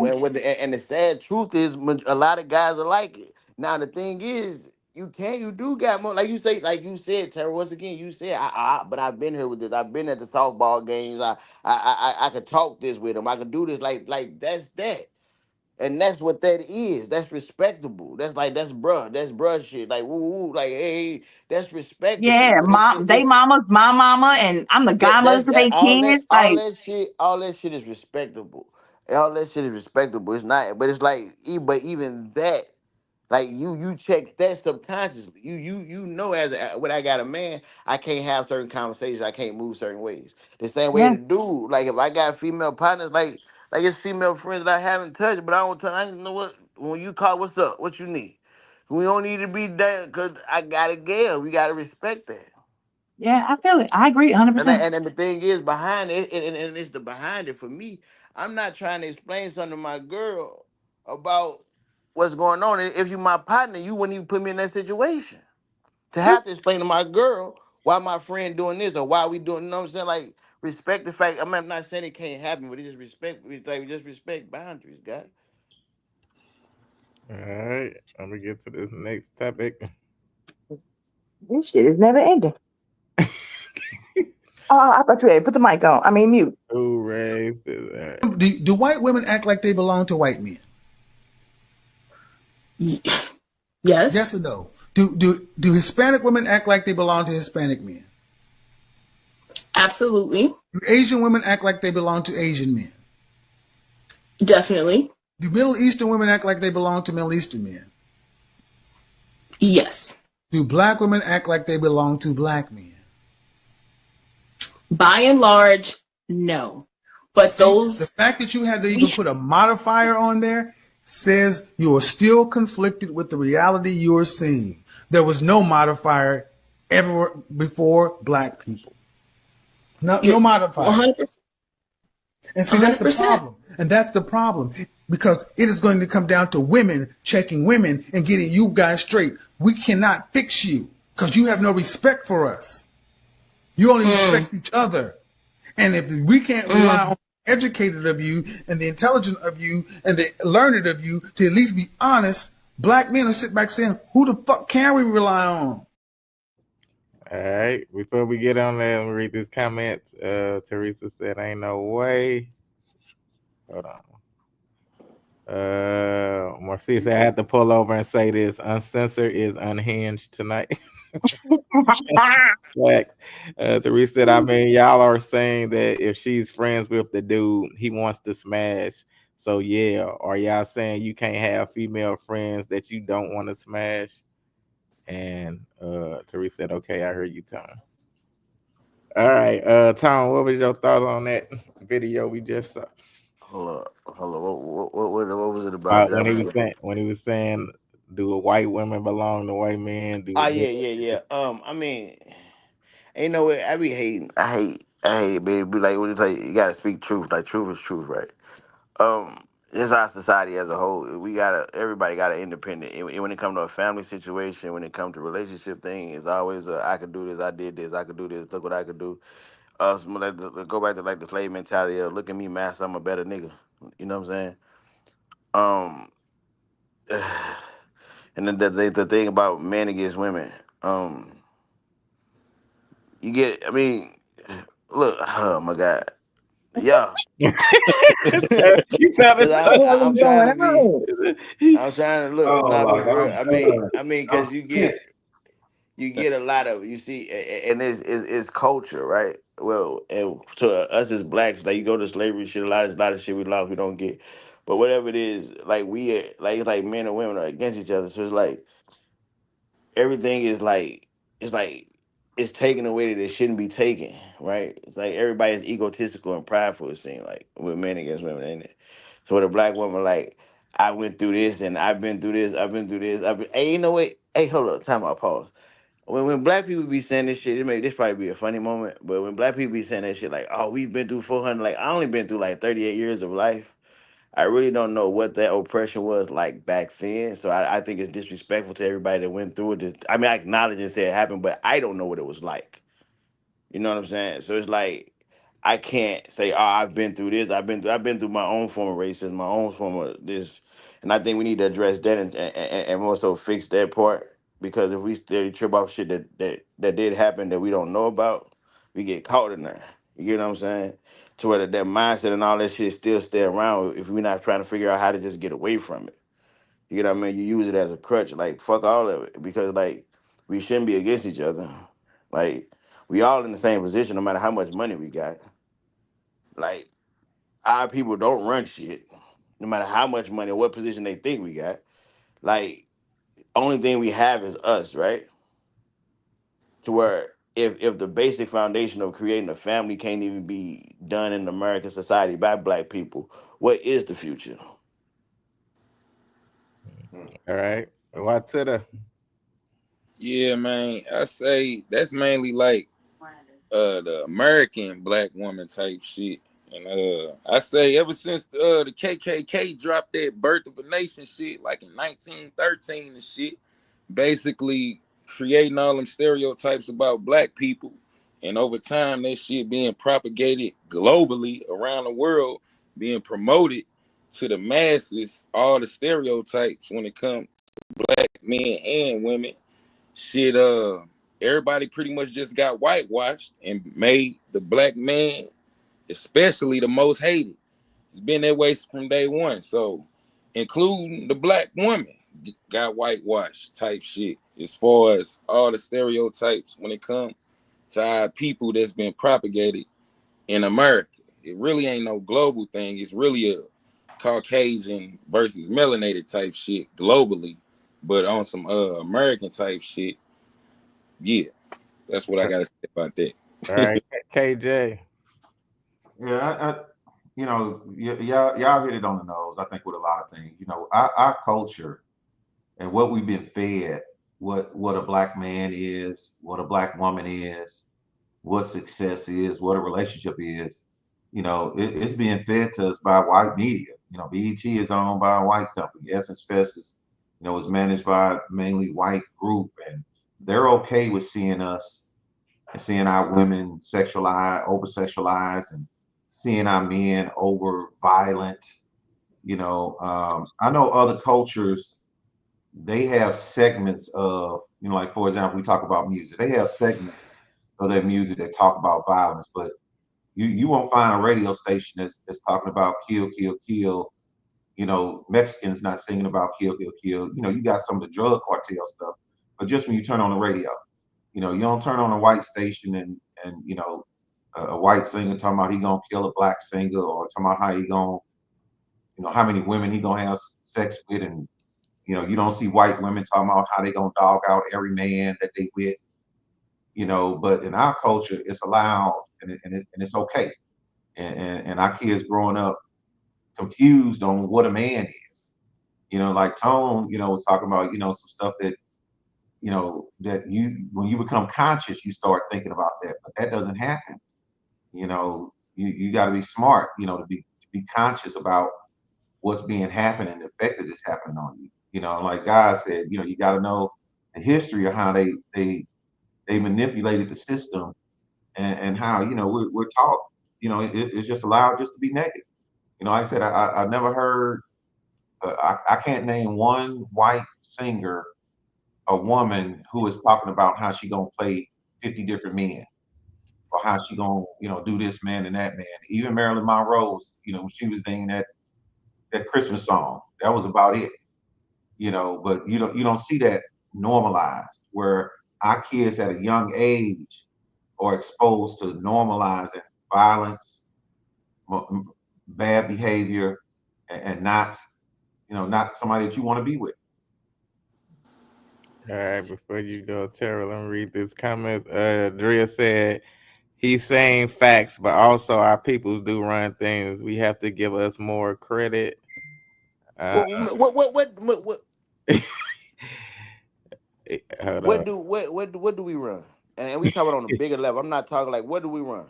[SPEAKER 5] and the sad truth is, a lot of guys are like it. Now the thing is. You do got more, like you said, Tara. Once again, you said, but I've been here with this. I've been at the softball games. I could talk this with them. I could do this. Like that's that. And that's what that is. That's respectable. That's bruh shit. Like woo woo. Like hey, that's respectable.
[SPEAKER 3] yeah.
[SPEAKER 5] But
[SPEAKER 3] Mom, they mamas, my mama, and I'm the godmother to their kids. Like,
[SPEAKER 5] all that shit is respectable. All that shit is respectable. It's not, but it's like, but even that. Like you check that subconsciously. You know when I got a man, I can't have certain conversations. I can't move certain ways. The same way
[SPEAKER 3] yeah,
[SPEAKER 5] to do. Like if I got female partners, like it's female friends that I haven't touched, but I don't tell. I don't know what when you call. What's up? What you need? We don't need to be there because I got a girl. We gotta respect that.
[SPEAKER 3] yeah. I feel it. I agree,
[SPEAKER 5] And
[SPEAKER 3] 100%.
[SPEAKER 5] and the thing is behind it, and it's the behind it for me. I'm not trying to explain something to my girl about what's going on. If you my partner, you wouldn't even put me in that situation to have to explain to my girl why my friend doing this or why we doing. You know what I'm saying? Like respect the fact. I mean, I'm not saying it can't happen, but it's just respect. We just respect boundaries, guys.
[SPEAKER 2] All right, let me get to this next topic.
[SPEAKER 3] This shit is never ending. Oh, I thought you had put the mic on. I mean, mute.
[SPEAKER 2] Who raised this? All right.
[SPEAKER 1] Do white women act like they belong to white men?
[SPEAKER 10] Yes.
[SPEAKER 1] Yes or no? Do Hispanic women act like they belong to Hispanic men?
[SPEAKER 10] Absolutely.
[SPEAKER 1] Do Asian women act like they belong to Asian men?
[SPEAKER 10] Definitely.
[SPEAKER 1] Do Middle Eastern women act like they belong to Middle Eastern men?
[SPEAKER 10] Yes.
[SPEAKER 1] Do black women act like they belong to black men?
[SPEAKER 10] By and large, no. But
[SPEAKER 1] See,
[SPEAKER 10] those
[SPEAKER 1] the fact that you had to even put a modifier on there says you are still conflicted with the reality you are seeing. There was no modifier ever before black people. No modifier.
[SPEAKER 10] 100%.
[SPEAKER 1] And see, that's the problem. And that's the problem. Because it is going to come down to women checking women and getting you guys straight. We cannot fix you because you have no respect for us. You only respect each other. And if we can't rely on the educated of you and the intelligent of you and the learned of you to at least be honest, black men will sit back saying, who the fuck can we rely on?
[SPEAKER 2] All right. Before we get on there, let me read this comment. Teresa said, "Ain't no way." Hold on. Marcia said, "I had to pull over and say this. UnCensor is unhinged tonight." Like, Teresa said, "I mean, y'all are saying that if she's friends with the dude, he wants to smash. So yeah, are y'all saying you can't have female friends that you don't want to smash?" And Teresa said, "Okay, I heard you, Tom." All right, Tom, what was your thought on that video we just saw?
[SPEAKER 5] Hold up. What was it about?
[SPEAKER 2] When he was saying, do white women belong to white men?
[SPEAKER 5] Oh yeah. I mean, ain't no way. I be hating. I hate it, baby. Like what you say, you gotta speak truth. Like truth is truth, right? It's our society as a whole. Everybody got an independent. When it comes to a family situation, when it comes to relationship thing, it's always I could do this, I did this, I could do this. Look what I could do. Go back to like the slave mentality of look at me, master, I'm a better nigga. You know what I'm saying? And then the thing about men against women, you get. I mean, look. Oh my God. Yeah.
[SPEAKER 2] You sounded so.
[SPEAKER 5] I'm trying to be.
[SPEAKER 3] on?
[SPEAKER 5] I'm trying to look.
[SPEAKER 6] Oh
[SPEAKER 5] Nah,
[SPEAKER 6] my
[SPEAKER 5] but for real.
[SPEAKER 6] God.
[SPEAKER 5] I mean, because you get you get a lot of you see, and it's culture, right? Well, and to us as blacks, like you go to slavery shit, a lot of shit we lost, we don't get. But whatever it is, like it's like men and women are against each other. So it's like everything is like it's like it's taken away that it shouldn't be taken, right? It's like everybody's egotistical and prideful. It seems like with men against women, ain't it? So with a black woman, like I went through this and I've been through this, I've been through this. Hey, you know what? Hey, hold up, time out, pause. When black people be saying this shit, this probably be a funny moment, but when black people be saying that shit, like, oh, we've been through 400, like I only been through like 38 years of life. I really don't know what that oppression was like back then. So I think it's disrespectful to everybody that went through it. I mean, I acknowledge and say it happened, but I don't know what it was like. You know what I'm saying? So it's like I can't say, "Oh, I've been through this. I've been through my own form of racism, my own form of this," and I think we need to address that and more so fix that part because if we steady trip off shit that did happen that we don't know about, we get caught in that. You get what I'm saying? To where that mindset and all that shit still stay around if we're not trying to figure out how to just get away from it. You know what I mean? You use it as a crutch, like fuck all of it, because like we shouldn't be against each other. Like we all in the same position, no matter how much money we got. Like our people don't run shit, no matter how much money or what position they think we got. Like only thing we have is us, right? To where if the basic foundation of creating a family can't even be done in American society by black people, what is the future?
[SPEAKER 2] All right. What to the
[SPEAKER 8] Yeah, man. I say that's mainly like the American black woman type shit. And I say ever since the KKK dropped that Birth of a Nation shit, like in 1913 and shit, basically creating all them stereotypes about black people. And over time, that shit being propagated globally around the world, being promoted to the masses, all the stereotypes when it comes to black men and women. Shit, everybody pretty much just got whitewashed and made the black man, especially the most hated. It's been that way from day one. So, including the black woman, got whitewashed type shit. As far as all the stereotypes when it comes to our people that's been propagated in America, it really ain't no global thing. It's really a Caucasian versus melanated type shit globally, but on some American type shit, yeah, that's what I gotta say about that.
[SPEAKER 2] all right, KJ.
[SPEAKER 6] Yeah, y'all hit it on the nose. I think with a lot of things, our culture and what we've been fed, what a black man is, what a black woman is, what success is, what a relationship is. It's being fed to us by white media. BET is owned by a white company. Essence Fest is managed by a mainly white group, and they're okay with seeing us and seeing our women sexualized, over sexualized, and seeing our men over violent. I know other cultures, they have segments of, like for example, we talk about music. They have segments of their music that talk about violence, but you won't find a radio station that's talking about kill, kill, kill. Mexicans not singing about kill, kill, kill. You got some of the drug cartel stuff, but just when you turn on the radio, you don't turn on a white station and a white singer talking about he gonna kill a black singer or talking about how he gonna, how many women he gonna have sex with, and you don't see white women talking about how they gonna dog out every man that they with. But in our culture, it's allowed and it's okay. And our kids growing up confused on what a man is. Like Tone, was talking about, some stuff that, that when you become conscious, you start thinking about that. But that doesn't happen. You got to be smart, to be conscious about what's being happening and the effect that is happening on you. Like God said, you got to know the history of how they manipulated the system and how we're taught. It's just allowed just to be negative. Like I said, I've never heard. I can't name one white singer, a woman who is talking about how she gonna play 50 different men, or how she gonna do this man and that man. Even Marilyn Monroe's, when she was singing that Christmas song, that was about it. But you don't see that normalized where our kids at a young age are exposed to normalizing violence, bad behavior, and not, not somebody that you want to be with.
[SPEAKER 2] All right, before you go, Tara, let me read this comment. Drea said, he's saying facts, but also our people do run things. We have to give us more credit.
[SPEAKER 5] What
[SPEAKER 2] Hold
[SPEAKER 5] what
[SPEAKER 2] on.
[SPEAKER 5] do what do we run? And we talking on a bigger level. I'm not talking like what do we run?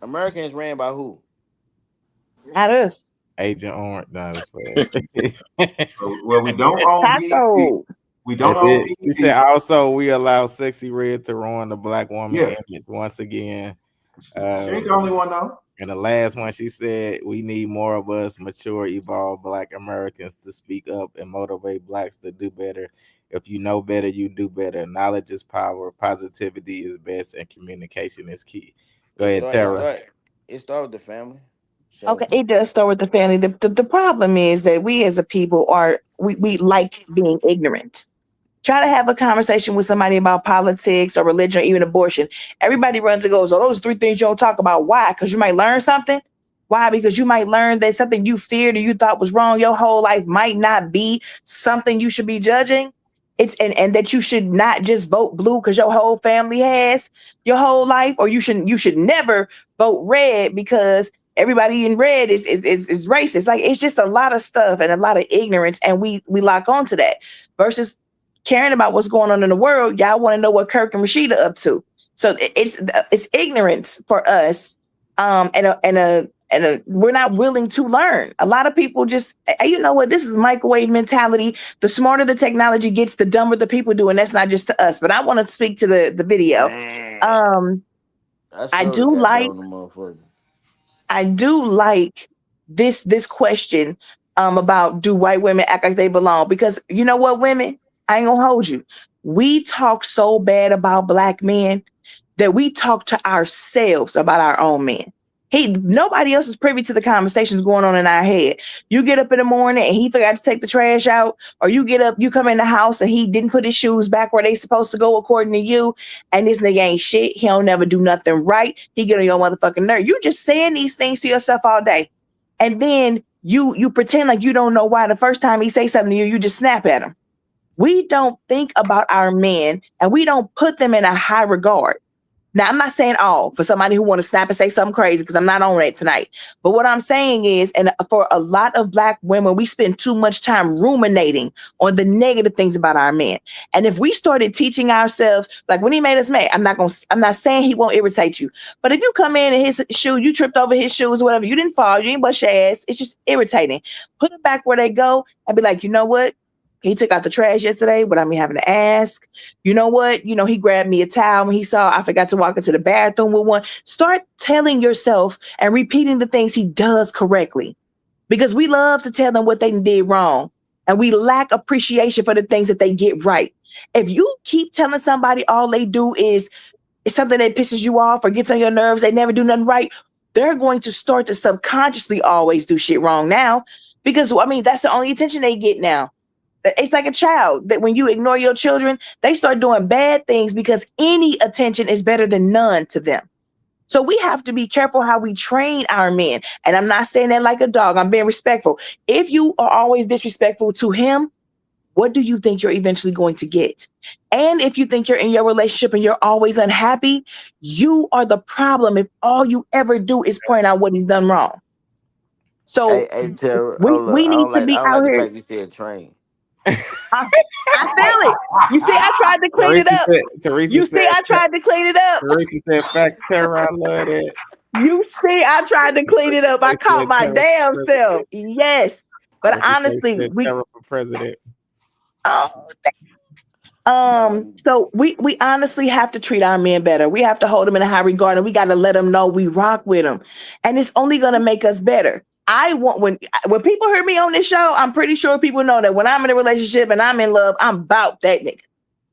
[SPEAKER 5] America is ran by who?
[SPEAKER 3] Not us.
[SPEAKER 2] Agent Orange. No,
[SPEAKER 6] Well, we don't own BET. We don't own
[SPEAKER 2] she
[SPEAKER 6] BET.
[SPEAKER 2] said also we allow Sexy Red to ruin the black woman
[SPEAKER 6] Yeah.
[SPEAKER 2] image once again.
[SPEAKER 6] She ain't the only one though.
[SPEAKER 2] And the last one, she said, we need more of us mature, evolved Black Americans to speak up and motivate Blacks to do better. If you know better, you do better. Knowledge is power. Positivity is best, and communication is key. Go ahead, Tara.
[SPEAKER 5] It starts with the family. So,
[SPEAKER 3] Okay, it does start with the family. The problem is that we as a people we like being ignorant. Try to have a conversation with somebody about politics or religion or even abortion. Everybody runs and goes, oh, those are 3 things you don't talk about. Why? Because you might learn something. Why? Because you might learn that something you feared or you thought was wrong your whole life might not be something you should be judging. And that you should not just vote blue because your whole family has your whole life, or you should never vote red because everybody in red is racist. Like, it's just a lot of stuff and a lot of ignorance, and we lock onto that versus caring about what's going on in the world. Y'all want to know what Kirk and Rashida up to. So it's ignorance for us, and we're not willing to learn. A lot of people just, you know what, this is microwave mentality. The smarter the technology gets, the dumber the people do, and that's not just to us. But I want to speak to the video. I do like this question about, do white women act like they belong? Because you know what, women, I ain't gonna hold you. We talk so bad about Black men that we talk to ourselves about our own men. Nobody else is privy to the conversations going on in our head. You get up in the morning and he forgot to take the trash out, or you get up, you come in the house and he didn't put his shoes back where they supposed to go according to you, and this nigga ain't shit. He don't never do nothing right. He get on your motherfucking nerve. You just saying these things to yourself all day, and then you pretend like you don't know why the first time he say something to you, you just snap at him. We don't think about our men, and we don't put them in a high regard. Now, I'm not saying all for somebody who want to snap and say something crazy, because I'm not on it tonight. But what I'm saying is, and for a lot of Black women, we spend too much time ruminating on the negative things about our men. And if we started teaching ourselves, like when he made us mad, I'm not saying he won't irritate you. But if you come in his shoe, you tripped over his shoes, whatever, you didn't fall, you didn't bust your ass. It's just irritating. Put them back where they go and be like, you know what? He took out the trash yesterday without me having to ask. You know what? You know, he grabbed me a towel when he saw I forgot to walk into the bathroom with one. Start telling yourself and repeating the things he does correctly, because we love to tell them what they did wrong, and we lack appreciation for the things that they get right. If you keep telling somebody all they do is something that pisses you off or gets on your nerves, they never do nothing right, they're going to start to subconsciously always do shit wrong now, because I mean, that's the only attention they get now. It's like a child that when you ignore your children, they start doing bad things because any attention is better than none to them. So we have to be careful how we train our men. And I'm not saying that like a dog. I'm being respectful. If you are always disrespectful to him, what do you think you're eventually going to get? And if you think you're in your relationship and you're always unhappy, you are the problem if all you ever do is point out what he's done wrong. So
[SPEAKER 5] hey Tara,
[SPEAKER 3] we need to be
[SPEAKER 5] I don't
[SPEAKER 3] out
[SPEAKER 5] like the
[SPEAKER 3] here.
[SPEAKER 5] fact you said train.
[SPEAKER 3] I feel it. You see, I tried to clean it up. I tried to clean it up.
[SPEAKER 2] Teresa said, "Fact, Tara, I love it."
[SPEAKER 3] You see, I tried to clean it up. I caught my damn self. Yes, but honestly,
[SPEAKER 2] Tara for president.
[SPEAKER 3] So we honestly have to treat our men better. We have to hold them in a high regard, and we got to let them know we rock with them, and it's only going to make us better. When people hear me on this show, I'm pretty sure people know that when I'm in a relationship and I'm in love, I'm about that nigga.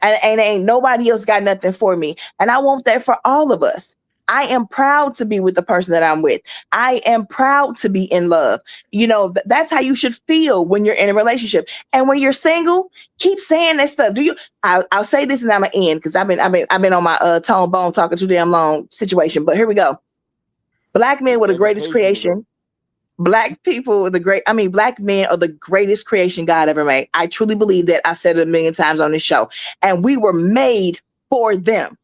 [SPEAKER 3] And ain't nobody else got nothing for me. And I want that for all of us. I am proud to be with the person that I'm with. I am proud to be in love. You know, that's how you should feel when you're in a relationship. And when you're single, keep saying that stuff. I'll say this and I'm gonna end because I've been on my tone bone talking too damn long situation. But here we go. Black men were the greatest creation. Black people were black men are the greatest creation God ever made. I truly believe that. I've said it a million times on this show. And we were made for them.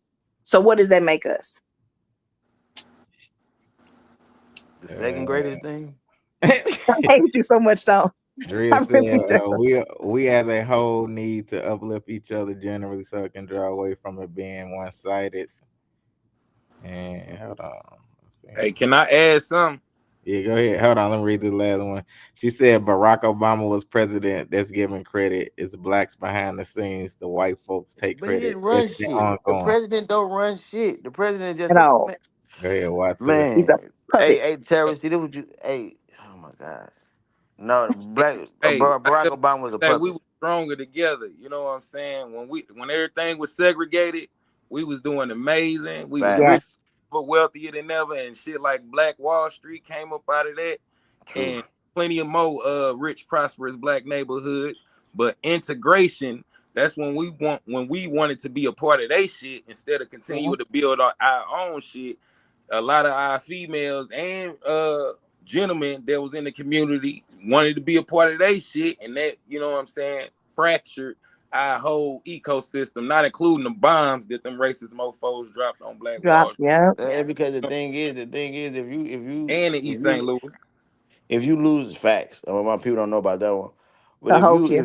[SPEAKER 3] So what does that make us?
[SPEAKER 5] The second greatest thing.
[SPEAKER 3] I hate you so much, though.
[SPEAKER 2] Drea said, we as a whole need to uplift each other generally so it can draw away from it being one-sided. And hold on.
[SPEAKER 8] Hey, can I add something?
[SPEAKER 2] Yeah, go ahead. Hold on. Let me read this last one. She said Barack Obama was president. That's giving credit. It's blacks behind the scenes. The white folks take
[SPEAKER 5] But he
[SPEAKER 2] credit.
[SPEAKER 5] didn't run
[SPEAKER 2] It's
[SPEAKER 5] shit.
[SPEAKER 2] ongoing.
[SPEAKER 5] The president don't run shit. The president just
[SPEAKER 2] Go ahead, watch it.
[SPEAKER 5] man. Hey, Terry, see this what you oh my God. No,
[SPEAKER 8] Hey,
[SPEAKER 5] Barack Obama was a
[SPEAKER 8] like we
[SPEAKER 5] puppet.
[SPEAKER 8] were stronger together. You know what I'm saying? When everything was segregated, we was doing amazing. We was rich, but wealthier than ever, and shit like Black Wall Street came up out of that, and plenty of more rich, prosperous black neighborhoods. But integration, that's when we wanted to be a part of their shit instead of continue to build our own shit. A lot of our females and gentlemen that was in the community wanted to be a part of their shit, and that, you know what I'm saying, fractured our whole ecosystem, not including the bombs that them racist mofos dropped on Black Wall Street.
[SPEAKER 5] And because the thing is, if you
[SPEAKER 8] and in East St. Louis,
[SPEAKER 5] if you lose facts, my people don't know about that one. But
[SPEAKER 3] I
[SPEAKER 5] if
[SPEAKER 3] hope
[SPEAKER 5] you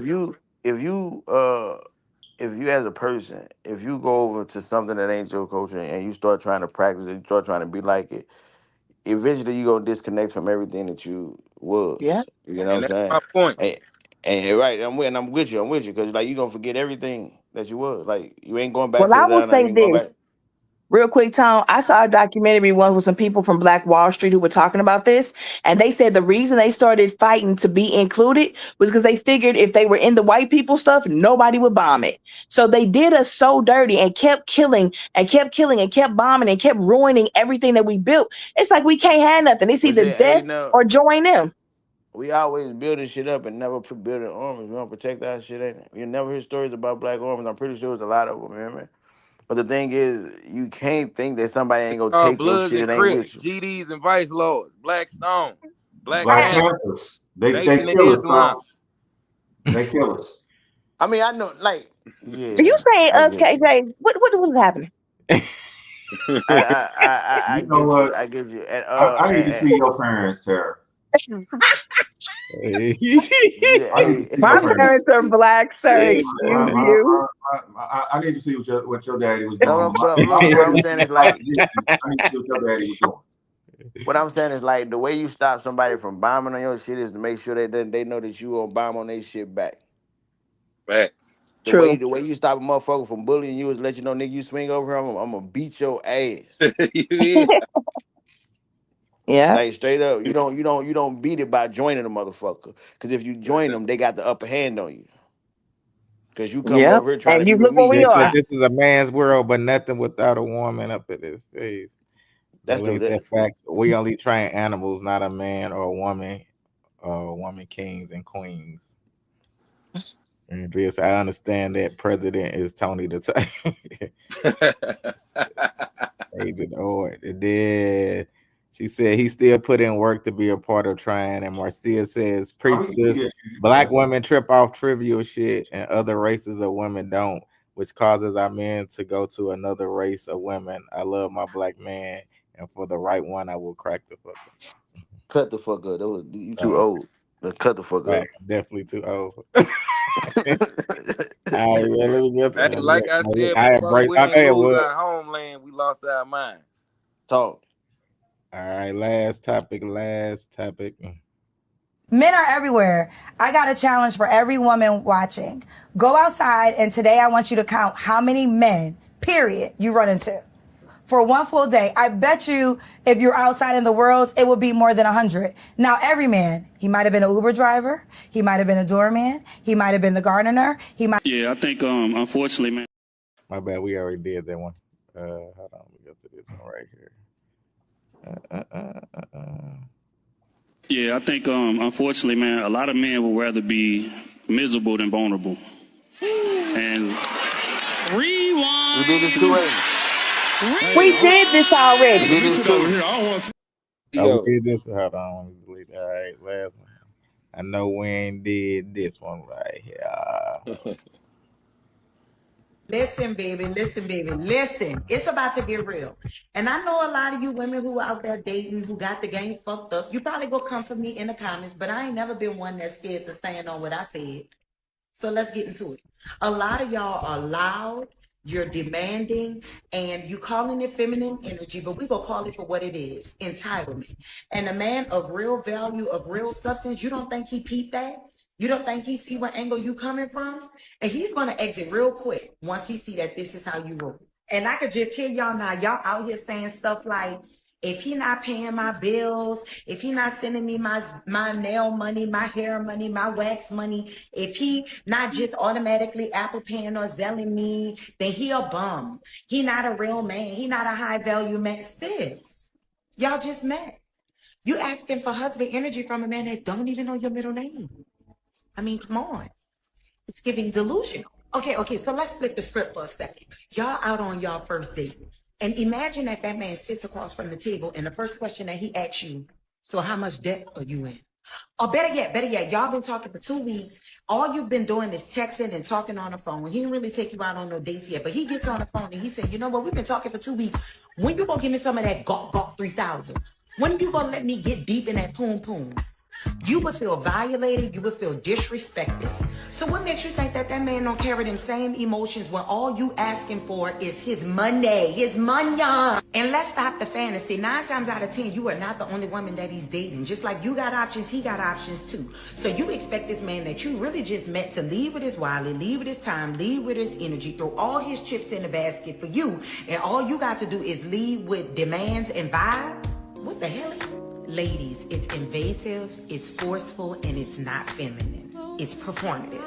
[SPEAKER 5] as a person, if you go over to something that ain't your culture and you start trying to practice it, you start trying to be like it, eventually you gonna disconnect from everything that you was.
[SPEAKER 3] Yeah.
[SPEAKER 5] You know what
[SPEAKER 8] and
[SPEAKER 5] I'm
[SPEAKER 8] that's
[SPEAKER 5] saying?
[SPEAKER 8] my point.
[SPEAKER 5] And right, I'm with you, because like you gonna forget everything that you was. Like you ain't going back
[SPEAKER 3] Well,
[SPEAKER 5] to
[SPEAKER 3] I
[SPEAKER 5] the
[SPEAKER 3] will
[SPEAKER 5] down, you
[SPEAKER 3] say
[SPEAKER 5] ain't going back.
[SPEAKER 3] this. Real quick, Tom, I saw a documentary once with some people from Black Wall Street who were talking about this. And they said the reason they started fighting to be included was because they figured if they were in the white people stuff, nobody would bomb it. So they did us so dirty and kept killing and kept bombing and kept ruining everything that we built. It's like we can't have nothing. It's either death or join them.
[SPEAKER 5] We always building shit up and never building armies. We don't protect our shit, ain't it? You never hear stories about black armies. I'm pretty sure there's a lot of them, remember? But the thing is, you can't think that somebody ain't gonna take your
[SPEAKER 8] Bloods
[SPEAKER 5] shit
[SPEAKER 8] and
[SPEAKER 5] and ain't
[SPEAKER 8] Crips,
[SPEAKER 5] with you.
[SPEAKER 8] GDs and Vice Lords, Black Stone, Black
[SPEAKER 6] Black
[SPEAKER 8] Panther,
[SPEAKER 6] Panthers. They
[SPEAKER 8] Nation of
[SPEAKER 6] kill us,
[SPEAKER 8] Islam.
[SPEAKER 6] They kill us.
[SPEAKER 5] I mean, I know, like, yeah.
[SPEAKER 3] Are you saying
[SPEAKER 5] I
[SPEAKER 3] us,
[SPEAKER 5] get you.
[SPEAKER 3] KJ? What was happening?
[SPEAKER 5] I
[SPEAKER 6] You know
[SPEAKER 5] get
[SPEAKER 6] what?
[SPEAKER 5] you. I get you. And
[SPEAKER 6] I need to see your parents, Tara. I need to see
[SPEAKER 3] My
[SPEAKER 6] your parents.
[SPEAKER 3] parents are black, sir. Excuse you.
[SPEAKER 6] I need to see what your daddy was doing.
[SPEAKER 5] No, but look, what I'm saying is like,
[SPEAKER 6] I need to see what your daddy was doing.
[SPEAKER 5] what I'm saying is like, the way you stop somebody from bombing on your shit is to make sure that they know that you gonna bomb on their shit back.
[SPEAKER 8] Facts.
[SPEAKER 5] The way you stop a motherfucker from bullying you is let you know, nigga, you swing over him, I'm gonna beat your ass.
[SPEAKER 3] Yeah.
[SPEAKER 5] Like straight up, you don't beat it by joining a motherfucker. Because if you join them, they got the upper hand on you. Because you come over here trying to be with me.
[SPEAKER 2] They said this is a man's world, but nothing without a woman up in his face.
[SPEAKER 5] That's
[SPEAKER 2] Jolene said facts. We only train animals, not a man or a woman, kings and queens. And Andreas, I understand that president is Tony the Tiger. Agent Ord. And then she said he still put in work to be a part of trying. And Marcia says, preach sis, black women trip off trivial shit and other races of women don't, which causes our men to go to another race of women. I love my black man, and for the right one, I will crack the fuck up.
[SPEAKER 5] Cut the fuck up. You too old. Cut the fuck up.
[SPEAKER 2] Definitely too old. All right, man, let me get
[SPEAKER 8] Hey, like I said, before we didn't lose our homeland, we lost our minds.
[SPEAKER 5] Talk.
[SPEAKER 2] All right, last topic.
[SPEAKER 11] Men are everywhere. I got a challenge for every woman watching. Go outside, and today I want you to count how many men, period, you run into. For one full day, I bet you if you're outside in the world, it will be more than 100. Now, every man, he might have been an Uber driver, he might have been a doorman, he might have been the gardener,
[SPEAKER 12] Yeah, I think, unfortunately, man.
[SPEAKER 2] My bad, we already did that one. Hold on, we go to this one right here.
[SPEAKER 4] Yeah, I think unfortunately, man, a lot of men would rather be miserable than vulnerable. And rewind.
[SPEAKER 5] We did this too late.
[SPEAKER 14] We did this already.
[SPEAKER 5] We did this too.
[SPEAKER 2] Oh, we did this. Hold on, let me delete that. All right, last one. I know we ain't did this one right here.
[SPEAKER 11] Listen, baby, listen. It's about to get real. And I know a lot of you women who are out there dating, who got the game fucked up. You probably gonna come for me in the comments, but I ain't never been one that's scared to stand on what I said. So let's get into it. A lot of y'all are loud, you're demanding, and you calling it feminine energy, but we gonna call it for what it is, entitlement. And a man of real value, of real substance, you don't think he peeped that? You don't think he see what angle you coming from? And he's gonna exit real quick once he see that this is how you roll. And I could just hear y'all now, y'all out here saying stuff like, if he not paying my bills, if he not sending me my nail money, my hair money, my wax money, if he not just automatically Apple Paying or Zelling me, then he a bum. He not a real man. He not a high value man. Sis, y'all just met. You asking for husband energy from a man that don't even know your middle name. I mean, come on. It's giving delusional. Okay, so let's flip the script for a second. Y'all out on y'all first date. And imagine that man sits across from the table and the first question that he asks you, so how much debt are you in? Or better yet, y'all been talking for 2 weeks. All you've been doing is texting and talking on the phone. He didn't really take you out on no dates yet, but he gets on the phone and he said, you know what, we've been talking for 2 weeks. When you gonna give me some of that gawk 3000? When you gonna let me get deep in that poom poom? You would feel violated, you would feel disrespected. So what makes you think that man don't carry them same emotions when all you asking for is his money, his money? And let's stop the fantasy. 9 times out of 10, you are not the only woman that he's dating. Just like you got options, he got options too. So you expect this man that you really just met to leave with his wallet, leave with his time, leave with his energy, throw all his chips in the basket for you, and all you got to do is leave with demands and vibes? What the hell? Ladies, it's invasive, it's forceful, and it's not feminine. It's performative.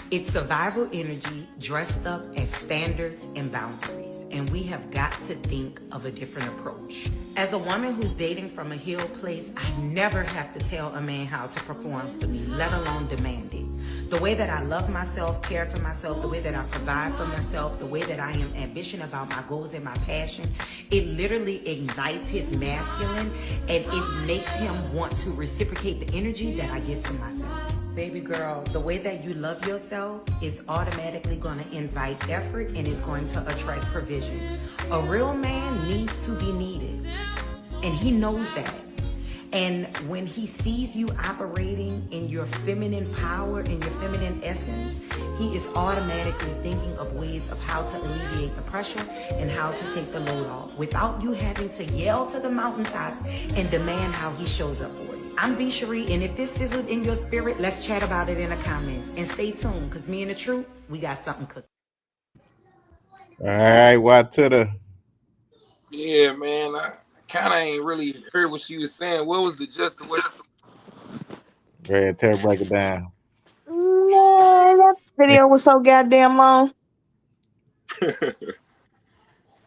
[SPEAKER 11] It's survival energy dressed up as standards and boundaries. And we have got to think of a different approach. As a woman who's dating from a healed place, I never have to tell a man how to perform for me, let alone demand it. The way that I love myself, care for myself, the way that I provide for myself, the way that I am ambitious about my goals and my passion, it literally ignites his masculine and it makes him want to reciprocate the energy that I give to myself. Baby girl, the way that you love yourself is automatically going to invite effort and is going to attract provision. A real man needs to be needed, and he knows that. And when he sees you operating in your feminine power, in your feminine essence, he is automatically thinking of ways of how to alleviate the pressure and how to take the load off without you having to yell to the mountaintops and demand how he shows up for you. I'm B. Cherie, and if this sizzled in your spirit, let's chat about it in the comments. And stay tuned, because me and the truth, we got something cooking.
[SPEAKER 2] All right, what to the?
[SPEAKER 8] Yeah, man, I kind of ain't really heard what she was saying. What was the just?
[SPEAKER 2] Go ahead, Terry, break it down.
[SPEAKER 14] Man, that video was so goddamn long.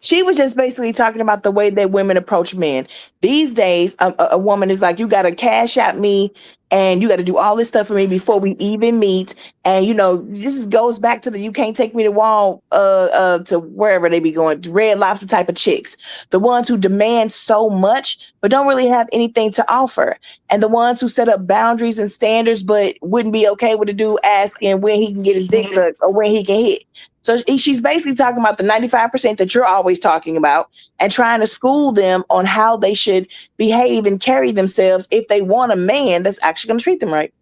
[SPEAKER 14] She was just basically talking about the way that women approach men. These days, a woman is like, you got to cash out me and you got to do all this stuff for me before we even meet. And, you know, this goes back to the you can't take me to Wall to wherever they be going, Red Lobster type of chicks. The ones who demand so much, but don't really have anything to offer. And the ones who set up boundaries and standards, but wouldn't be okay with a dude asking when he can get his dick sucked or when he can hit. So she's basically talking about the 95% that you're always talking about and trying to school them on how they should behave and carry themselves if they want a man that's actually going to treat them right.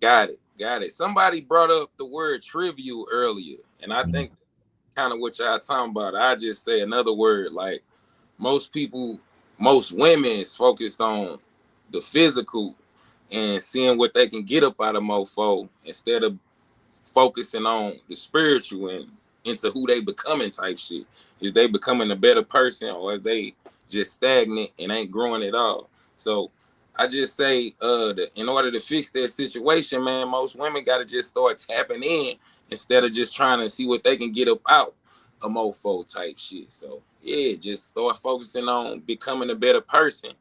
[SPEAKER 8] Got it. Somebody brought up the word trivial earlier, and I think kind of what y'all talking about. I just say another word. Like most women is focused on the physical and seeing what they can get up out of mofo instead of focusing on the spiritual and into who they becoming type shit. Is they becoming a better person, or is they just stagnant and ain't growing at all? So I just say in order to fix that situation, man, most women got to just start tapping in instead of just trying to see what they can get up out. a mofo type shit. So yeah, just start focusing on becoming a better person,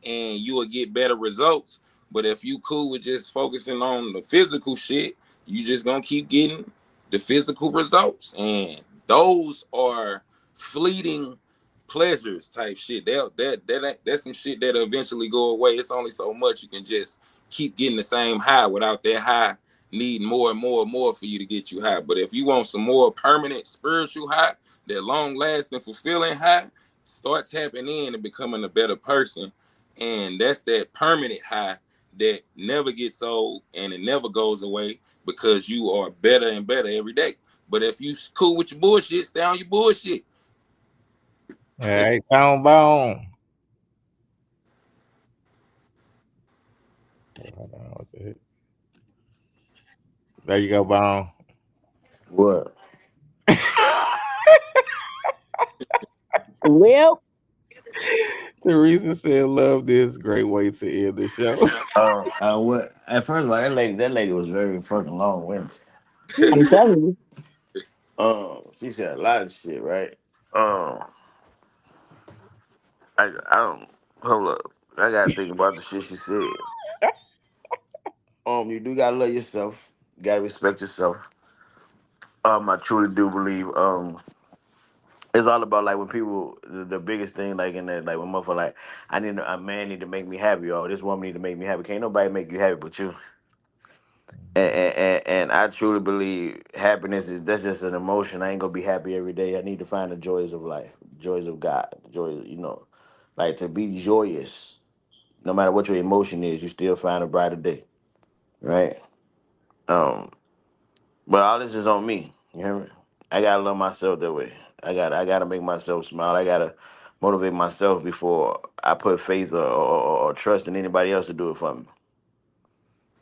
[SPEAKER 8] and you will get better results. But if you cool with just focusing on the physical shit, you just gonna keep getting the physical results, and those are fleeting pleasures type shit. That's some shit that'll eventually go away. It's only so much you can just keep getting the same high without that high needing more and more and more for you to get you high. But if you want some more permanent spiritual high, that long lasting fulfilling high, start tapping in and becoming a better person. And that's that permanent high that never gets old and it never goes away, because you are better and better every day. But if you cool with your bullshit, stay on your bullshit.
[SPEAKER 2] All right, Tone Bone. Hold on, what's it? There you go, Bone.
[SPEAKER 5] What?
[SPEAKER 10] Well,
[SPEAKER 2] Teresa said, "Love this. Great way to end the show."
[SPEAKER 5] What? At first, like that lady was very fucking long winded.
[SPEAKER 10] I'm telling
[SPEAKER 5] She said a lot of shit, right? Um, I don't hold up. I gotta think about the shit she said. You do gotta love yourself. You gotta respect yourself. I truly do believe. It's all about like when people the biggest thing like in that like when motherfucker like I need a man need to make me happy, or this woman need to make me happy. Can't nobody make you happy but you. And I truly believe happiness is that's just an emotion. I ain't gonna be happy every day. I need to find the joys of life, joys of God, joys, like to be joyous. No matter what your emotion is, you still find a brighter day, right? Um, but all this is on me. You hear me? I gotta love myself that way. I gotta make myself smile. I gotta motivate myself before I put faith or trust in anybody else to do it for me.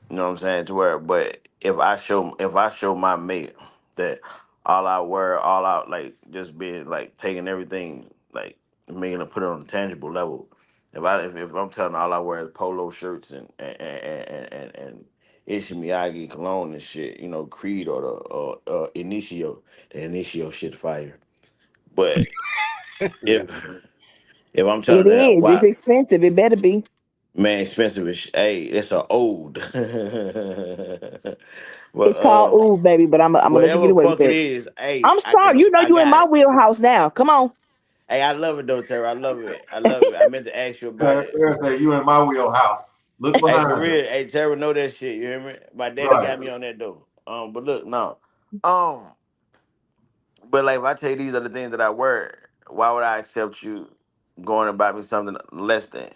[SPEAKER 5] You know what I'm saying? To where, but if I show my mate that all I wear, all out, like just being like taking everything, like making it put it on a tangible level. If I'm telling her all I wear is polo shirts and Ishi Miyagi cologne and shit, Creed or Initio, the Initio shit fire. But if I'm
[SPEAKER 10] you. It
[SPEAKER 5] telling her
[SPEAKER 10] is. It's
[SPEAKER 5] why,
[SPEAKER 10] expensive. It better be.
[SPEAKER 5] man, expensive as hey, it's a old. But
[SPEAKER 10] It's called Ooh, baby, but I'm gonna let you get
[SPEAKER 5] whatever
[SPEAKER 10] away with
[SPEAKER 5] fuck it
[SPEAKER 10] that.
[SPEAKER 5] is, hey,
[SPEAKER 10] I'm sorry. You know
[SPEAKER 5] I
[SPEAKER 10] you in
[SPEAKER 5] got
[SPEAKER 10] my
[SPEAKER 5] it.
[SPEAKER 10] wheelhouse now. Come on.
[SPEAKER 5] Hey, I love it though, Terry. I love it. I love it. I meant to ask you about it.
[SPEAKER 6] Thursday, you in my wheelhouse. Look
[SPEAKER 5] Hey, for
[SPEAKER 6] behind you.
[SPEAKER 5] real. Hey, Terry, know that shit. You hear me? My daddy
[SPEAKER 6] Right.
[SPEAKER 5] got me on that though. But look, no. Um, but like if I tell you these are the things that I wear, why would I accept you going and buy me something less than?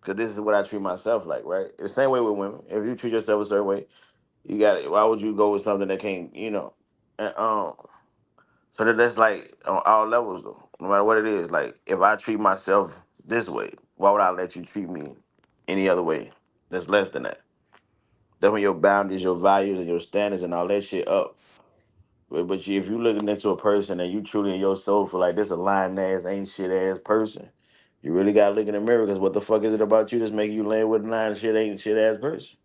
[SPEAKER 5] Because this is what I treat myself like, right? The same way with women. If you treat yourself a certain way, you got it. Why would you go with something that can't? And, so that's like on all levels though. No matter what it is, like if I treat myself this way, why would I let you treat me any other way? That's less than that. That's when your boundaries, your values, and your standards and all that shit up. If you looking into a person and you truly in your soul for like this a lying ass, ain't shit ass person, you really gotta look in the mirror because what the fuck is it about you that's making you land with a lying shit ain't shit ass person?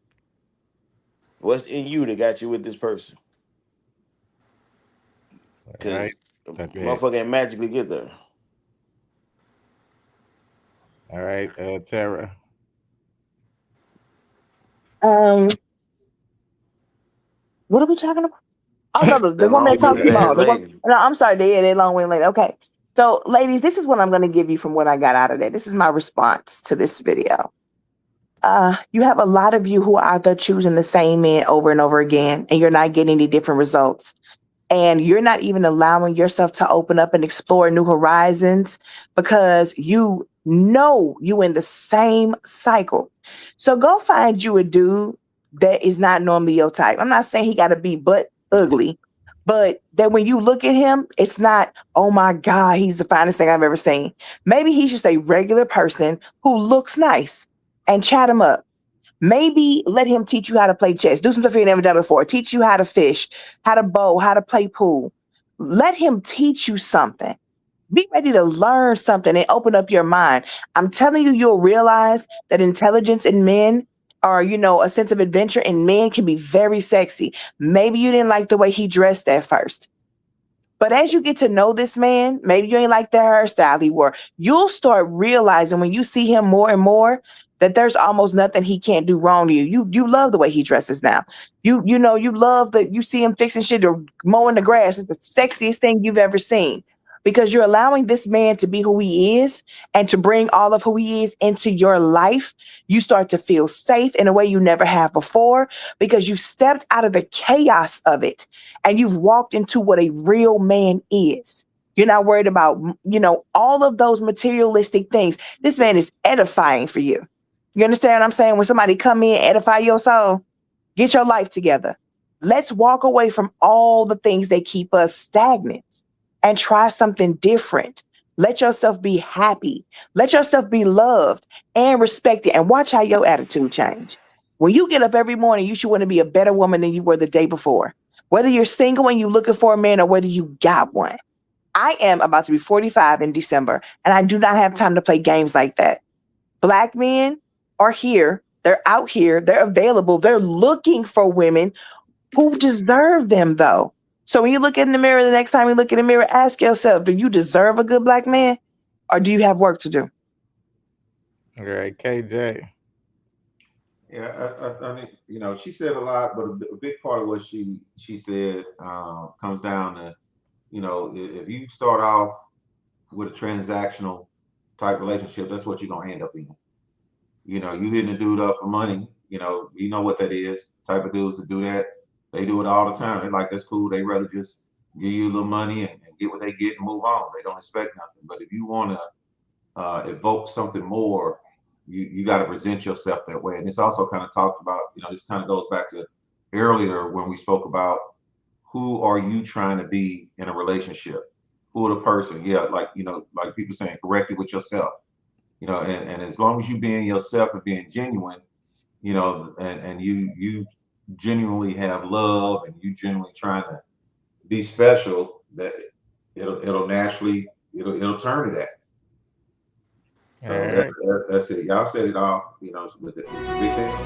[SPEAKER 5] What's in you that got you with this person?
[SPEAKER 2] All right.
[SPEAKER 5] Because
[SPEAKER 2] Talk your head.
[SPEAKER 5] motherfucker ain't magically get there.
[SPEAKER 2] All right, Tara.
[SPEAKER 10] Um, what are we talking about? Oh no, the
[SPEAKER 5] That
[SPEAKER 10] woman
[SPEAKER 5] long
[SPEAKER 10] that talked to
[SPEAKER 5] winded
[SPEAKER 10] you
[SPEAKER 5] ass
[SPEAKER 10] about the one.
[SPEAKER 5] lady.
[SPEAKER 10] No, I'm sorry, they long winded lady. Okay, so ladies, this is what I'm going to give you from what I got out of that. This is my response to this video. You have a lot of you who are out there choosing the same man over and over again, and you're not getting any different results. And you're not even allowing yourself to open up and explore new horizons because you know you in the same cycle. So go find you a dude that is not normally your type. I'm not saying he got to be but ugly, but that when you look at him, it's not, oh my God, he's the finest thing I've ever seen. Maybe he's just a regular person who looks nice, and chat him up. Maybe let him teach you how to play chess. Do some stuff you never done before. Teach you how to fish, how to bow, how to play pool. Let him teach you something. Be ready to learn something and open up your mind. I'm telling you, you'll realize that intelligence in men or, a sense of adventure in men can be very sexy. Maybe you didn't like the way he dressed at first. But as you get to know this man, maybe you ain't like the hairstyle he wore. You'll start realizing when you see him more and more that there's almost nothing he can't do wrong to you. You love the way he dresses now. You know, you love that you see him fixing shit or mowing the grass. It's the sexiest thing you've ever seen. Because you're allowing this man to be who he is and to bring all of who he is into your life. You start to feel safe in a way you never have before because you stepped out of the chaos of it and you've walked into what a real man is. You're not worried about, you know, all of those materialistic things. This man is edifying for you. You understand what I'm saying? When somebody come in, edify your soul, get your life together. Let's walk away from all the things that keep us stagnant and try something different. Let yourself be happy. Let yourself be loved and respected and watch how your attitude change. When you get up every morning, you should want to be a better woman than you were the day before. Whether you're single and you're looking for a man or whether you got one. I am about to be 45 in December, and I do not have time to play games like that. Black men are here. They're out here. They're available. They're looking for women who deserve them, though. So when you look in the mirror, the next time you look in the mirror, ask yourself, do you deserve a good black man or do you have work to do?
[SPEAKER 2] All right, KJ.
[SPEAKER 6] Yeah, I think, you know, she said a lot, but a big part of what she said comes down to, you know, if you start off with a transactional type relationship, that's what you're gonna end up in. You know, you hitting a dude up for money, you know what that is. Type of dudes to do that, they do it all the time. They're like, that's cool. They rather just give you a little money and get what they get and move on. They don't expect nothing. But if you want to evoke something more, you got to present yourself that way. And it's also kind of talked about, you know, this kind of goes back to earlier when we spoke about who are you trying to be in a relationship? Who are the person? Yeah, like, you know, like people saying, correct it with yourself. You know, and as long as you being yourself and being genuine, you know, and you genuinely have love and you genuinely trying to be special, that it'll naturally it'll turn to that.
[SPEAKER 2] All
[SPEAKER 6] So
[SPEAKER 2] right.
[SPEAKER 6] that's it. Y'all said it all. You know, with the big thing.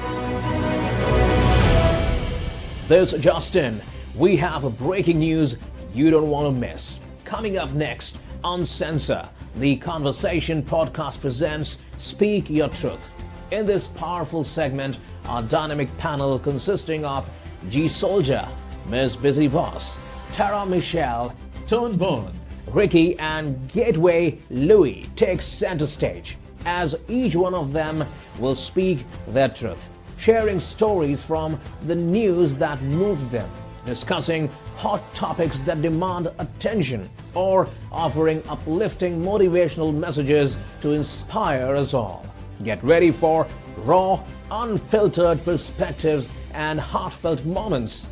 [SPEAKER 12] This is Justin. We have a breaking news you don't want to miss. Coming up next, UnCensor, the Conversation podcast presents Speak Your Truth. In this powerful segment, our dynamic panel consisting of G Soldier, Ms. Busy Boss, Tara Michelle, Tone Bone, Ricky, and Gateway Louie takes center stage as each one of them will speak their truth, sharing stories from the news that moved them, discussing hot topics that demand attention, or offering uplifting motivational messages to inspire us all. Get ready for raw, unfiltered perspectives and heartfelt moments.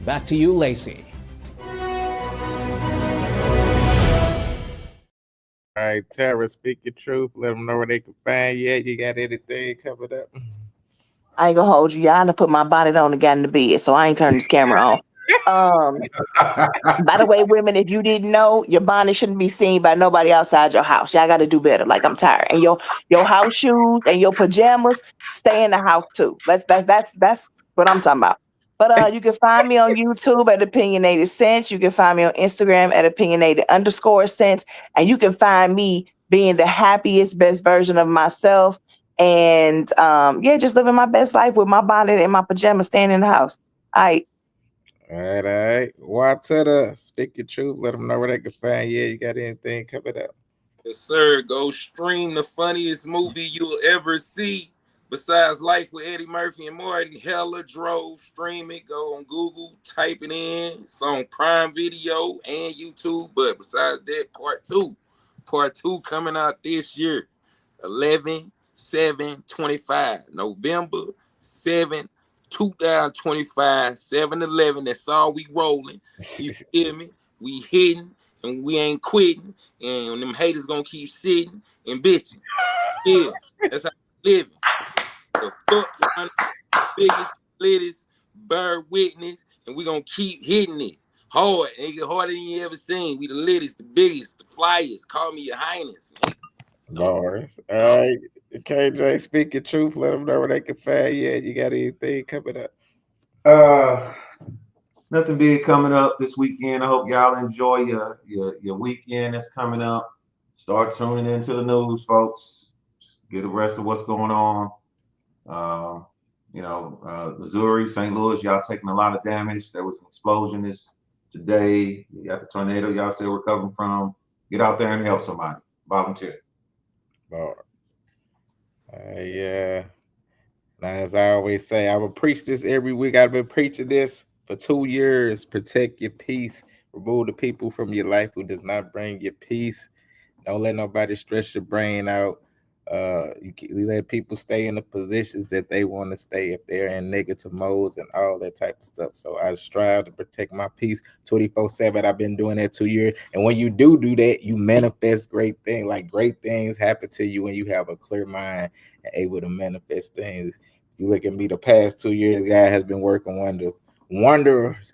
[SPEAKER 12] Back to you, Lacey.
[SPEAKER 2] All right, Tara, speak your truth. Let them know where they can find you. You got anything covered up?
[SPEAKER 10] I ain't gonna hold you. Y'all done put my bonnet on and got in the bed, so I ain't turning this camera on. By the way, women, if you didn't know, your bonnet shouldn't be seen by nobody outside your house. Y'all got to do better. Like, I'm tired. And your house shoes and your pajamas stay in the house too. That's what I'm talking about. But you can find me on YouTube at Opinionated Sense. You can find me on Instagram at Opinionated_Sense, and you can find me being the happiest, best version of myself. And yeah, just living my best life with my bonnet and my pajamas, staying in the house. All right.
[SPEAKER 2] All right. Watetta, speak your truth. Let them know where they can find you. You got anything covered up?
[SPEAKER 8] Yes, sir. Go stream the funniest movie you'll ever see besides Life with Eddie Murphy and Martin. Hella Drove. Stream it. Go on Google. Type it in. It's on Prime Video and YouTube. But besides that, part two coming out this year. 11/7/25. November 7th. 2025, 7-11. That's all we rolling. You feel me? We hitting and we ain't quitting. And them haters gonna keep sitting and bitching. Yeah, that's how we living. The fuck y'all biggest, latest bird witness, and we gonna keep hitting it hard. And it get harder than you ever seen. We the latest, the biggest, the flyest. Call me your highness.
[SPEAKER 2] Bars. All right. KJ, speak your truth. Let them know where they can find you. You got anything coming up?
[SPEAKER 6] Nothing big coming up this weekend. I hope y'all enjoy your weekend that's coming up. Start tuning into the news, folks. Get the rest of what's going on. Missouri, St. Louis, y'all taking a lot of damage. There was an explosion today. You got the tornado y'all still recovering from. Get out there and help somebody. Volunteer.
[SPEAKER 2] Yeah. Now, as I always say, I will preach this every week. I've been preaching this for 2 years. Protect your peace. Remove the people from your life who does not bring you peace. Don't let nobody stress your brain out. You let people stay in the positions that they want to stay if they're in negative modes and all that type of stuff. So I strive to protect my peace 24/7. I've been doing that 2 years. And when you do that, you manifest great things. Like great things happen to you when you have a clear mind and able to manifest things. You look at me the past 2 years, God has been working wonders.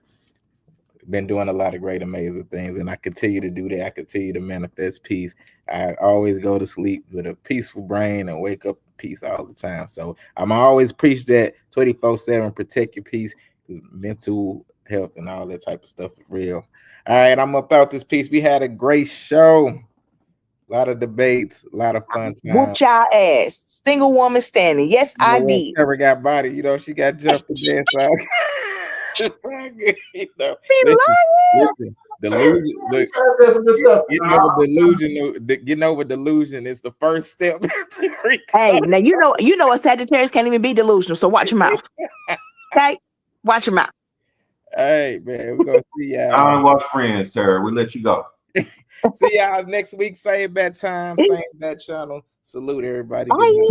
[SPEAKER 2] Been doing a lot of great, amazing things, and I continue to do that. I continue to manifest peace. I always go to sleep with a peaceful brain and wake up in peace all the time. So I'm always preach that 24/7, protect your peace, because mental health and all that type of stuff is real. All right, I'm about this piece. We had a great show. A lot of debates, a lot of fun time.
[SPEAKER 10] Whoop y'all ass. Single woman standing. Yes, I did.
[SPEAKER 2] Never got body. She got jumped to death. It's all good. Listen, delusion. Look, getting over delusion is the first step to recovery.
[SPEAKER 10] Hey, now you know a Sagittarius can't even be delusional, so watch your mouth. Okay? Watch your mouth.
[SPEAKER 2] Hey, man, we're gonna see y'all.
[SPEAKER 6] I don't watch Friends, Tara. We let you go.
[SPEAKER 2] See y'all next week. Same bad time, same bad channel. Salute everybody.
[SPEAKER 10] Bye.